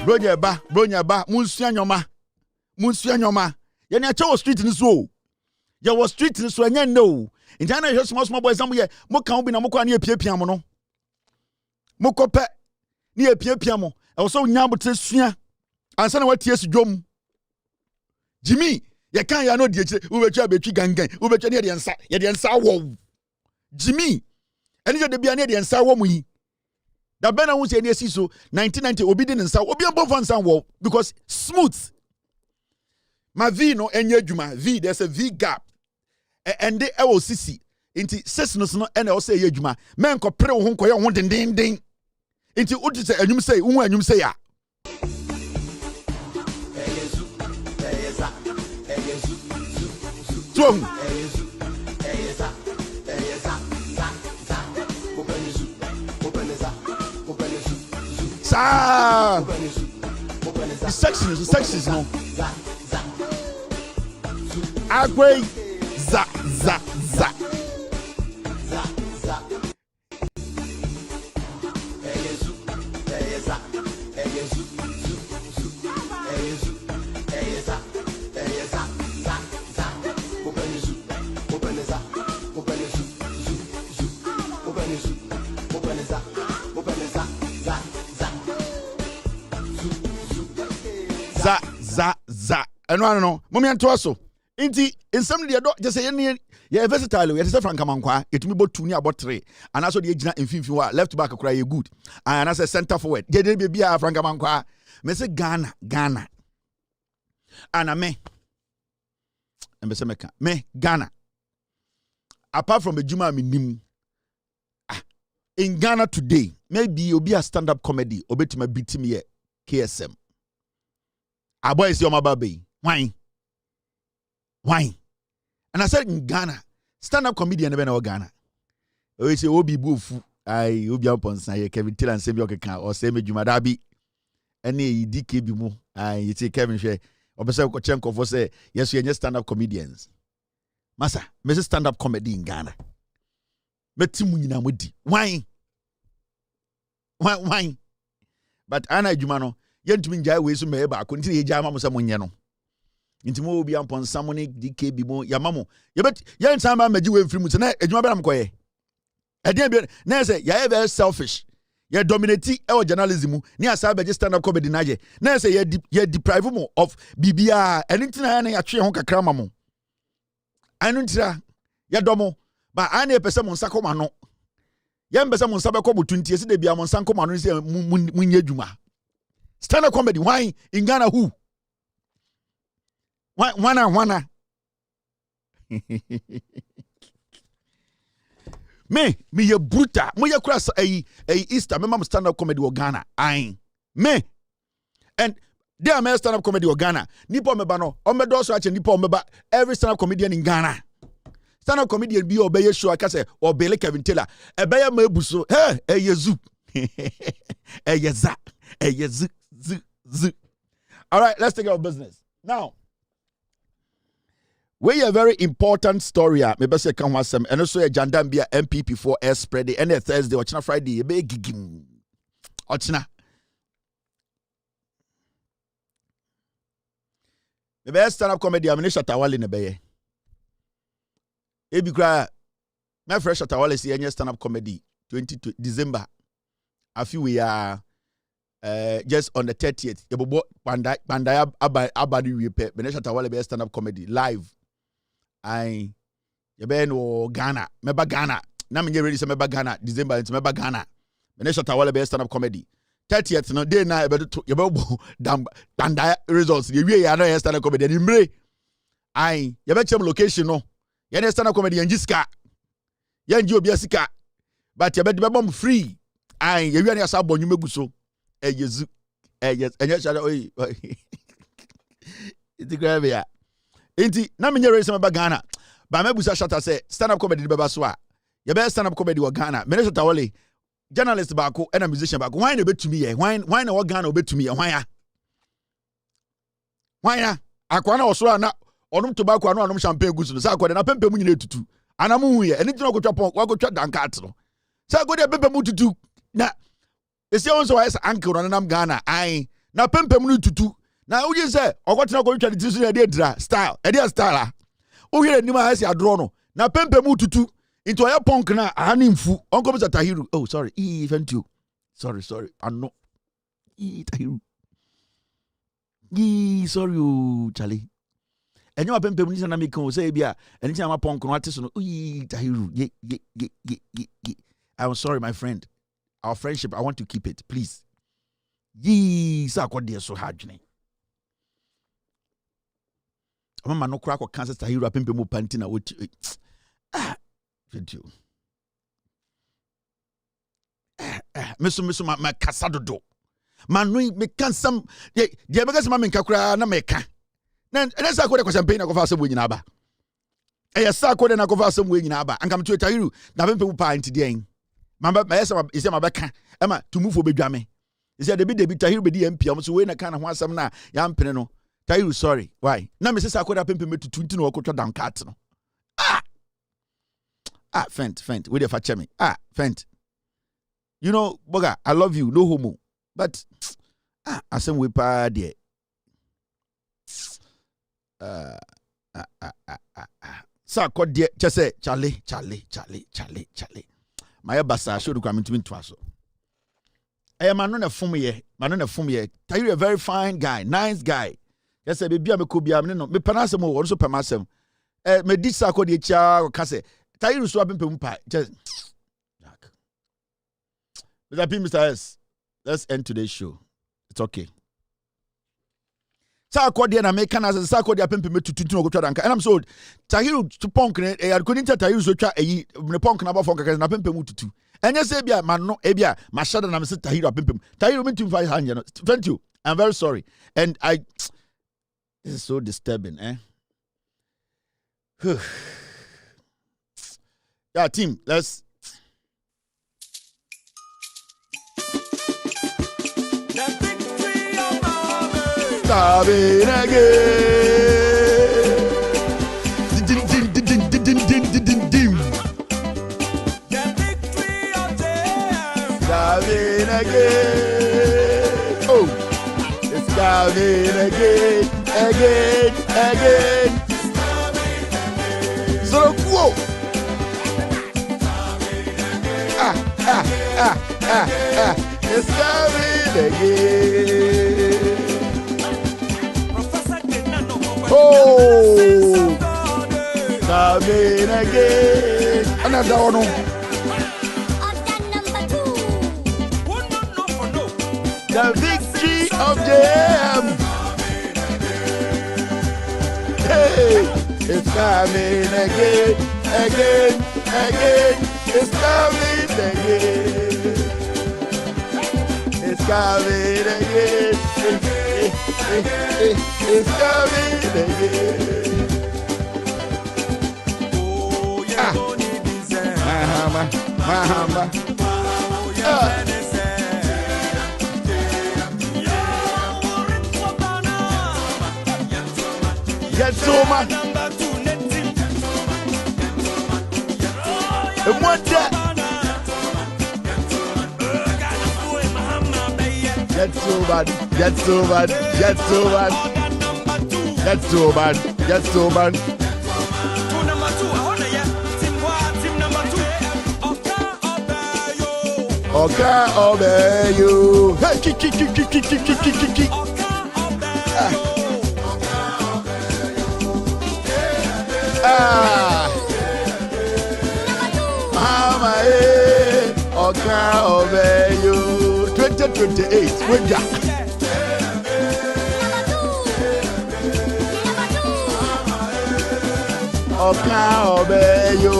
Bronya ba, Munsua nyoma. Yene acho street ni so. Ya was street ni so anya no. Injana hwe small boys am ye, mo kan obi na mo kwa na epiapia mo no. Mo kope na epiapia mo. E wo so nya botre sua. Ansa na watie su dwom. Jimmy, ye kan ya no die kire, wo betwa betwi gangan, wo betwa ne ye de nsa wo. Jimmy, eni je de bia ne de nsa wo mu yi. Da bena who say near so 1990 obedient and sa obi above fan wall because smooth. Ma V no enye juma V there's a V gap. And they LCC into sessions no and also ye juma. Men ko pre wo ho ye ho den. Into uti say enyum say wo enyum say ya. The sections no. Agwe za. Za. No. Mommy antoaso. Inti in some the just say ye versatile we say franka mankwa etumi bo 2 ni about 3 and also the gina infimfin wa left back kura ye good and as a center forward ye dey be a franka mankwa me say Ghana and me say me Ghana apart from ejuma me nim in Ghana today maybe obi a stand up comedy obetima beat me here KSM aboy is your mababe why? And I said in Ghana, stand-up comedian never know Ghana. We say Obi Bufu, I Obi Amponsa, Kevin Till and Semi Okaka, or Semi Jumadabi, any DK Bimu, I say Kevin Shea, or Mr. Kochenko for say, yes, we are stand-up comedians. Massa, Mrs. Stand-up comedy in Ghana. Metimuna Mudi. Why? But Anna Jumano, Yentumin Jai Wisu Meba, continue Jama Musamunyano. Inti mo obi ampon samone DK bi mo yamamo yebet yen sama maji we mfiri mu se na adwuma bela mkoye eden bi na say ya very selfish ye dominate our journalism ni asabe just stand up comedy na ye na say ye deprive mo of bibia anything na ya twe ho kakra ma mo anu ntira ye domo ba ane pese mo nsako ma no ye mbese mo nsabe ko butuntie se de bia mo nsanko ma no se munye adwuma stand up comedy why in Ghana who wana me ye bruta mo ye kura Easter me mam stand up comedy o Ghana me and there am stand up comedy o Ghana nipo me ba no o me do so ache nipo me ba every stand up comedian in Ghana stand up comedian bi obeye show aka say obele Kevin Taylor ebeye ma ebuso eyezu eyezu z. All right, let's take our business now. We a very important story. Me be say kan wasem and also a Jandambia MPP for air spread the and Thursday or Friday e be gigim ochina me be stand up comedy am ne Shatawale ne be ye e bi kra my fresh Shatawale see any stand up comedy 20 December afi we are just on the 30th ye bobo pandai abadi we pe me Shatawale be stand up comedy live I yebe no Ghana meba Ghana na me ready say meba Ghana December into meba Ghana me ne Shatawale be stand up comedy 30th no day na yebe danda results ye wie ya na stand up comedy ni mre ai yebe chem location no ye ne stand up comedy yanjiska yanji obi asika but yebe de bom free ai ye wie na asa bonyu meguso eyezu enye shara oi it grave ya enti na menye ready some Ghana ba mebusa shata say stand up comedy beba so a ye be stand up comedy wo Ghana me ne Shatawale journalist baako and a musician baako why na betumi ye why na wo Ghana obetumi ye why ya akwa na osoro na onum to baako anu onum champagne gusu say akwa na pempem nyina etutu anamu hu ye eni tino kotwa pon wakotwa dankat no say akwa de pempem tutu na esi won so why say uncle no nam Ghana ai na pempem no tutu na uji say okotena ko twa de tisu ya de dra style e de style a o hire ni ma asi adro no na pempem tutu into a punk na hanimfu onko Mr. Tahiru oh sorry thank you sorry ano Tahiru sorry Charlie enyo pempem ni na make o say bia eni ti ama punk no ate so no Tahiru ye I'm sorry my friend our friendship I want to keep it please sa akode so hadwene mama no kura ko cancer Tahiru pempem mo panti na what video meso ma kasado do manui me kan sam de be ma menka kura na meka na sa ko de ko champagne na ko fa asem nyina ba sa ko de na ko fa asem nyina aba anka me Tahiru na pempem pa anti den mamba ise ma beka ema tumufo bedwame ise de bi Tahiru be di MP am so we na kan na ho asem na ya mpene no Tahiru sorry why na me sa ko de pempem tutu nti no ko twa down cat no Fent. Wait for Chemi. Fent. You know, Boga, I love you, no homo. But I said we pa there. Sa ko there just say Charlie. My basa should come into twaso. I am man on a fum ye. Tahiru a very fine guy, nice guy. Just say baby am ko bia me no. Me panase mo also pamasem. Me di sa ko there cha ka say Tahiru so pempem pa just Mr. S, let's end today's show. It's okay. Sa akodi na make na sa akodi pempem tutu no go twa danka and I'm so Tahiru to punk I couldn't tell Tahiru so twa me punk na ba fon kaka na pempem tutu enya say bia ma no e bia ma shada na me say Tahiru pempem Tahiru me 25 hand thank you I'm very sorry and this is so disturbing Yeah, team, let's. Starving again. Starving again. Oh, it's starving again. So, whoa. It's coming again. Oh, coming again. Another one. The victory of JM. Hey, it's coming again, again, again. It's coming again. It's coming again. It's coming again. Mahama. Get to my what that? Get so bad, get so bad, get so bad, get so bad, get so bad. Oka obey you. Hey, ki. Mama, Oka obey you. 2028, with ya. Oka obey you.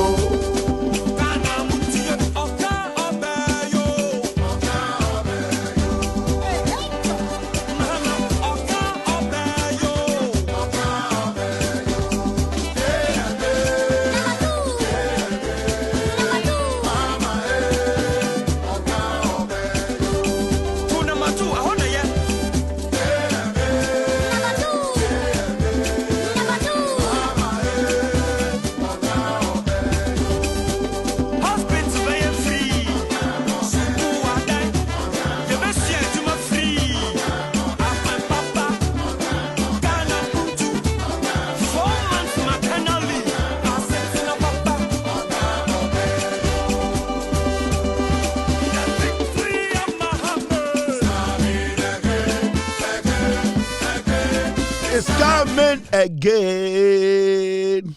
Coming again.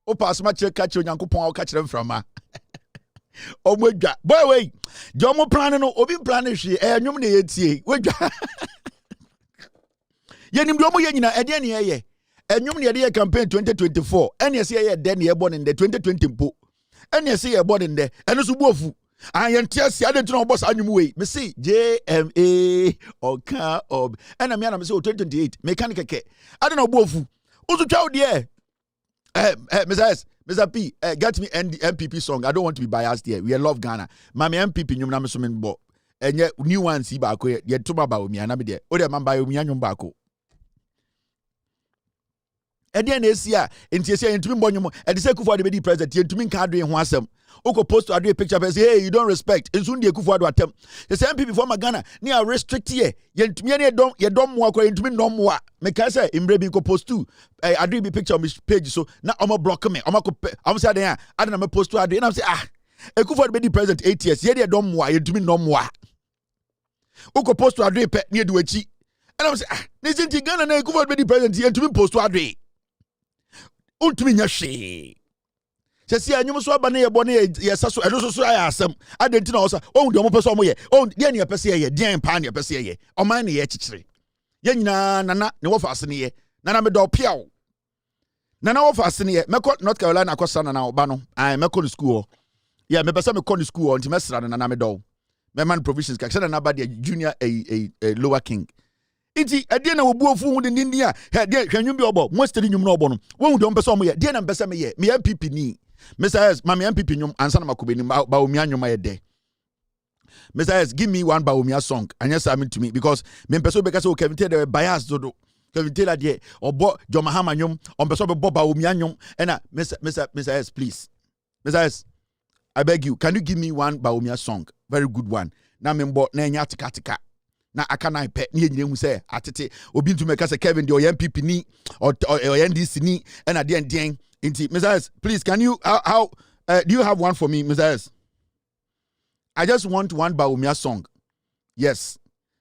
O pass my check catch you Yankupon catch them from ma. Oh my God. Boy, wait. Jomo planning no obi planning she nyum na yetie. Wait. Yenim domo yenina ede na ye. Nyum na ye campaign 2024. Ene se ye de na ye born in the 2020 mpo. Ene se ye born in the eno so buofu. Ayentia si ade tuna boss anyum we. Me see JMA Oka ob. Ena me na me say 2028 mechanic ke. Ade na obuofu. Uzu twa de Mr. P, get me MPP song. I don't want to be biased here. We love Ghana. Mami MPP nyum na me so men bo. Enye new one si ba ko ye tuma ba omi ana me de. O de man ba omi anyum ba ko. Ede na esi a enti esi entumi mbɔ nyum. Ede se Kufuor de be di president. Entumi nka adwe ho asem. Oko post to a picture and say, hey, you don't respect. And soon the Kufuor attempt. The same people from Ghana, they are restricted here. You don't more into me no more. Make I say, in Brebi ko post to I do be picture on my page. So now I'm a block me. I'm saying, I don't know, post to I do. And I'm saying, a Kufuor be the president 8 years. Yeah, they don't more. You do me no more. Oko post to a near do a chi. And I'm saying, this is Ghana and Kufuor be the president. You to me post to a day. Ultimate yashi. Sesi anyum so aba na ye bone ye saso edo so ya asem adenti na osa o de mo pese o mo ye o de ne pese ye den pa ne pese ye o man ne ye chichire ye nyina nana ne wo fa ase ne ye nana me do piawo nana wo fa ase ne ye meko North Carolina akosa nana oba no ai meko school yeah me pese me ko school nti mesra nana me do me man provisions ka se nana ba de junior a lower king iti ade na obu ofu hu de ni a de hwanwum bi obo most de nyum na obo no wo hu de pese o mo ye de na pese me ye me MPP ni Mr. S, Mami MPP nyum ansana makubeni baumia nyuma yede. Mr. S, give me one baumia song. And yes, I mean to me because me person because o Kevin Taylor bias dodo. Kevin Taylor die obo Jomahama nyum on person be baumia nyum. And Mr. S, please. Mr. S, I beg you, can you give me one baumia song? Very good one. Na membo na nya tika. Na aka na pe ni nyire hu say atete obi ntu meka say Kevin the MPP ni or NDC ni and at the end Mr. S, please, can you, do you have one for me, Mr. S? I just want one Baumia song. Yes.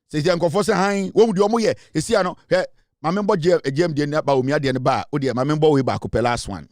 Say the uncle for say hi. What would you want? You see, I know. Hey, my member Jam the Baumia the bar. Oh dear, my member way back up the last one.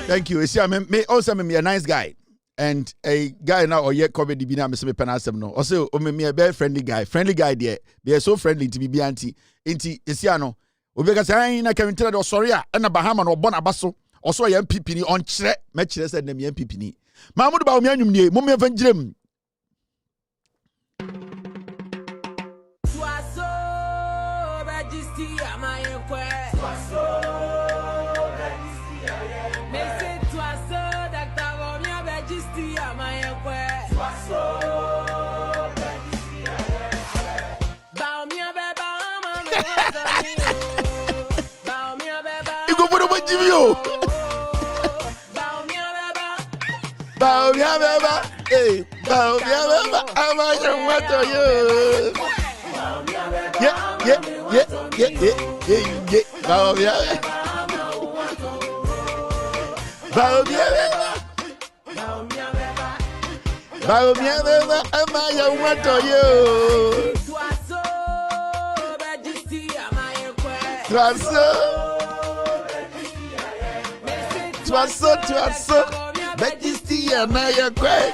Thank you. You see, me also me a nice guy. And a guy now or yet comedy be now me penasem no. Also me a very friendly guy. Friendly guy there. They are so friendly to be auntie. Inti you see ano. Obeka say na can tell sorry na Bahama no bon abaso. Also ya MPP ni on chere. Me chere said them MPP ni. Mahmoud ba o me anwum nie. Mo me evangelem. Bow ya beba, hey, bow ya beba, I'm what are you? Yeah, bow ya, bow ya beba, I'm what are you? Twaso. Majesty and I are great.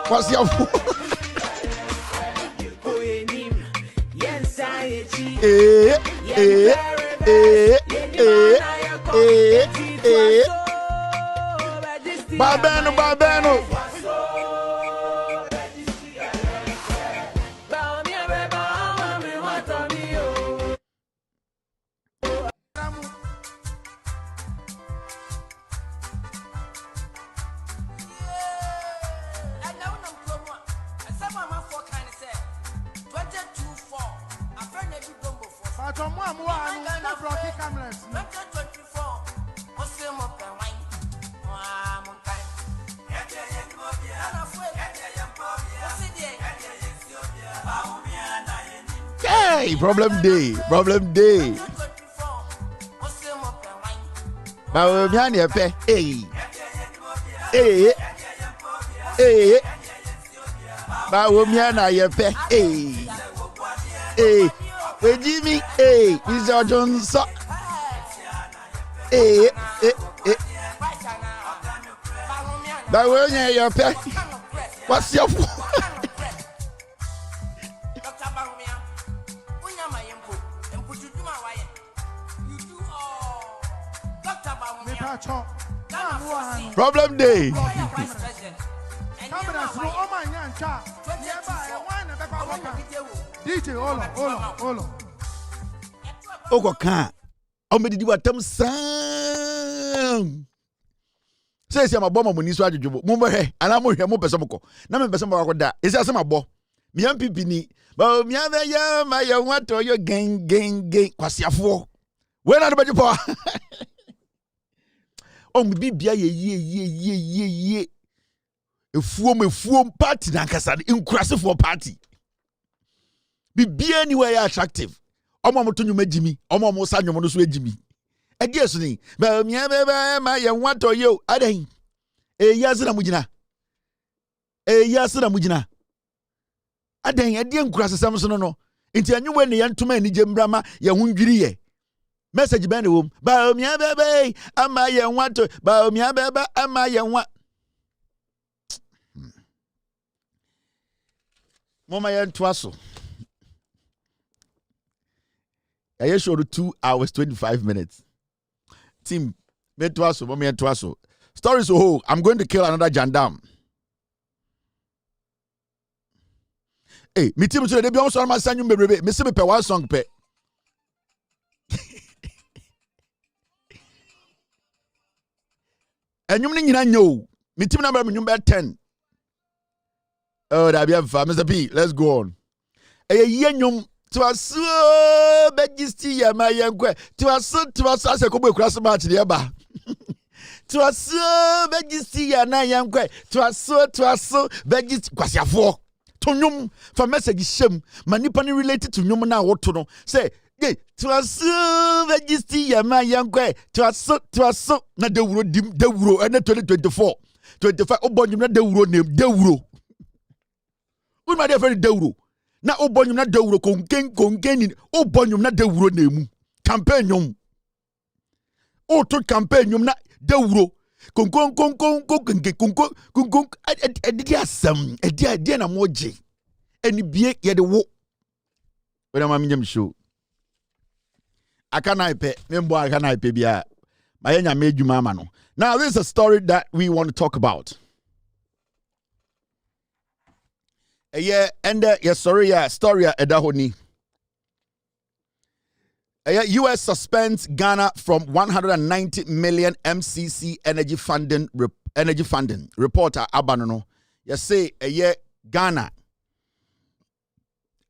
What's your Babano. Hey, problem day. Ba mi ani epe. Hey. Ba mi ana yepe. Hey. We Jimmy. Hey, Mr. Johnson. Hey. Ba we nya yepe. What's your problem day? DJ, hold on. Oko kan. Omedidi watam sam. Say my bomb money so adwobo. Mo hwe, ana mo hwe mo pese mko. Na me pese mko da. Esi ase mabo. Mi MPP ni. Ba mi aveya ma ye wato yo gang kwasiafo. We na do beji po. Bibia ye. Efuom party na nkasa nkurasefo party. Bibia anywhere attractive. Moto nyuma jimi, mo sa nyoma no so ejimi. Egeso ni, ba mi abeba ma ye nwato yo, adan. Yase na mugina. Adan ade nkurasesam so no. Enti anwuma ne yantuma ni jembrama ye hundwiri ye. Message bane wom. Ba mi abeba ama ye nwato, ba mi abeba ama ye nwa. Mama ye ntwaso. I showed 2 hours 25 minutes. Team, me twaso, mommy twaso. Story so whole. I'm going to kill another jandam. Hey, me team today. They be on so my son you me. Me see me pe one song pe. And you nyina nyo. Me team number me number 10. Oh, that be a Mr. P. Let's go on. Hey, yenyum. Twaso begisti ya mayenkwe twaso ase ko be kurase match de ba twaso begisti ya na yenkwe twaso begisti kwasiafo to nwum for message shem manipa ni related to nwum na woto no say ye twaso begisti ya mayenkwe twaso na dewuro ene 2024 25 obonjum na dewuro name dewuro unma dey very dewuro na obonyum na dawuro konken ni obonyum na dawuro na emu campaign nyum o to campaign nyum na dawuro konkon edidi asam edi na moje eni bie ye de wo we ma nyam show aka na ipe membo aka na ipe bia ma ye nya medwuma ama no. Now this is a story that we want to talk about. Story edahoni. US suspends Ghana from 190 million MCC energy funding reporter Abanono. Say Ghana.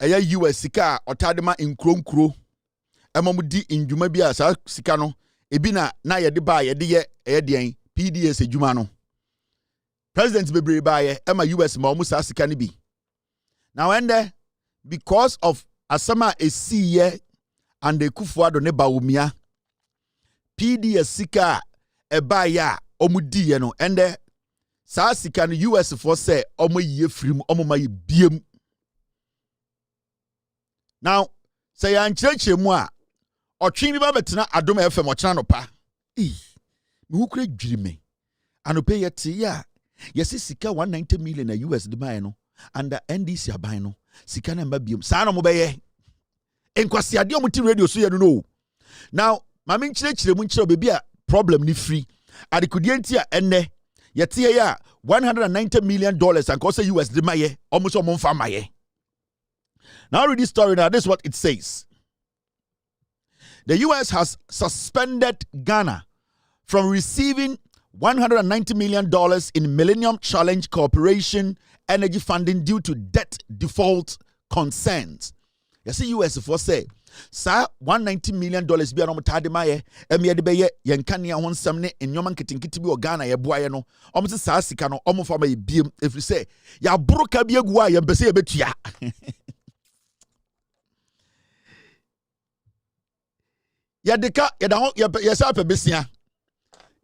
US sika otadema inkronkro. Emamudi injuma bia sa sika no ebina na yede ba yede ye PDS ejuma no. President bebre ba ye ema US ma omu sa sika ni bi. Now, because of Asama Esiye and the Kufuado Nebaumia, PDS Sika Ebaya Omudi Yeno, and Sasika and US for say Omo ye frim Omo biem. Now, say an church moi or Chimi Babetina Adom FM or Chanopa. Who could dream me? And pay yet, yeah. Yes, Sika 190 million a US demano. Under NDC abino sika na mbabium sana mo beye enkwasi ade omuti radio so ye no. Now mama nchire mu nchire bebi a problem ni free adekudie nti a enne yete ya $190 million and cause US de maye almost o monfa maye. Now read this story now. This is what it says. The US has suspended Ghana from receiving $190 million in Millennium Challenge Corporation energy funding due to debt default concerns. You see, US for say Sa $190 million bi anom tade maye eme de beye yenkane ho nsem ne enwoma nketinkiti bi Ghana ye boaye no omo se saa sika no omo fa ma ye biem efri se ya boro ka bi egu a ye mpese ye betua ya deka ya da ho ya sa pa besia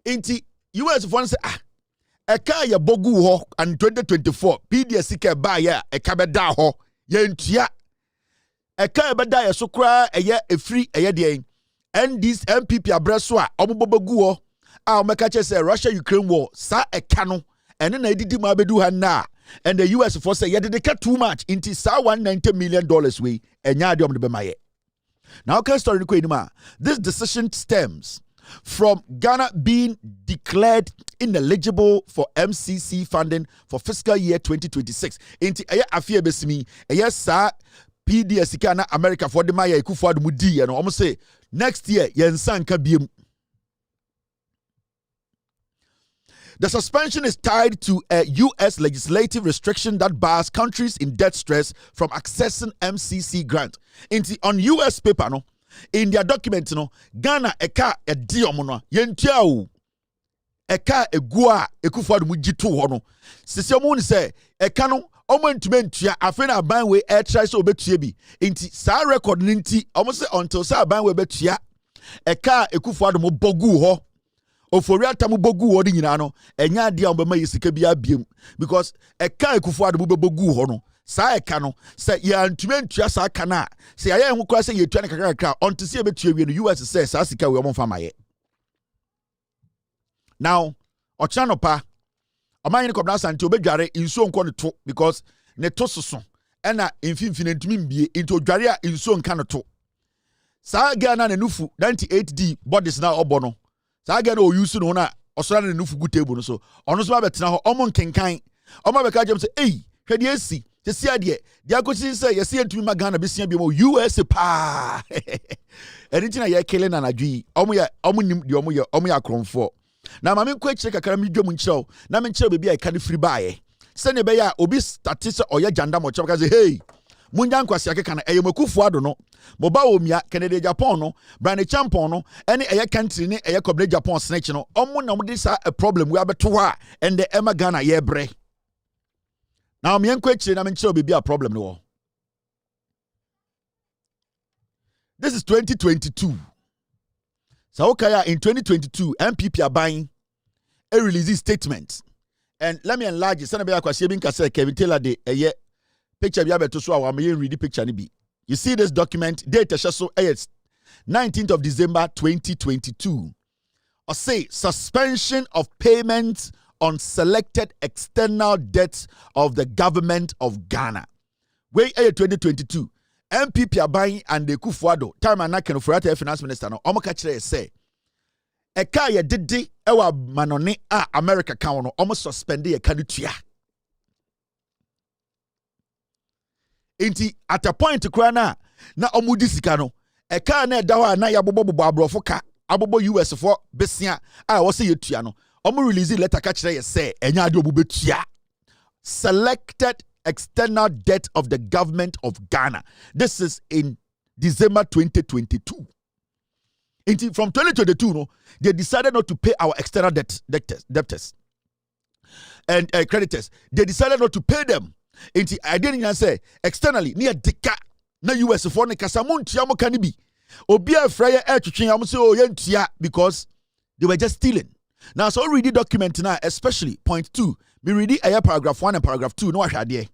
inti US for say eka ye bogu ho and 2024 PDS sika ba ya eka beda ho ye ntua eka beda ye so kra eye efri eye de and this MPP abreso a omobogu ho a omeka che say Russia Ukraine war sa eka no ene na edidi ma bedu ha na and the US for say ye de too much into sa $190 million we enya de omde be maye. Now can story ko enima this decision stems from Ghana being declared ineligible for MCC funding for fiscal year 2026. Inti aya afia besimi aya sa PDS kana America for the maya ekufu adu mudi no omo say next year yensan ka biem. The suspension is tied to a US legislative restriction that bars countries in debt stress from accessing MCC grant. Inti on US paper no in their document no Ghana eka ediomo no yentua o eka egua ekufu mu gitu ho no sisi omo ni say eka no omo ntumentua afena aban we air try so obetua bi nti sa record nti omo say until sa aban we betua eka ekufu mu bogu ho ofori atamu bogu ho di nyina no enya ade a obema yesika bi abiem because eka ekufu mu bogu ho no sa eka no se ya ntumentua sa aka na se ya hu kwa se yetua ne kakra onto se betua wie no US se sa sika we omfa maye now ochano pa omanyi ko bra sante obedware insuo nko ne to because ne to soso ena mfimfine ntumi mbie into odware a insuo nka ne to sa Ghana ne nufu 98D bodies na obo no sa Ghana o use no na osora ne nufu gu table no so ono so ba betena ho omo nkenkan omo be ka jem se hwede esi se sia de akosi se yesi ntumi ma Ghana besia bi mo US pa enitina ye kele na nadwi omo nim de omo ye akronfo na mame nkwa chire kakara mi dwom nkyerɛw na me nkyerɛw bebi a ika ne firi baaye se ne be ya obi start se oya janda mo kyerɛw ka se hey munja nkwasi akeka na eyemakufu ado no boba omia Canada Japan no brand champion no ene eye country ne eye Kobre Japan snatch no omo na mo dis a problem we abeto ha and the Emma Ghana ye bre na me nkwa chire na me nkyerɛw bebi a problem no. This is 2022. So okay, in 2022, MPP are buying a release statement. And let me enlarge it. Senator Kevin Taylor de a picture be able to show our read the picture. You see this document, date so 19th of December 2022. Or say suspension of payments on selected external debts of the government of Ghana. Way 2022. MPP are buying and the Kufuado time and Nakan for the finance minister no omo ka kire say eka ye dede ewa manone a America kan no omo suspend ye kanutua enti at a point kura na omo di sika no eka na eda ho na ya bobo abrofo ka abobo US for besia a wo say yetua no omo release letter ka kire ye say enya ade obo betua selected external debt of the government of Ghana. This is in December 2022. From 2022, no, they decided not to pay our external debtors and creditors. They decided not to pay them. I didn't even say externally near Deka na US for ne kasamun tiamo kanibi. Obia fryer air to change say because they were just stealing. Now so read the document now, especially point 2. Me read it paragraph 1 and paragraph 2. No ahade.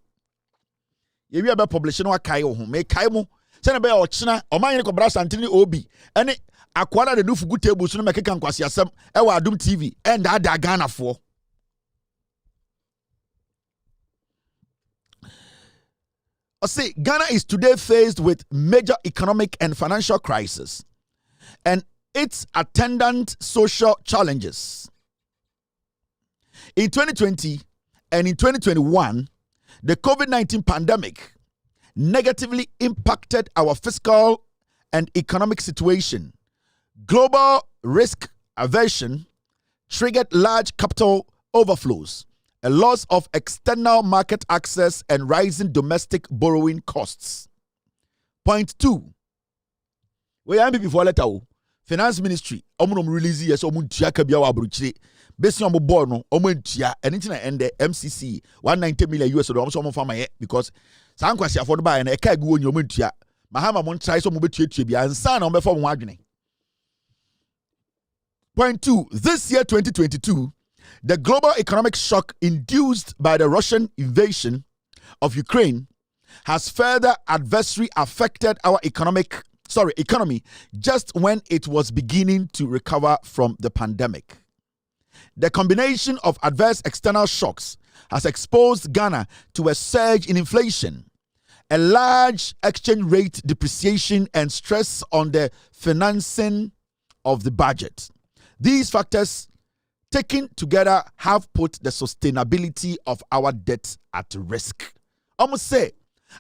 Ye wi aba publishing wa kai ho me kai mo se na be ya ochina oman ko bra santini obi ene akwara de nufu gu table so na mekeka nkwasi asem e wa Adum TV and ada Ghana fo. I say Ghana is today faced with major economic and financial crisis and its attendant social challenges. In 2020 and in 2021, the COVID-19 pandemic negatively impacted our fiscal and economic situation. Global risk aversion triggered large capital overflows, a loss of external market access, and rising domestic borrowing costs. Point 2. We am before letter o. Finance Ministry, omunom release yes omun tua ka bia wa abrochire. Besi omo board no omo ntua enti na ende MCC 190 million US dollar omo fama ye because san kwasi afọ no ba na e ka gu onyo omo ntua. Mahama mon try so omo betuatua bia ansa na omo befa mo adwene. Point 2, this year 2022, the global economic shock induced by the Russian invasion of Ukraine has further adversely affected our economy just when it was beginning to recover from the pandemic. The combination of adverse external shocks has exposed Ghana to a surge in inflation, a large exchange rate depreciation, and stress on the financing of the budget. These factors taken together have put the sustainability of our debt at risk. Almost say,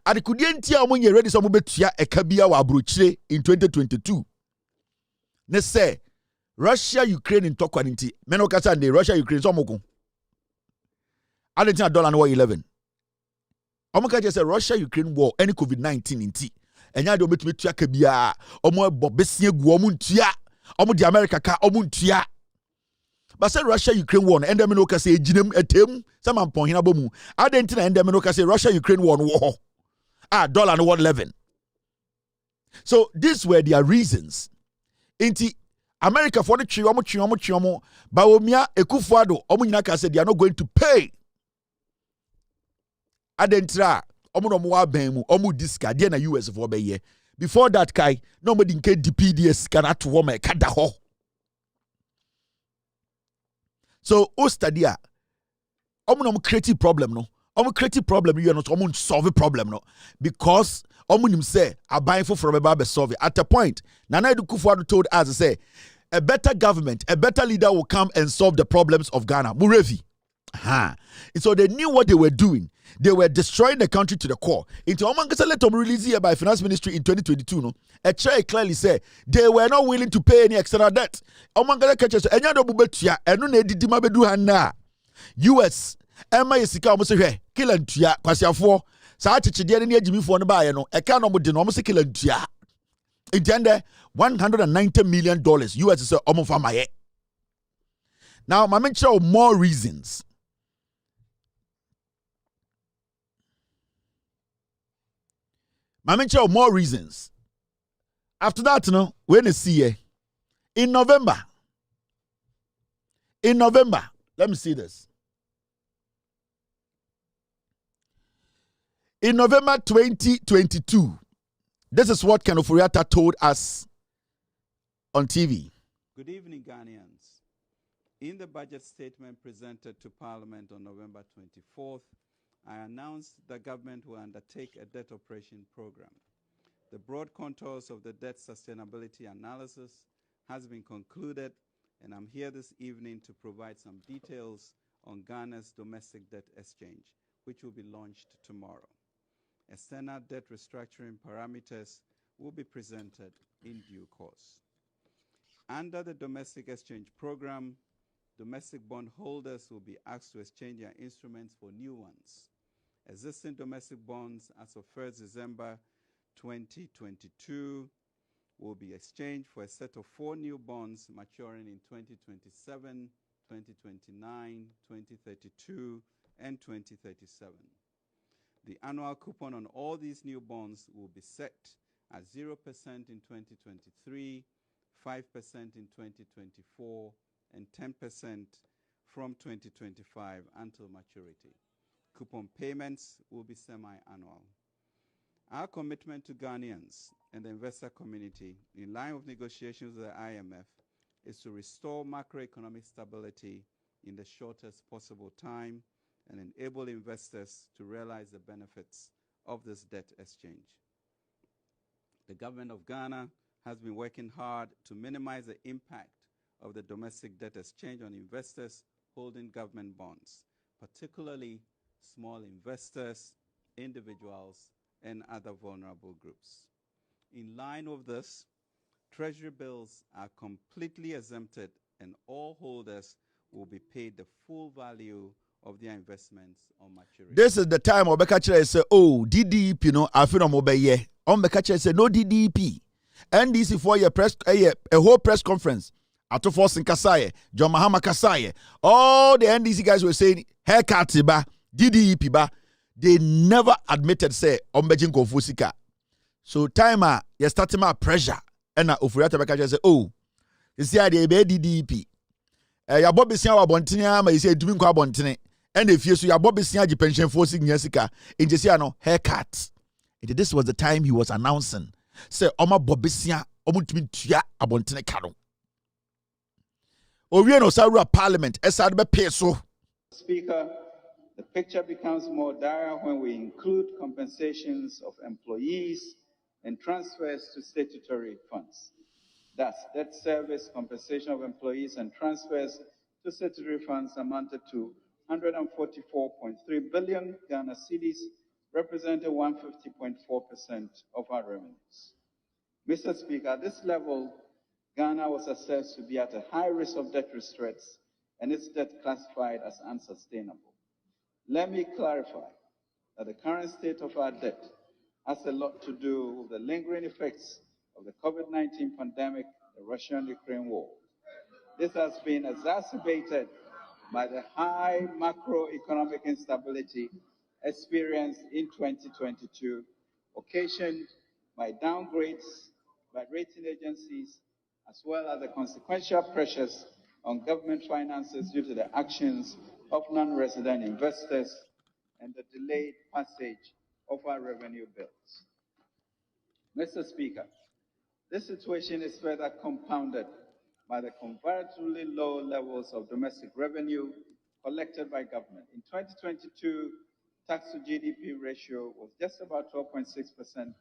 adikudientia omunye ready so mubetua ekabia wa abrochire in 2022. Ne say Russia Ukraine in tokwa nti. Meno kasa nde Russia Ukraine so moko. Adentia dollar no 11. Omuka je say Russia Ukraine war any COVID-19 nti. Enya de obetumi tua kabia omo ebo besie gu omo ntua. Omo di America ka omo ntua. But say Russia Ukraine war no ende me no kasa ejinem etem sama mpon hina bomu. Adentia ende me no kasa Russia Ukraine war no wo. Dollar no 11. So these were their reasons. Inti America for the chiomo Bawomia Ekufuado omu nyina ka said they are not going to pay. Adentra omu no mo aben omu diska de na US for be ye. Before that kai nobody nke DPDS cannot to woman kada ho. So o stadia omu no creative problem no. Creative problem you not solve a problem no because nim say abayfo from be solve it. At a point Nana Kufuor told us say a better government, a better leader will come and solve the problems of Ghana. Murevi. And so they knew what they were doing. They were destroying the country to the core. Into Omangasa letter released here by Finance Ministry in 2022 no. A chair clearly said they were not willing to pay any external debt. Omangasa catches enya do bubetua eno na edidi mabedu hana. US Emma Yesika almost say kill and tia kwasiafo saa chichide ne agimifo no baaye no eka no mo de no almost kill and tia intende $190 million US is almost for my. Now my mention more reasons. My mention more reasons. After that no when is see in November let me see this. In November 2022, this is what Ken Ofori-Atta told us on TV. Good evening, Ghanaians. In the budget statement presented to Parliament on November 24th, I announced the government will undertake a debt operation program. The broad contours of the debt sustainability analysis has been concluded, and I'm here this evening to provide some details on Ghana's domestic debt exchange, which will be launched tomorrow. External debt restructuring parameters will be presented in due course. Under the domestic exchange program, domestic bond holders will be asked to exchange their instruments for new ones. Existing domestic bonds as of 1st December 2022 will be exchanged for a set of 4 new bonds maturing in 2027, 2029, 2032, and 2037. The annual coupon on all these new bonds will be set at 0% in 2023, 5% in 2024, and 10% from 2025 until maturity. Coupon payments will be semi-annual. Our commitment to Ghanaians and the investor community, in line with negotiations with the IMF, is to restore macroeconomic stability in the shortest possible time and enable investors to realize the benefits of this debt exchange. The government of Ghana has been working hard to minimize the impact of the domestic debt exchange on investors holding government bonds, particularly small investors, individuals, and other vulnerable groups. In line with this, Treasury bills are completely exempted and all holders will be paid the full value of their investments on maturity. This is the time Obeka say, oh, DDP, no, I feel no say, no DDP. NDC for a whole press conference. Atofos in Kasaye, John Mahama Kasaye, all the NDC guys were saying haircut ba, DDEP ba. They never admitted say ombejin kofusika. So timer you starting my pressure. And na Ofuriata Beka say, oh, you see they be DDEP. Ya Bobby Sia wa bontene ama you say dumi kwa bontene. And if you so ya Bobby Sia ji pension force nyasika. In just no haircut. This was the time he was announcing. Say Oma Bobby Sia omutumi tua abontene kano. Orieno Sarua Parliament, SRB peso. Speaker, the picture becomes more dire when we include compensations of employees and transfers to statutory funds. Thus, debt service, compensation of employees, and transfers to statutory funds amounted to 144.3 billion Ghana cedis, representing 150.4% of our revenues. Mr. Speaker, at this level, Ghana was assessed to be at a high risk of debt restraints and its debt classified as unsustainable. Let me clarify that the current state of our debt has a lot to do with the lingering effects of the COVID-19 pandemic, the Russian-Ukraine war. This has been exacerbated by the high macroeconomic instability experienced in 2022, occasioned by downgrades by rating agencies, as well as the consequential pressures on government finances due to the actions of non-resident investors and the delayed passage of our revenue bills. Mr. Speaker, this situation is further compounded by the comparatively low levels of domestic revenue collected by government. In 2022, tax to GDP ratio was just about 12.6%,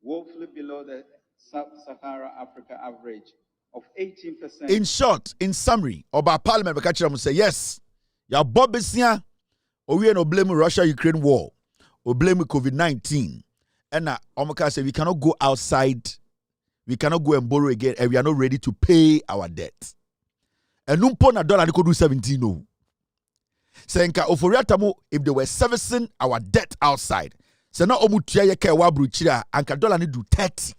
woefully below the Sub-Saharan Africa average of 18%. In short, in summary, Oba Parliament will say yes. Ya Bobby Sia, we no blame Russia-Ukraine war, or blame COVID-19. And now, Omaka say we cannot go outside, we cannot go and borrow again, and we are not ready to pay our debt. And numpo na dollar could do 17 no. Senka oforiatamo if they were servicing our debt outside. Se na omu tia ye ke wabru chira anka dollar ni do 30.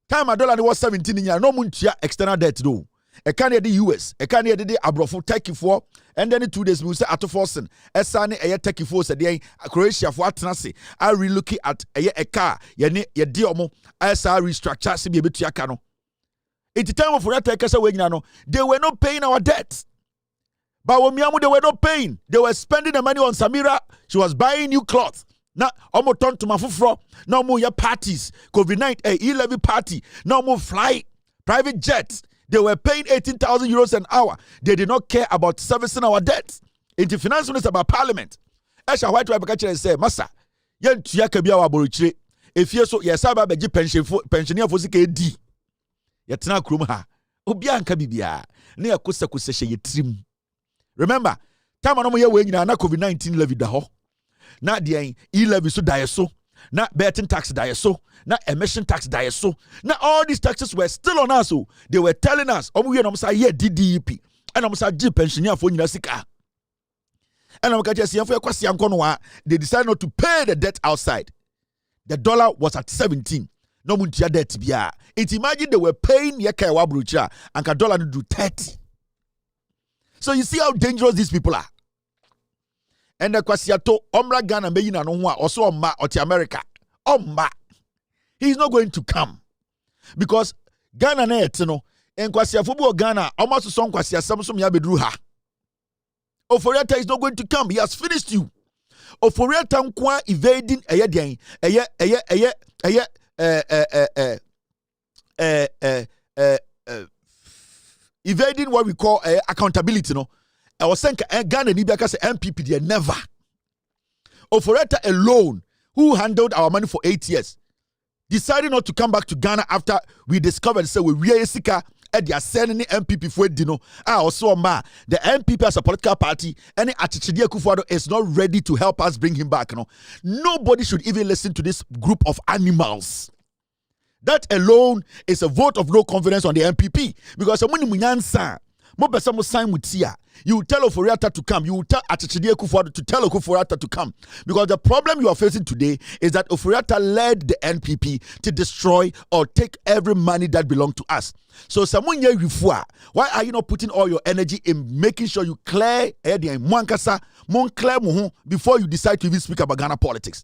Time a dollar was 17 in no muntia external debt though. A can the US, a can the abrofo Turkey for, and then in 2 days we say at forcing. A sunny a Turkey for a Croatia for Atnasi. I relook at a car, ye diomo, as I restructure si be yakano. It's the time of that they were not paying our debts. But when they were not paying, they were spending the money on Samira. She was buying new clothes. Now, I'm turn to my fufro. No more your parties. COVID-19, E-levy party. No more fly private jets. They were paying 18,000 euros an hour. They did not care about servicing our debts. In the finance minister by parliament, Esha White Wabakacha say, Massa, yen tuyakabia wa borichire. If you so, yes, I beji pensioner for CKD. Yetna krumha. Obia anka bibia. Ne yakusa kuseshe yetrim. Remember, time anomo ye we nyina na COVID-19 levy da ho. Na de e-levy so die so. Na betting tax die so. Na emission tax die so. Na all these taxes were still on us. So they were telling us, omo we no say ye DDEP. And omo say G pensioner for nyina sika. And omo ka say for kwasi anko no they decided not to pay the debt outside. The dollar was at 17. No muntia debt bia. It imagine they were paying ye kai wa brucha and ka dollar no do 30. So you see how dangerous these people are. And the kwasiato omra Ghana me yina no ho a oso omma oti America. Omma. He's not going to come. Because Ghana na ete no en kwasiafo bu Ghana almost so kwasiasam so me abedru ha. Oforiata is not going to come. He has finished you. Oforiata nkwa evading evading what we call accountability, no. I was saying Ghana ni biaka say MPP they never. Oforiata alone, who handled our money for 8 years, decided not to come back to Ghana after we discovered say we really sika and they are sending the MPP for dino. Also the MPP as a political party and Achichidi Akufo-Addo is not ready to help us bring him back. No, nobody should even listen to this group of animals. That alone is a vote of no confidence on the MPP because Mo pese mo sign mutia. You tell Oforiatta to come. You tell Achichide Kufuor to tell Oforiatta to come. Because the problem you are facing today is that Oforiatta led the NPP to destroy or take every money that belonged to us. So someone here why are you not putting all your energy in making sure you clear before you decide to even speak about Ghana politics?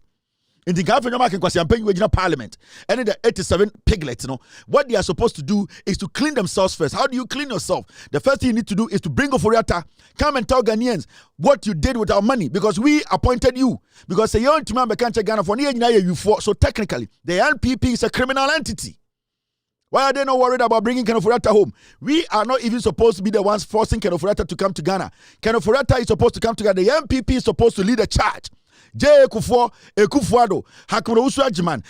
In the Ghana Parliament and in the 87 piglets, what they are supposed to do is to clean themselves first. How do you clean yourself? The first thing you need to do is to bring Oforiatta, come and tell Ghanaians what you did with our money, because we appointed you. Because so technically, the NPP is a criminal entity. Why are they not worried about bringing Ken Oforiatta home? We are not even supposed to be the ones forcing Ken Oforiatta to come to Ghana. Ken Oforiatta is supposed to come to Ghana. The NPP is supposed to lead the charge. Ekufuado, Hakuro Uswajiman,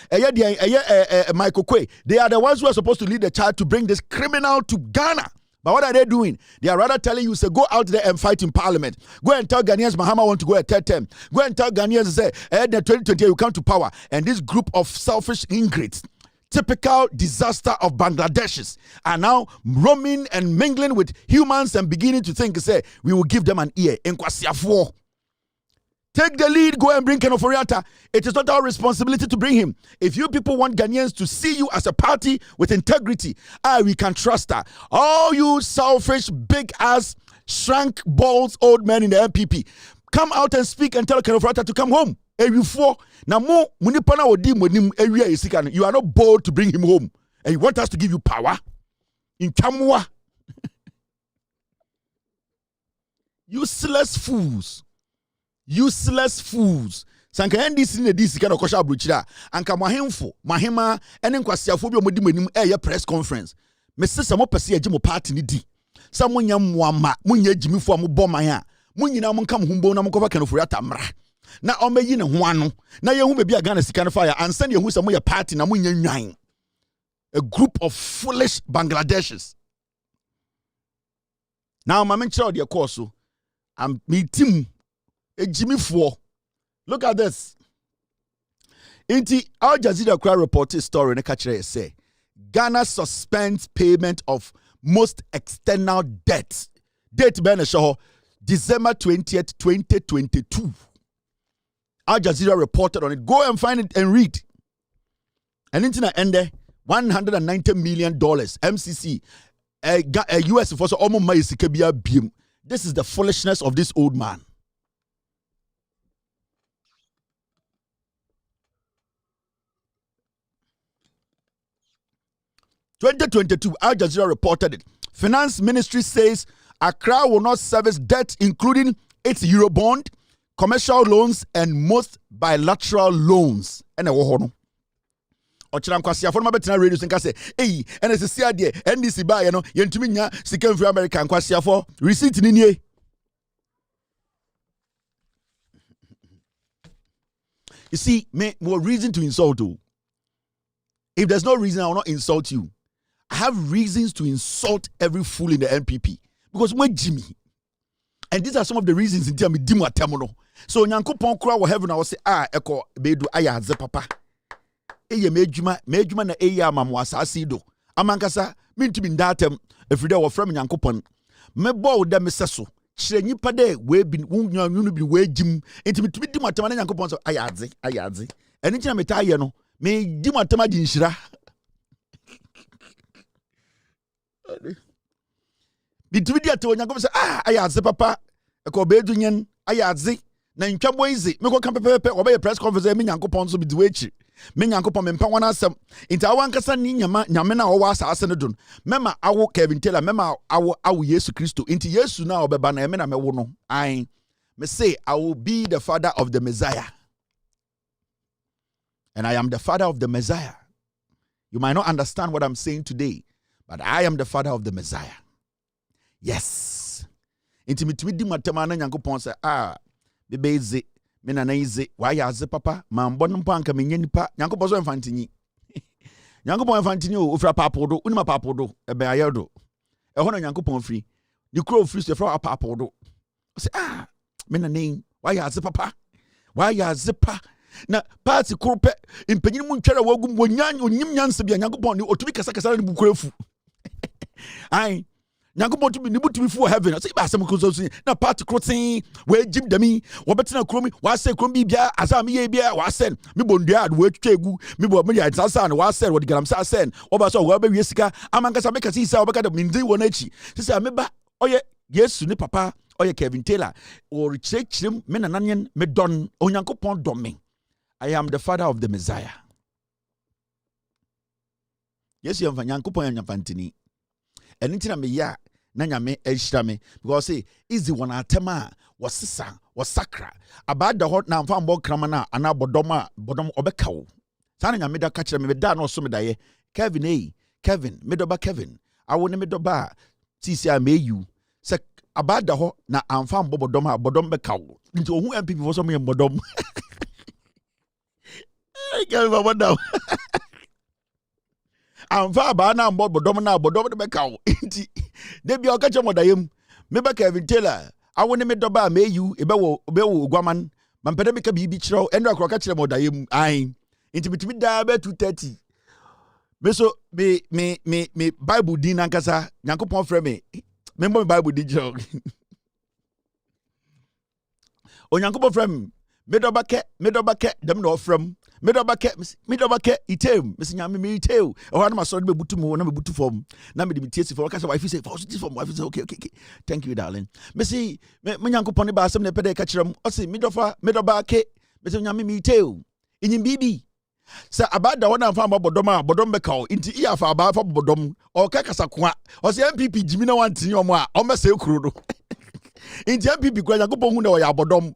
Michael Kwe. They are the ones who are supposed to lead the charge to bring this criminal to Ghana. But what are they doing? They are rather telling you, say, go out there and fight in parliament. Go and tell Ghanaians Mahama want to go a third term. Go and tell Ghanaians, say, the 2020 you come to power. And this group of selfish ingrates, typical disaster of Bangladeshis, are now roaming and mingling with humans and beginning to think, say, we will give them an ear. Take the lead, go and bring Ken Oforiatta. It is not our responsibility to bring him. If you people want Ghanaians to see you as a party with integrity, we can trust that. All you selfish, big-ass, shrunk balls, old men in the MPP, come out and speak and tell Ken Oforiatta to come home. You are not bold to bring him home. And you want us to give you power? In Chamwa. Useless fools. Useless fools. Sanka NDC ne DC kana kosha abruchira anka mahemfo mahema ene nkwasiafo bi omodi manim press conference mesese mo pese agye mo party ni di sa munya muama munya jimifo mo boman a munyina mo nka mo humbo na mo kofa Ken Oforiatta mra na omeyi ne ho ano na yehu be bia Ghana sika no fire ansa ne yehu se mo ye party na munya nwan. A group of foolish Bangladeshis. Now my mention of the course I'm meeting a Jimmy Four. Look at this. Inti Al Jazeera crowd reported story in a catcher say Ghana suspends payment of most external debts. Date Ben show December 20th, 2022. Al Jazeera reported on it. Go and find it and read. And internet ended $190 million MCC. US for so almost my beam. This is the foolishness of this old man. (2022) Al Jazeera reported it. Finance Ministry says Accra will not service debt, including its Eurobond, commercial loans, and most bilateral loans. And Ochiram kwasi afọ mabetena radio senka say NSC ade NDC ba ye no yentumi nya sika mfiri America kwasi afọ receipt ni nie. You see, more reason to insult you. If there's no reason, I will not insult you. I have reasons to insult every fool in the NPP because we're Jimmy. And these are some of the reasons in terms of Dimu Atemono. So Nyankopon kura wo heaven I will say eko bedu ayaze papa. Eye mejuma na eya mamu asase do. Amankasa mintumi ndatem everyday wo frem Nyankopon. Mebo wo da meseso. Kire nyipa de we bi wunwanu bi we jim. Enti mitumi Dimu Atem na Nyankopon so ayaze. Eni kina metaye no me Dimu Atem adi nshira. Bitumi dia te Nyankopon say ayaze papa. Eko bedu nyen ayaze. Na ntwabo ize me ko kan pepepe obey press conference me Nyankopon so bi di wechi. Me Nyankopon me mpa wana asem nti awan kasa ni nyame na wo asase ne don mema awo Kevin Taylor mema awo Yesu Kristo nti Yesu na obeba na me na me wo no ai me say I will be the father of the Messiah, and I am the father of the Messiah. You might not understand what I'm saying today, but I am the father of the Messiah. Yes. Nti mitimi di matema na Nyankopon say bebeze me na ize why aze papa mambo no panka menye nipa Nyankopon so mfantinyi Nyankopon mfantinyi o ofra papodo unima papodo ebe ayedo e hono Nyankopon firi ni kro ofri so fra papodo say me na why aze papa why aze pa na party krope impanyin mu ntwere wagum wonyan onyim nyanse bia Nyankopon ni otumi kasa ni bukurafu ai Nyankopɔn to be nibu to be for heaven. I say ba some close na part crossing we jim demi wo betena kromi wa say kromi bia asam ye bia wa send me bondua ad we twegu me bo me ya sasa na wa send wo digaram sa send wo ba so wo ba wie sika amankasa make say wo beka da mindi wo na chi say me ba oye Yesu ni papa oye Kevin Taylor or chechim me nananyen me don onyankopɔn dom me. I am the father of the Messiah. Yes, you have nyankopɔn nyafantini. Anything me ya na nyame ehira me because say easy one atema wasisa wasakra abada hot na mfa mbo krama na ana bodom obekawo sana nyame da ka kire me da na oso me da ye Kevin medoba Kevin awo ne medoba tisi a meyu se abada ho na amfa mbo bodom bekawo nti ohu MPP for so me bodom Kevin bodom amfa ba na mbo bodom de bekawo nti de bia okache modayem me ba Kevin Taylor awo ne me doba meyu ebe wo ogwaman mampede me ka bibi kire endo akroka kire modayem ai nti bitimi da ba 2:30 me so me Bible din ankasa Nyankopon frɛ me mo Bible din kire o Nyankopon frɛ me doba ke dem no frɛ me doba ke item me sinya me item o ha na maso de bebutu mu na bebutu fom na me de tiesi for kasa wife say for this form wife say okay thank you darling me see me Nyankopon ba asem na pede ka kirem o say me doba ke me sinya me item inyim bibi sa abada wona fa bodom be ka o inti iya fa aba fa bodom o ka kasa kwa o say MPP jimi na wanti omo a o mese kuro do inti MPP kwa Nyankopon hu na o ya bodom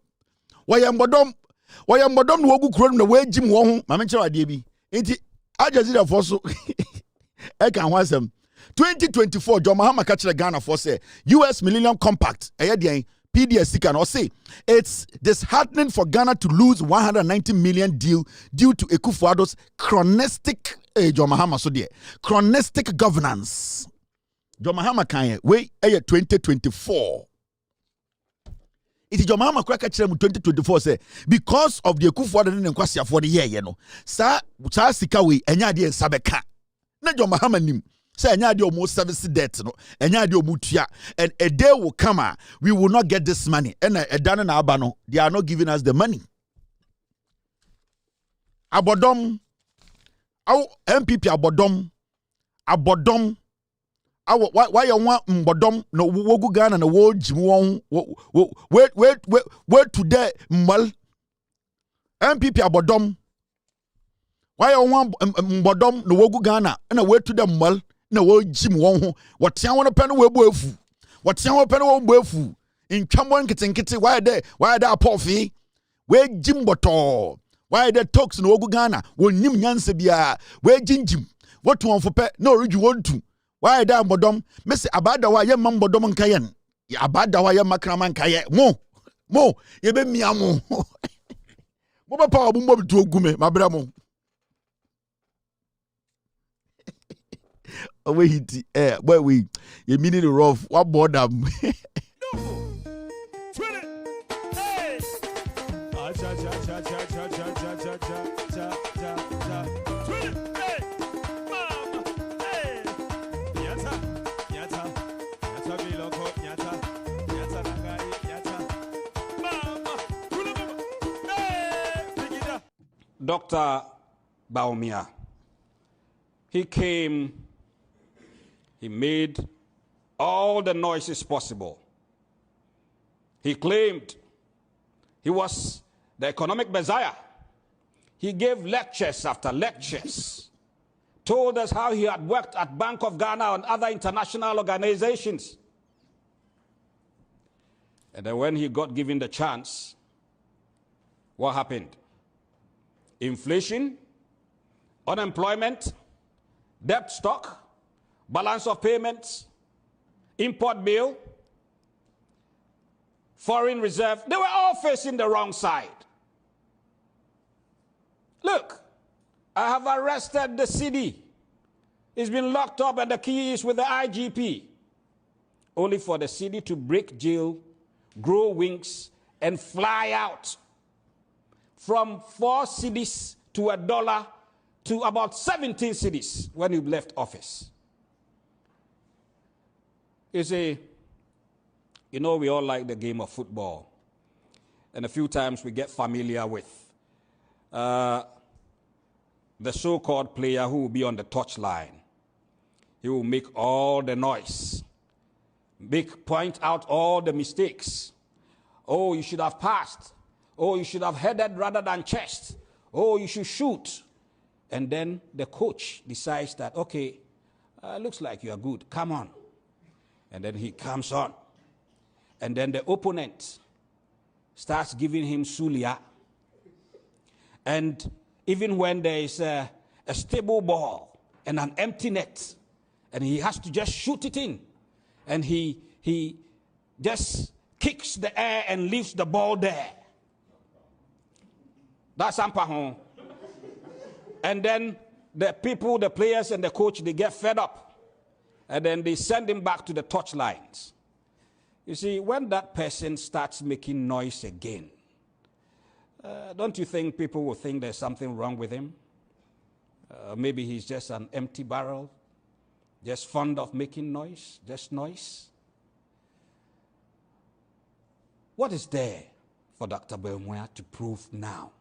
Wayam bodom no wogu kuro na wagim wo ho ma me kire ade bi enti Aljazeera for so e kan ho asem 2024 John Mahama ka kire Ghana for say US Millennium Compact den PDS sika no say it's disheartening for Ghana to lose 190 million deal due to Akufo-Addo's chronistic John Mahama so there chronistic governance John Mahama kan we 2024 It is your mama crack at 2024 say because of the Akufo-Addo and Kwasi for the year, Sa sika we enya de sabeka. Na your Mahama nim. Say enya de almost service debt no. Enya de omutua and a day will come we will not get this money. And a dana na abano they are not giving us the money. Our MPP abodom why you want mbodom no wogu Ghana na wo jimu won wait today mbal MPP abodom why you want mbodom no wogu Ghana na wait today mbal na wo jimu won ho wotia won pe no we bu afu wotia won pe no wo bu afu intwamon nkitenkete why there apofi we jim boto why there talks no wogu Ghana wonim nyanse bia we jinjim wotu won fo pe na oriju wontu why da mbodom mesi abada wa ye mbodom nkayen ya abada wa ye makrama nkaye mo ye be mia mo mo ba pa obumbo bitu ogume mabra mo owe hiti boy we ye meaning the rough what boredom Dr. Baumia, he came, he made all the noises possible. He claimed he was the economic messiah. He gave lectures after lectures, told us how he had worked at Bank of Ghana and other international organizations. And then when he got given the chance, what happened? Inflation, unemployment, debt stock, balance of payments, import bill, foreign reserve, they were all facing the wrong side. Look, I have arrested the CD. It's been locked up and the key is with the IGP. Only for the CD to break jail, grow wings, and fly out. From 4 cedis to $1 to about 17 cedis when he left office. You see, you know, we all like the game of football. And a few times we get familiar with the so-called player who will be on the touchline. He will make all the noise, point out all the mistakes. Oh, you should have passed. Oh, you should have headed rather than chest. Oh, you should shoot. And then the coach decides that, okay, looks like you are good. Come on. And then he comes on. And then the opponent starts giving him sulia. And even when there is a stable ball and an empty net, and he has to just shoot it in, and he just kicks the air and leaves the ball there. That's Ampahon. And then the people, the players and the coach, they get fed up. And then they send him back to the touchlines. You see, when that person starts making noise again, don't you think people will think there's something wrong with him? Maybe he's just an empty barrel, just fond of making noise, just noise. What is there for Dr. Bawumia to prove now?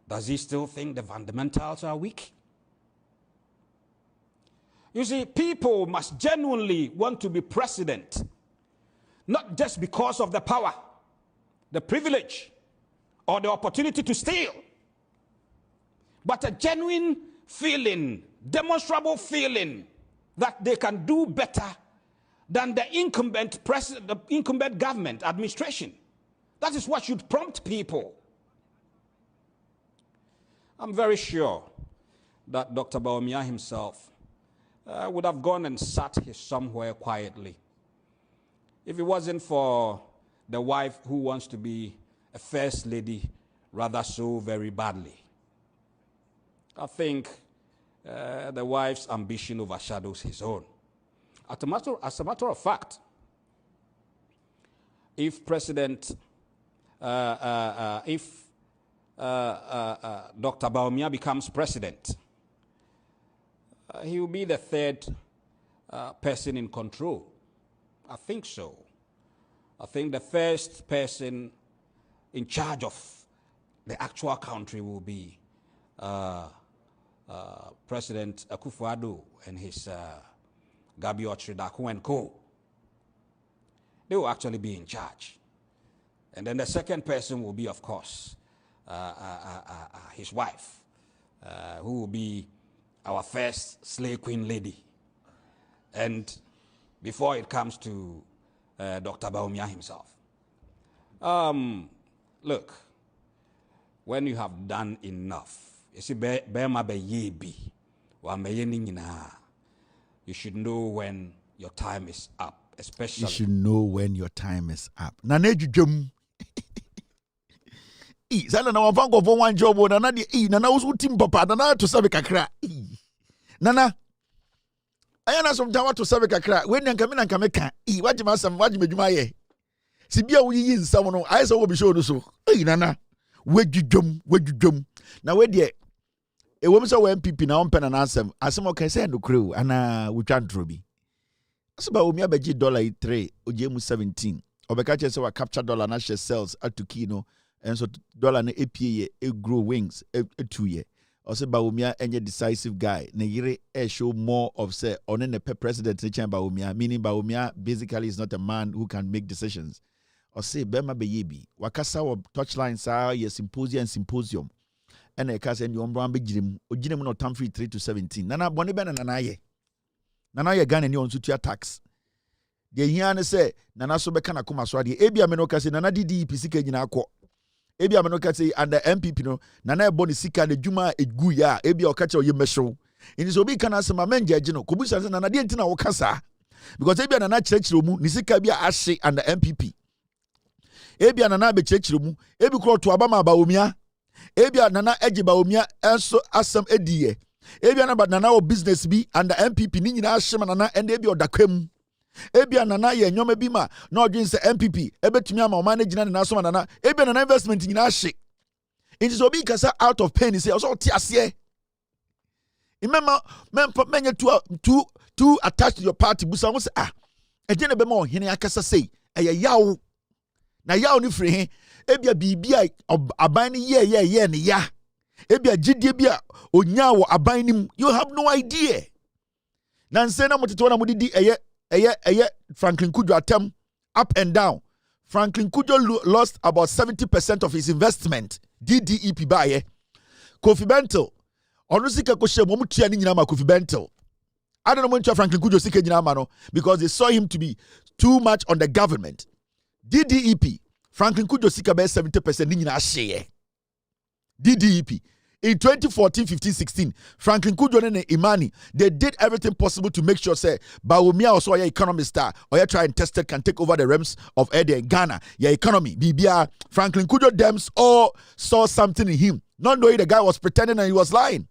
Does he still think the fundamentals are weak? You see, people must genuinely want to be president, not just because of the power, the privilege, or the opportunity to steal, but a genuine feeling, demonstrable feeling that they can do better than the incumbent president, the incumbent government administration. That is what should prompt people. I'm very sure that Dr. Bawumia himself would have gone and sat somewhere quietly if it wasn't for the wife who wants to be a first lady rather so very badly. I think the wife's ambition overshadows his own. As a matter of fact, if Dr. Bawumia becomes president, he will be the third person in control. I think so. I think the first person in charge of the actual country will be President Akufo-Addo and his Gabi Ochridako and co. They will actually be in charge. And then the second person will be, of course, his wife, who will be our first slave queen lady. And before it comes to Dr. Bawumia himself. Look, when you have done enough, you see, you should know when your time is up, especially. You should know when your time is up. Nanejum. Sana na wafango for one job nana di nana usu team papa nana to sabe kakra. Nana ayana sometimes to sabe kakra when nka me nka meka waji masam waji medwuma ye. Sibia wo yi nsam no ayesa wo bi show no so. Nana wedwudwom na we de e wo mso wo MPP na ompe na asem okay say no kru ana wutwa ntrobi. Asaba omi abaji $3 ojemu 17. Obeka che say wa capture dollar na share sales atuki no. And so dollar na APA grow wings 2 year. Also Bawumia any decisive guy. Na yire show more of say on the president Bawumia, meaning Bawumia basically is not a man who can make decisions. Or say Bema Beyebi. Wakasa wa touchline sa ye symposium. And a case and you umbramba jirim ojinem no time free 3 to 17. Nana bonibe na nanaye. Nanaye Ghana ni on sutia tax. De hiane say nana so beka na koma so ade ebia me no kase nana didi pisika nyina akọ. Ebia me no kase and the MPP no nana ebo ni sika na dwuma egu ya ebia okache oye meshow. Ini so bi kana sema menja gye no kobusa se nana de ntina wo kasa because ebia nana kyerɛkyerɛ mu ni sika bia ahye and the MPP. Ebia nana be kyerɛkyerɛ mu ebi kro to aba ma Bawumia. Ebia nana eji Bawumia enso asem ediye. Ebia nana o business bi and the MPP ni nyina ahye nana and ebia odakwam. Ebia nana ye nyoma bi ma na odwin se MPP ebetumi ama o manage na so nana ebia nana investment nyina ahye. It is obi kasa out of pain say also ti ase. Remember menye too attached to your party. Busa won say eje na be ma ohene akasa sei eye yawo na yawo ni free he ebia bibia aban ni ye ne ya ebia gidie bia onya wo aban nim. You have no idea. Nanse na motete na modidi eye Franklin Kudjo atem up and down. Franklin Kudjo lost about 70% of his investment. DDEP baye. Kofi Bentil ono sika ko hye mo mutua ni nyina ma Kofi Bentil. I don't know when Franklin Kudjo sika nyina ma no because they saw him to be too much on the government. DDEP Franklin Kudjo sika be 70% ni nyina hye. DDEP in 2014, 15, 16, Franklin Kudjo and Imani, they did everything possible to make sure, say, Bawumia also a economist star, or you try and tested can take over the realms of Eddie and Ghana, your economy, BBR, Franklin Kudjo Dems all saw something in him, not knowing the guy was pretending and he was lying.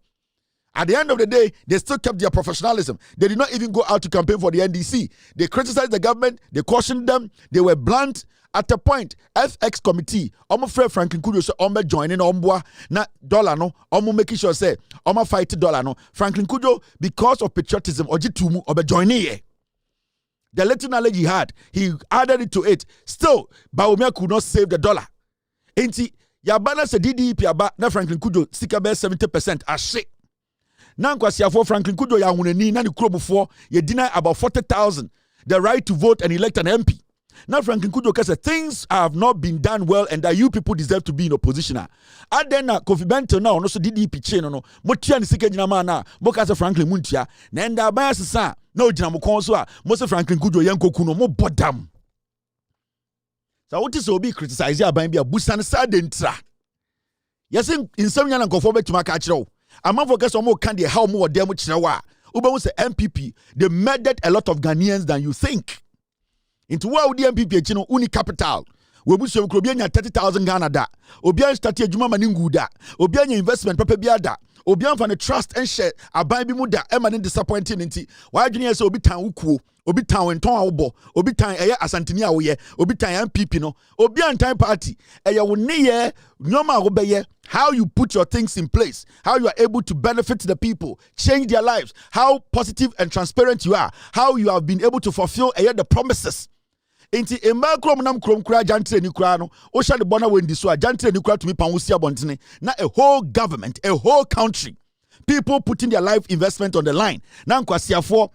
At the end of the day, they still kept their professionalism. They did not even go out to campaign for the NDC. They criticized the government, they cautioned them, they were blunt. At a point, FX committee, friend Franklin Kudjo say joining omboa na dollar no, making sure say fight dollar no. Franklin Kudjo, because of patriotism, ojitumu joining ye. The little knowledge he had, he added it to it. Still, Bawumia could not save the dollar. Enti yabana se DDEP aba na Franklin Kudjo sika be 70% ashe. Na nkwasiafo Franklin Kudjo ya hunani na ni krobufo ye deny about 40,000 the right to vote and elect an MP. Now Franklin Kudjo said things have not been done well and that you people deserve to be in opposition. And then Kofi Bentil now also DDP chain no motia ni sike nyina ma na boka se Franklin muntia na nda ba sesa na ogina mo kon so a mo se Franklin Kudjo yankoku no mo bodam. So what is obi criticize aban bia busan sa dentra. Yes in some yana nkofo betuma ka kire wo. Amanfo kese mo kan de how mo wode mo kire wa. Uba say MPP they murdered a lot of Ghanaians than you think. Into what the MPP chino uni capital. We busu obianya 30,000 Ghana da. Obian start adwuma maningu da. Obianya investment papa bia da. Obian fa ne trust and share aban bi mu da e ma ne disappointing nti. Wa adwene say obi tan wukuo, obi tan wenton awobo, obi tan eye asantini awoye, obi tan MPP no. Obian tan party. Eye wo ne ye nyoma wo beye. How you put your things in place, how you are able to benefit the people, change their lives, how positive and transparent you are, how you have been able to fulfill the promises. Inti emba krom nam krom kura jantre ni kura no o sha de bona wendi so a jantre ni kura to me panwusi abontene na a whole government, a whole country, people putting their life investment on the line. Na nkwasiafo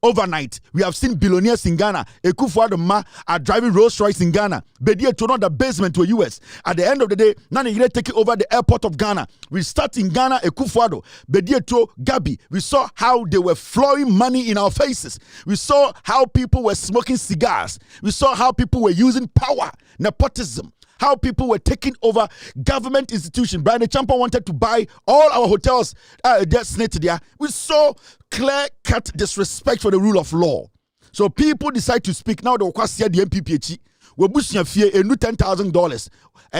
overnight, we have seen billionaires in Ghana. Ekufuado Ma are driving Rolls Royce in Ghana. Bedie to the basement to US. At the end of the day, Nani Yile taking over the airport of Ghana. We start in Ghana, Ekufuado. Bedie to Gabi. We saw how they were flowing money in our faces. We saw how people were smoking cigars. We saw how people were using power, nepotism. How people were taking over government institutions. Brian Champa wanted to buy all our hotels. We saw clear-cut disrespect for the rule of law. So people decide to speak. Now they will see the MPP. We bush fear a new $10,000.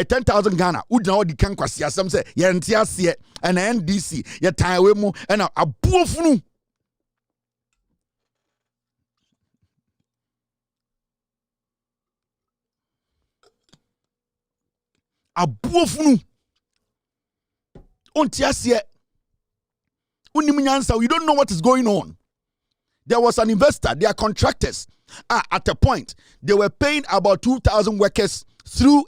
10,000 Ghana. Udna odi kan kwasi. Some say ye NTS and NDC. Ye Taiwemu and a buofunu. Abuofunu ontiasie unimunyansa. You don't know what is going on. There was an investor, they are contractors. At a point they were paying about 2,000 workers through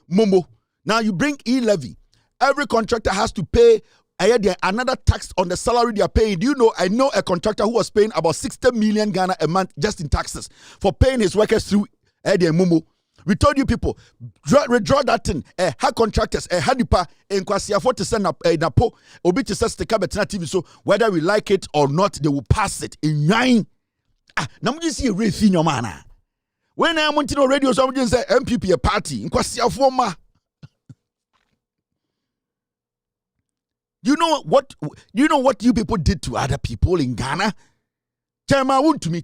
Momo. Now you bring e-levy, every contractor has to pay another tax on the salary they are paying. Do you know, I know a contractor who was paying about 60 million Ghana a month just in taxes for paying his workers through Momo. We told you people, withdraw that thing. Ha contractors, ha nipa, nkwasiafo to send up napo, obi to send sticker betina TV. So whether we like it or not, they will pass it in 9. Now you see a real thing, your man. When I'm on radio, somebody say MPP a party. Nkwasiafo ma. You know what you people did to other people in Ghana? Chairman won't to me.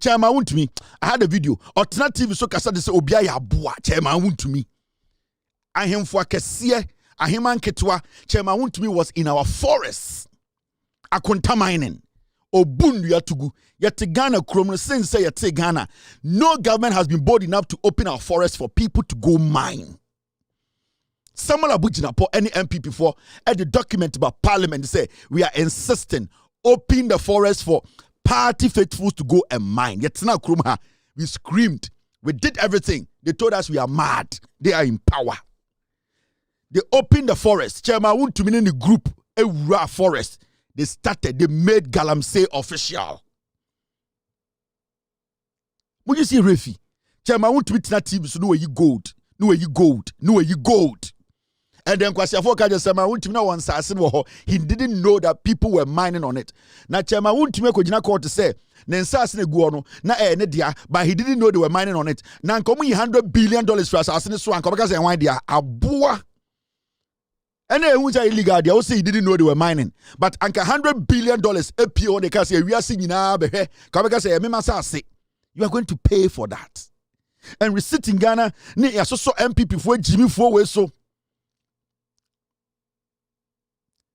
I had a video. Alternative so kasa de se obia ya boa. Chairman won't to me. Ahemfo akese, aheman ketwa. Chairman won't to me was in our forests. Akonta mining. Obundu ya tugu. Yete Ghana kromno sense yete Ghana. No government has been bold enough to open our forests for people to go mine. Samuel Abujinapo, any MPP at the document about parliament say we are insisting open the forest for party faithfuls to go and mine. Yet we screamed. We did everything. They told us we are mad. They are in power. They opened the forest. Chairman went to me in the group, a raw forest. They made Galamsey official. Would you see Refi? Chairman went to me in that TV, so no way you gold. No way you gold. No way you gold. And then Kwasiafo just said, "Won't you know one assassin? He didn't know that people were mining on it." Now, Chairman, won't you make a court to say, "Nensassin guano na nedia," but he didn't know they were mining on it. Now, come $100 billion for assassin swan. Come because why dia abua. And then who's illegal? They also he didn't know they were mining. But anka $100 billion APO they can say we are singing now. Come because say you are going to pay for that. And we sit in Ghana. Ni so MPP for Jimmy for we so.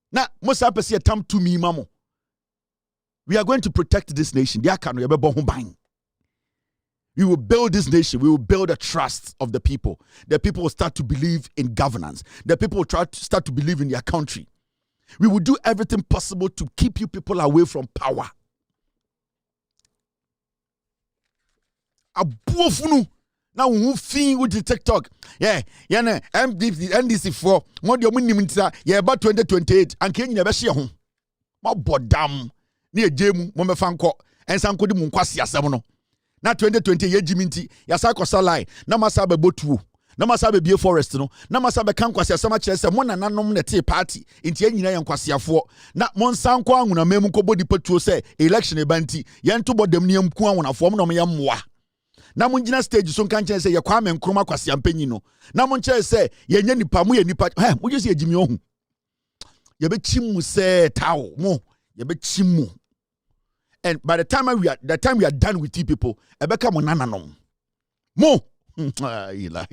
Now, most of us come to me, mamo. We are going to protect this nation. We will build this nation. We will build a trust of the people. The people will start to believe in governance. The people will start to believe in their country. We will do everything possible to keep you people away from power. Now we fin with the TikTok. Yeah, NDC for more the money yeah about 2028 and can you never see home. My bodam near Jemu Momefanko and Sanko de Munkwasi Asamono. Now 2020 ye Jiminti, Yasako Salai, Namasabe Botu, Namasabe Be Forest, no, Namasabe Kankwasi Asama Chesa, Mona Nanom Nete Party, Intiana and Kwasia for. Not Monsanko, when a Memuko body put say election ebanti, Yanto Bodemium Kwan, a form no Yamwa. Na munjina stage so kan say ye Kwame Nkrumah kwasi ampanyi no na munche say ye nya nipa mu ye nipa mu je say ejimi ohun ye be chimu say tawo mo ye be chimu. And by the time we are done with you people e be ka mo nananom mo ila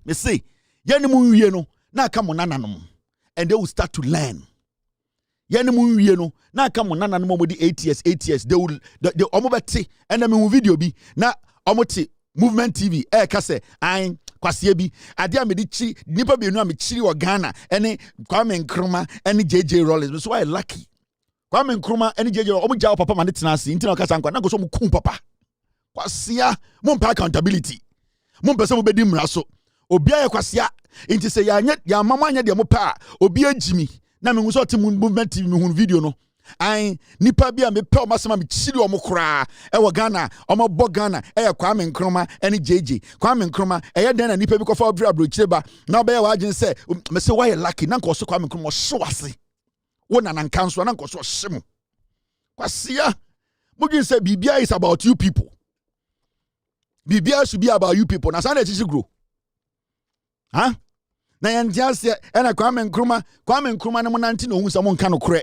me say ye ni mu wie no na ka mo nananom and they will start to learn. Yani mu wie no na aka mo nana no mo di 8 years they will the omobeti and me video bi na omoti movement TV ka say an kwasie bi ade a me di chi nipa be nu a me chiri o Ghana ene Kwame Nkrumah ene JJ Rollins so why lucky Kwame Nkrumah ene JJ omo jaw papa ma ne tena ase ntina ka san kwa na go so mo kum papa kwasia mo mpa accountability mo mpese mo bedi mra so obi aye kwasia nti se ya mama anya de mo pa obi agimi na me nguso timu movement TV me hun video no ai nipa bia me pe o masema me chiri o mo kra e wo Ghana o mo bo Ghana e ya Kwame Nkrumah ene JJ Kwame Nkrumah e ya den na nipa bi ko fa obra chireba na be ya wagin say me say why lucky na nko so Kwame Nkrumah so ase wona na nkanso na nko so hyemu kwasia mugin say bibia is about you people. Bibia should be about you people. Na say na chichi grow huh. Na yantiase ena Kwame Nkrumah na monanti no hu sa mon ka no kre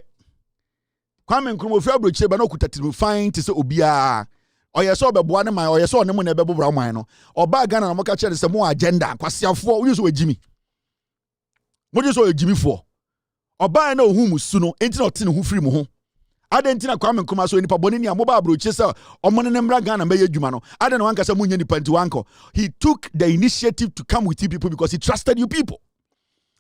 Kwame Nkrumah ofi abrochire ba na okutatimu fine te se obia oyeso obeboa ne man oyeso ne mo na ebebobra man no oba Ghana na mo ka kire se mo agenda kwasiafo wo so wagimi mo je so wagimi fo oba na ohu musu no enti na otene hu firi mu ho ade na Kwame Nkrumah so nipa boni ni amoba abrochire se omone ne mra Ghana meye adwuma no ade na wanka se munye nipa nti wanko. He took the initiative to come with you people because he trusted you people.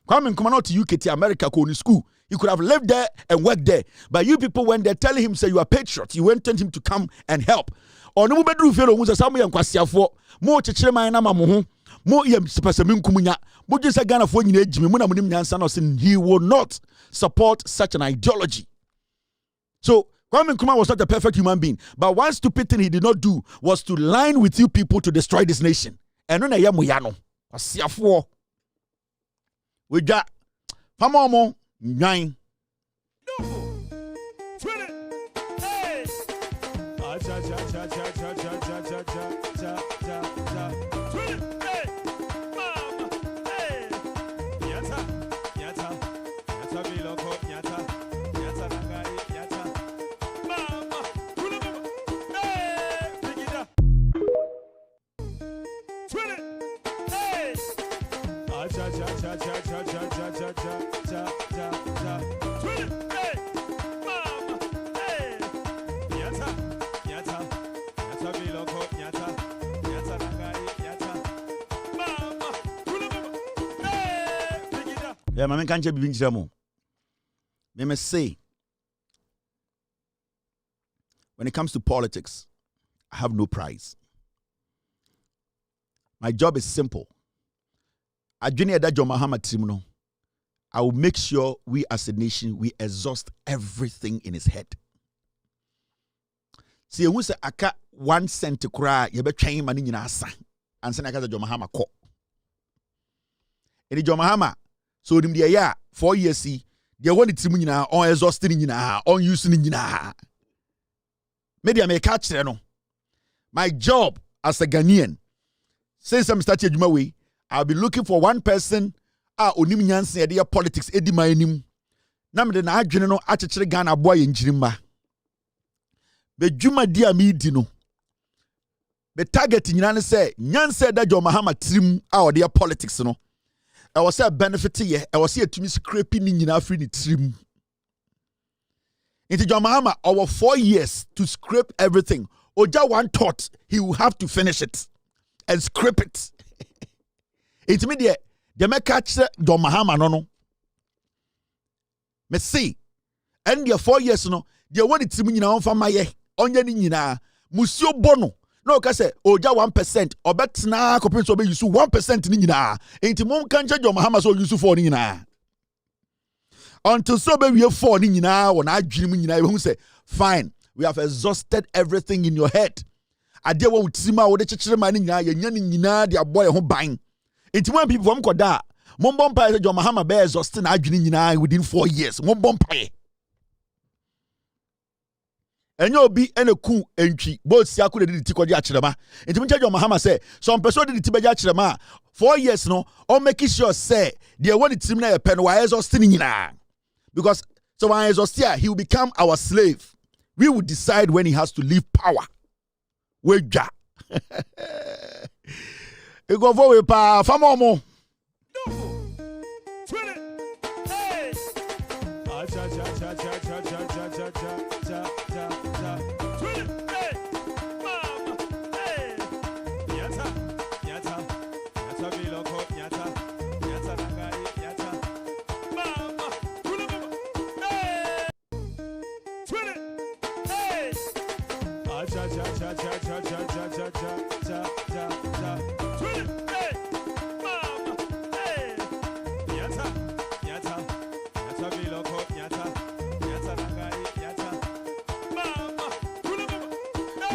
Kwame Nkrumah not to UK to America go to school. He could have lived there and worked there. But you people when they're telling him say you are patriots, you wanted him to come and help. Or no bedroom feel who say samu yankwasiafo mo chechire man na mamu mo yem sepasemi nkumunya mo just Ghana fo nyina ejimi mo na munim nyansa no say he will not support such an ideology. So Kwame Nkrumah was not a perfect human being, but one stupid thing he did not do was to line with you people to destroy this nation. And no na ya moyano kwasiafo we got Pamomo 9. Yeah, my man can't be me say when it comes to politics, I have no prize. My job is simple. I will make sure we as a nation, we exhaust everything in his head. See, who say aka 1 cent to cry, you be trying money in asa. And send aka John Mahama ko. In John Mahama, so dim the year 4 years see, they want it to on exhausting in on using in Media may catch no. My job as a Ghanaian, since I'm starting my way, I'll be looking for one person. Onim nyanse ede politics edi manim. Na me de na adwene no achechire Ghana boy enjirimba. Be dwuma di amidi no. Be target nyina ne say nyanse da John Mahama trim ode politics no. I was say benefit ye, I was say etumi scraping ni nyina afri ni trim. Into John Mahama over 4 years to scrape everything. Oja one thought he will have to finish it and scrape it. It's me there. They may catch John Mahama no. Me see, and the 4 years no, they want it to me now for my onye ni nyina. Musio bono. No, ka say oja 1% or bet na kopin so be use 1% ni nyina. Enti mom kanche John Mahama so use 4 ni nyina. Until so be we 4 ni nyina won adwene mu nyina we say fine, we have exhausted everything in your head. Ade wo utima wo de chechire ma ni nyina ye nya ni nyina de aboy ho ban. It's when people from Koda, Mombompa is John Mahama bears Austin Adjuni within 4 years. Mombompa. And you'll be any coup entry. Both Siaku did the Tikoja Chirama. And to John Mahama say, some person did the Tibaja Chirama 4 years no, or making sure say, they want it to me a pen wires Austin in. Because so when is Austin, he will become our slave. We will decide when he has to leave power. Weja. You go for pa famomo.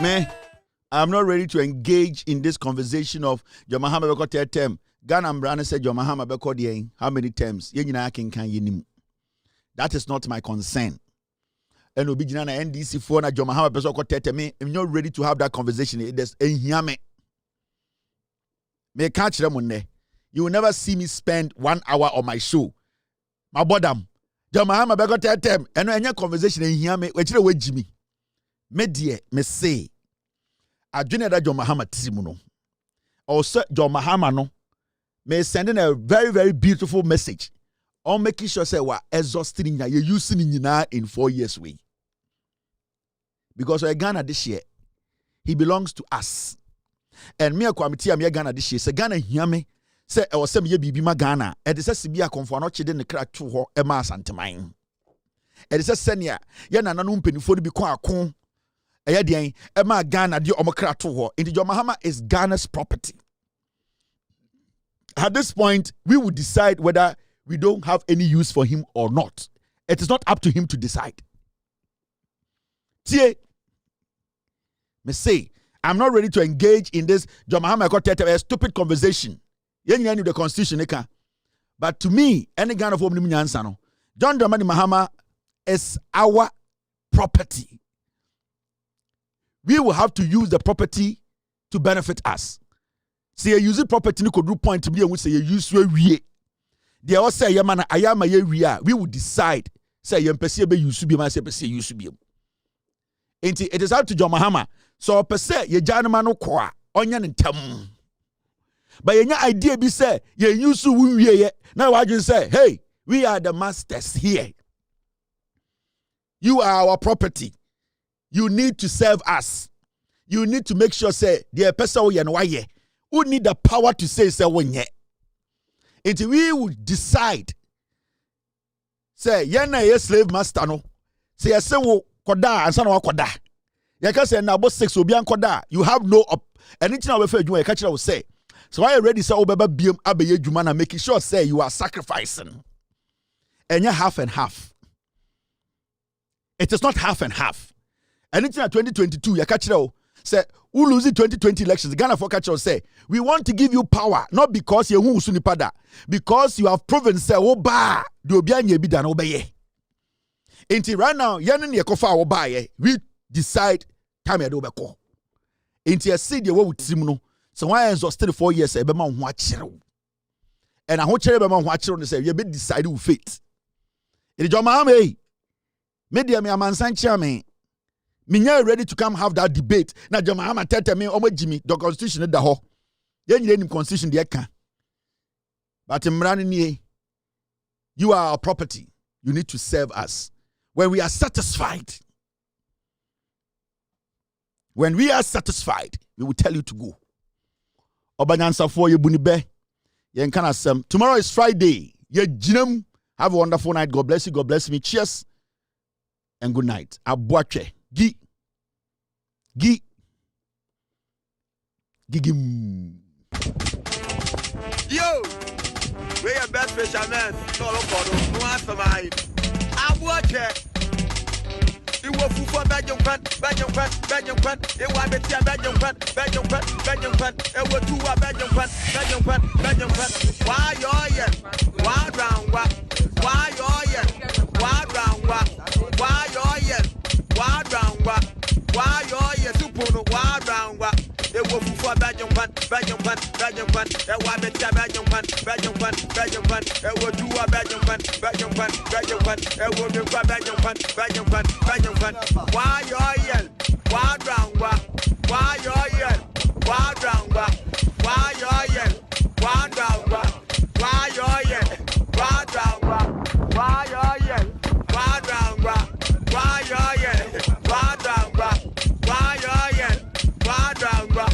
Me, I'm not ready to engage in this conversation of John Mahama beko 3 term. Ghana Brand said John Mahama beko the how many terms? That is not my concern. And obi jina na NDC for na John Mahama beko 3 term. I'm not ready to have that conversation. There's me catch them on there. You will never see me spend 1 hour on my show. My bottom. John Mahama beko 3 term. And any conversation me. We Jimmy. Me dear, me say. Adwene da John Mahama timuno. Also John Mahama no may sending a very, very beautiful message on making sure say we exhausting you using in 4 years way. Because we Ghana this year, he belongs to us. And me committee am Ghana this year. Say Ghana hear me say I was say me bibi ma Ghana. E de say sibia konfo no chede ne kra to ho e ma asanteman. E de say senia ye nananom penifo bi kon akon. Ghana John Mahama is Ghana's property. At this point, we will decide whether we don't have any use for him or not. It is not up to him to decide. Tie, me say, I'm not ready to engage in this John Mahama a stupid conversation. Yen the constitution, but to me, any Ghana for John Dramani Mahama is our property. We will have to use the property to benefit us. See, you use property, you could do point to be and say you use we. They all say, Yamana, Ayama, we will decide. Say, Yampesi, you should be my say, you should be. It is up to John Mahama. So, per se, ye Janamano Kwa, Onion and Tam. But your idea be say, ye use to we. Now, I just say, hey, we are the masters here. You are our property. You need to serve us. You need to make sure say the person who need the power to say when ye. Until we will decide. Say yena ye slave master no. Say say wo koda ansa na koda. can say now about 6 will be ankoda. You have no anything I refer you catch will say. So I already say obeba biem abeye jumana making sure say you are sacrificing. And you're half and half. It is not half and half. Anything at 2022 you catch say who lose the 2020 elections Ghana for catch say we want to give you power not because you who sunipada because you have proven say oba the obianye bi dan obeye. Until right now yen ne ekofa oba ye we decide time e do beko. Until see the way with team no so why exhausted 4 years e be ma ho akire. And a ho kire be ma ho akire no say you be decide with fate. It is your mama media me amansan chairman. Minya ready to come have that debate. Na jama ama tete me omo jimi the constitution da ho. Ye nyire nim constitution de ka. But mrani nie you are our property. You need to serve us. When we are satisfied. When we are satisfied, we will tell you to go. Obanyansa for ye bunibe. Ye nkana sem. Tomorrow is Friday. Ye jinam. Have a wonderful night. God bless you. God bless me. Cheers. And good night. Abuache. Gigim. Yo, we are best fishermen. No, no answer my. Abuache. You will for Belgium front. It will be a Belgium front. It will do a Belgium front. Why you're here? Why round what? Why you're here? Why round what? Why you're here? Why round what? Why you're here? Super why round what? It will for Belgium front. It will be a Belgium front. It will do a Belgium front. It will be a Belgium front. Why you're here? Why round what? Why you're here? Why round what? Why you're here? Why round what? Why you're here? Why round what? Why you're here? Why round what? Why you're here? Why round what? Why you're here? Why round what?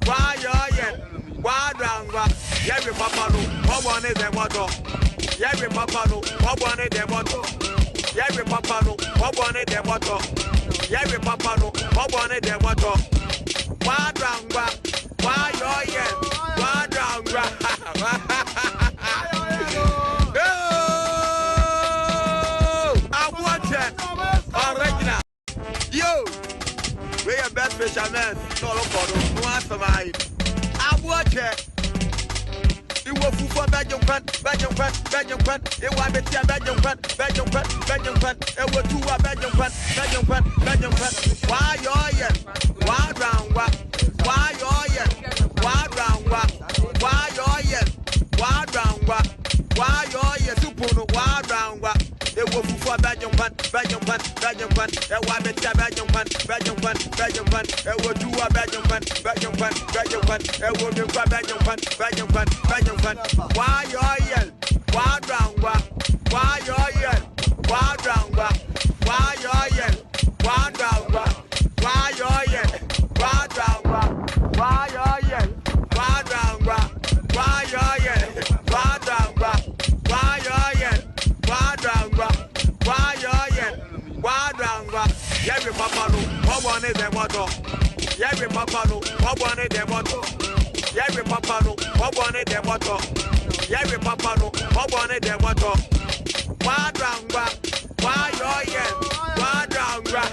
Why you're here? Why round what? Yeah, we papa no. What one is the motto? Yeah, we papa no. What one is the motto? Yeah, we papa no. What one is the motto? Yeah, we papa no. What one is the motto? Why round what? Why you're here? Why round what? Original. Yo, we are best fishermen. No answer my. Abuache. You will for Belgium front. It will be a Belgium front. It will do a Belgium front. Why you're here? Why round what? Why you're here? Why round what? Why you're here? Why round what? Why you're here? Super why round what? It will for Belgium front. It will be a Belgium front. It will do a Belgium front. It will be a Belgium front. Why you're here? Why round what? Why you're here? Why round what? Why you're here? Why round what? Why you're here? Why round what? Why you're here? Why round what? Why you're here? Why round what? Why you're here? Why round what? Why you're here? Why round what? Yeah, we papa no. What one is the motto? Yeah, we papa no. What one is the motto? Yeah, we papa no. What one is the motto? Yeah, we papa no. What one is the motto? Why round what? Why you're here? Why round what?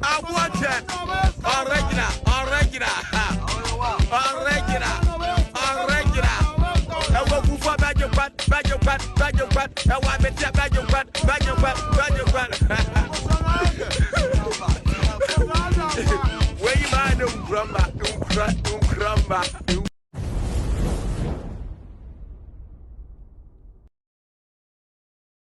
I want it. Original. I will move for Belgium front. I want to be a Belgium front.